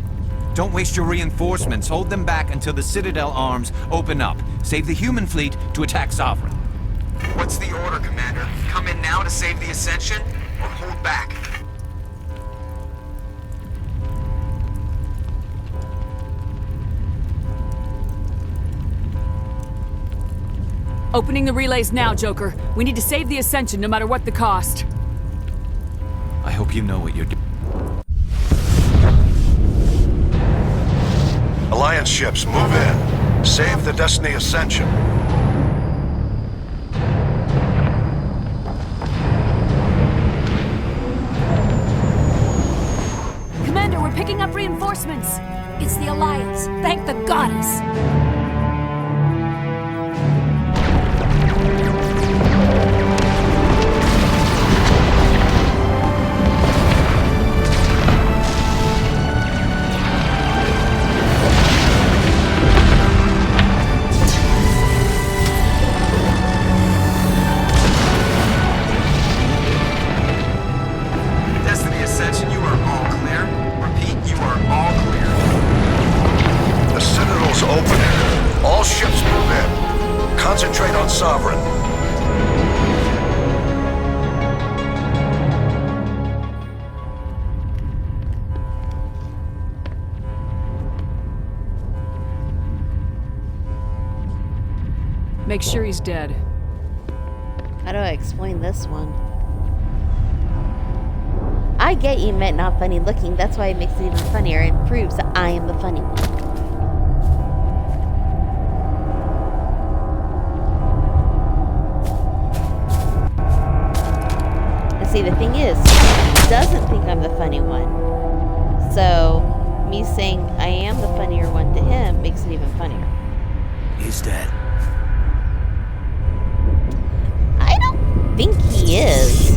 Don't waste your reinforcements. Hold them back until the Citadel arms open up. Save the human fleet to attack Sovereign. What's the order, Commander? Come in now to save the Ascension, or hold back? Opening the relays now, Joker. We need to save the Ascension no matter what the cost. I hope you know what you're doing. Alliance ships, move in. Save the Destiny Ascension. Commander, we're picking up reinforcements. It's the Alliance. Thank the goddess. Destiny Ascension, you are all clear. Repeat, you are all clear. The Citadel's open. All ships move in. Concentrate on Sovereign. Make sure he's dead. How do I explain this one? I get you meant not funny looking. That's why it makes it even funnier and proves that I am the funny one. And see, the thing is, he doesn't think I'm the funny one. So, me saying I am the funnier one to him makes it even funnier. He's dead. I don't think he is.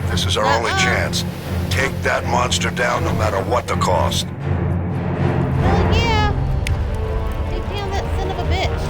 This is our only chance. Take that monster down no matter what the cost. Hell yeah! Take down that son of a bitch.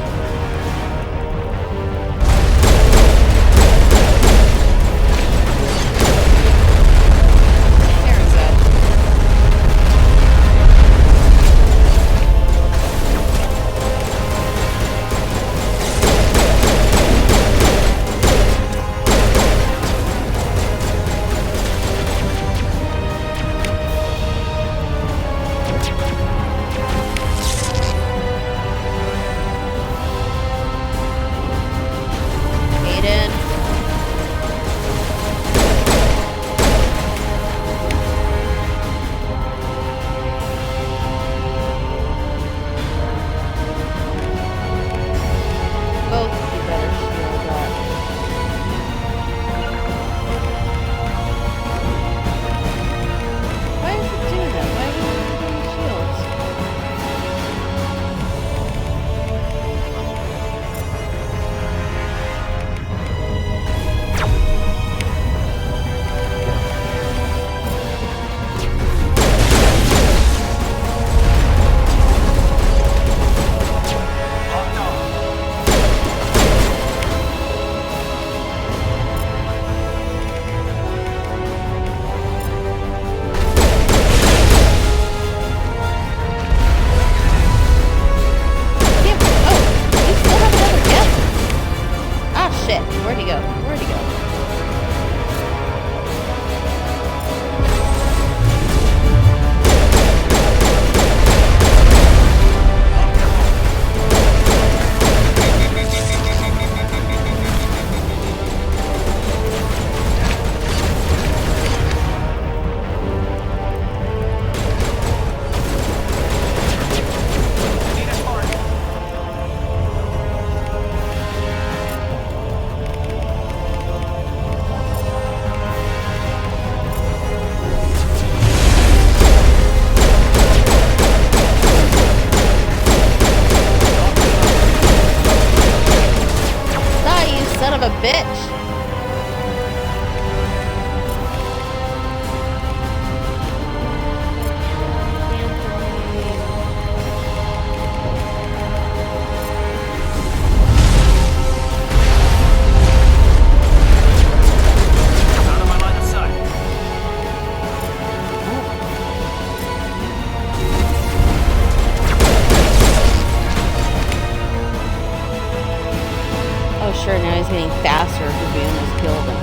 getting faster because we almost killed him.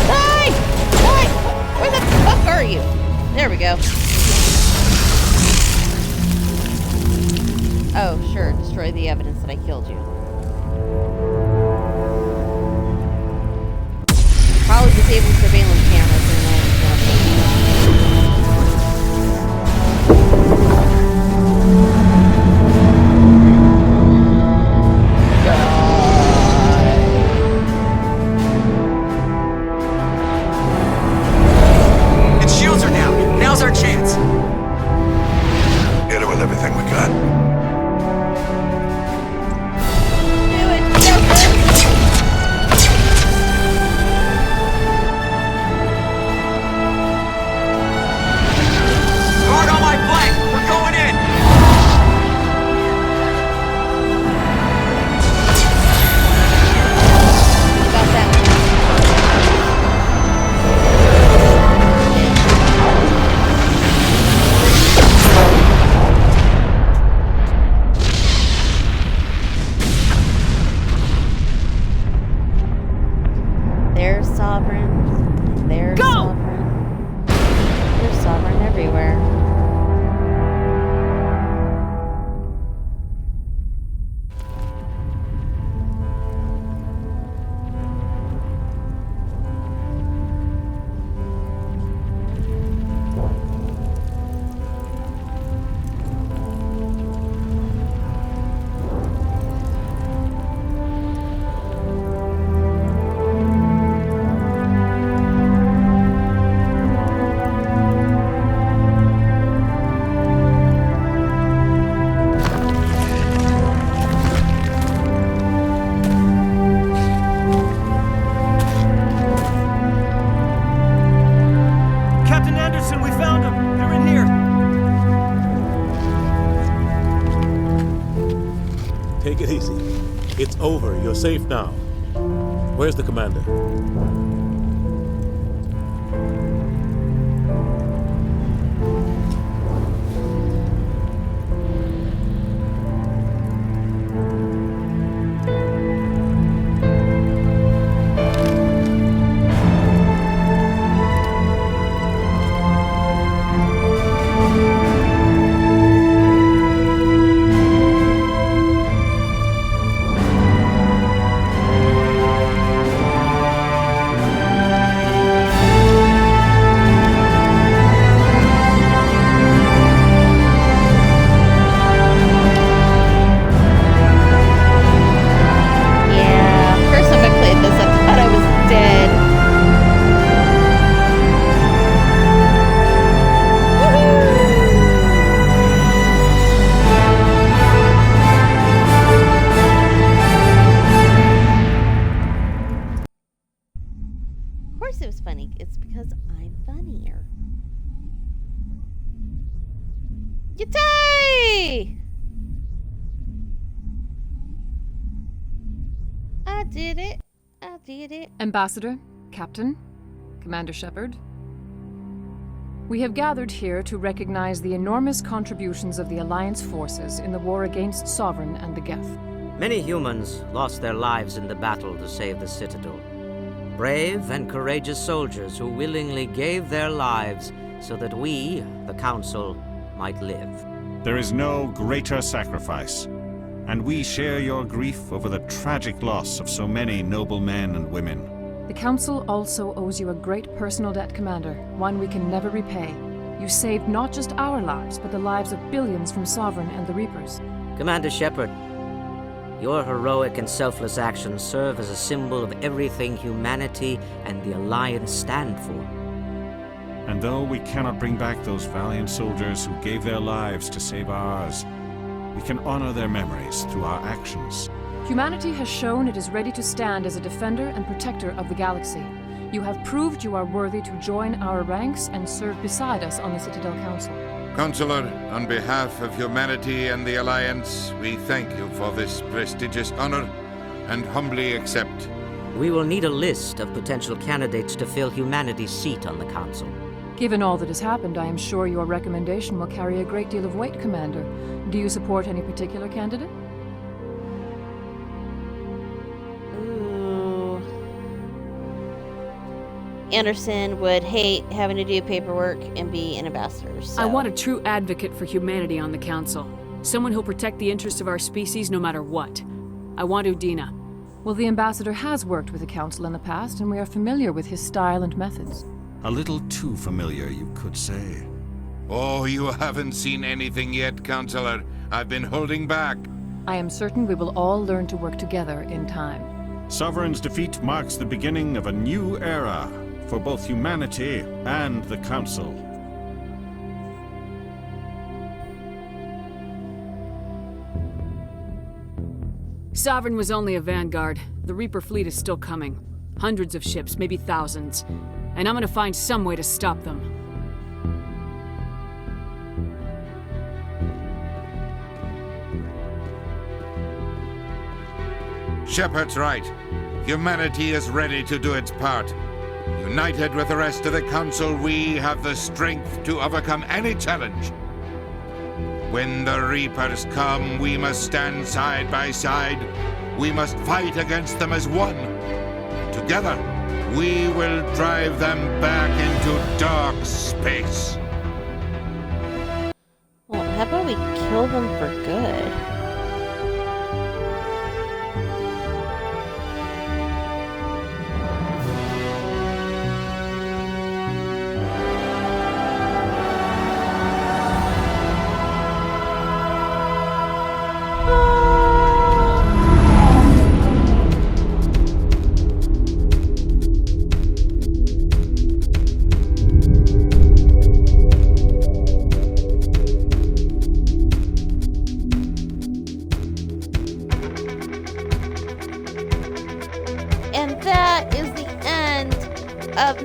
Die! Die! Where the fuck are you? There we go. Oh, sure. Destroy the evidence that I killed you. Probably disable surveillance cameras and then Its shields are down. Now's our chance. Hit it with everything we got. Guard on my flank. We're going in. got that one. They're sovereign. They're sovereign. They're sovereign everywhere. Captain Anderson, we found them. They're in here. Take it easy. It's over. You're safe now. Where's the commander? Yeah, first time I played this, I thought I was dead. Of course it was funny. It's because I'm funnier. Yay! I did it. I did it. Ambassador, Captain, Commander Shepard. We have gathered here to recognize the enormous contributions of the Alliance forces in the war against Sovereign and the Geth. Many humans lost their lives in the battle to save the Citadel. Brave and courageous soldiers who willingly gave their lives so that we, the Council, might live. There is no greater sacrifice, and we share your grief over the tragic loss of so many noble men and women. The Council also owes you a great personal debt, Commander, one we can never repay. You saved not just our lives, but the lives of billions from Sovereign and the Reapers. Commander Shepard, your heroic and selfless actions serve as a symbol of everything humanity and the Alliance stand for. And though we cannot bring back those valiant soldiers who gave their lives to save ours, we can honor their memories through our actions. Humanity has shown it is ready to stand as a defender and protector of the galaxy. You have proved you are worthy to join our ranks and serve beside us on the Citadel Council. Counselor, on behalf of humanity and the Alliance, we thank you for this prestigious honor and humbly accept We will need a list of potential candidates to fill humanity's seat on the Council. Given all that has happened, I am sure your recommendation will carry a great deal of weight, Commander. Do you support any particular candidate? Ooh. Anderson would hate having to do paperwork and be an ambassador. So. I want a true advocate for humanity on the Council. Someone who'll protect the interests of our species no matter what. I want Udina. Well, the ambassador has worked with the Council in the past, and we are familiar with his style and methods. A little too familiar, you could say. Oh, you haven't seen anything yet, Counselor. I've been holding back. I am certain we will all learn to work together in time. Sovereign's defeat marks the beginning of a new era for both humanity and the Council. Sovereign was only a vanguard. The Reaper fleet is still coming. Hundreds of ships, maybe thousands. And I'm gonna find some way to stop them. Shepard's right. Humanity is ready to do its part. United with the rest of the Council, we have the strength to overcome any challenge. When the Reapers come, we must stand side by side. We must fight against them as one. Together, we will drive them back into dark space. Well, how about we kill them for good?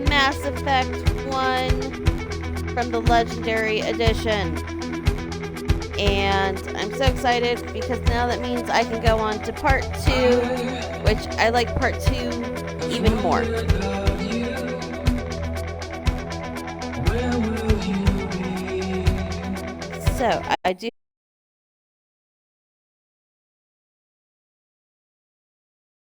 Mass Effect 1 from the Legendary Edition. And I'm so excited because now that means I can go on to part 2, which I like part 2 even more. So I do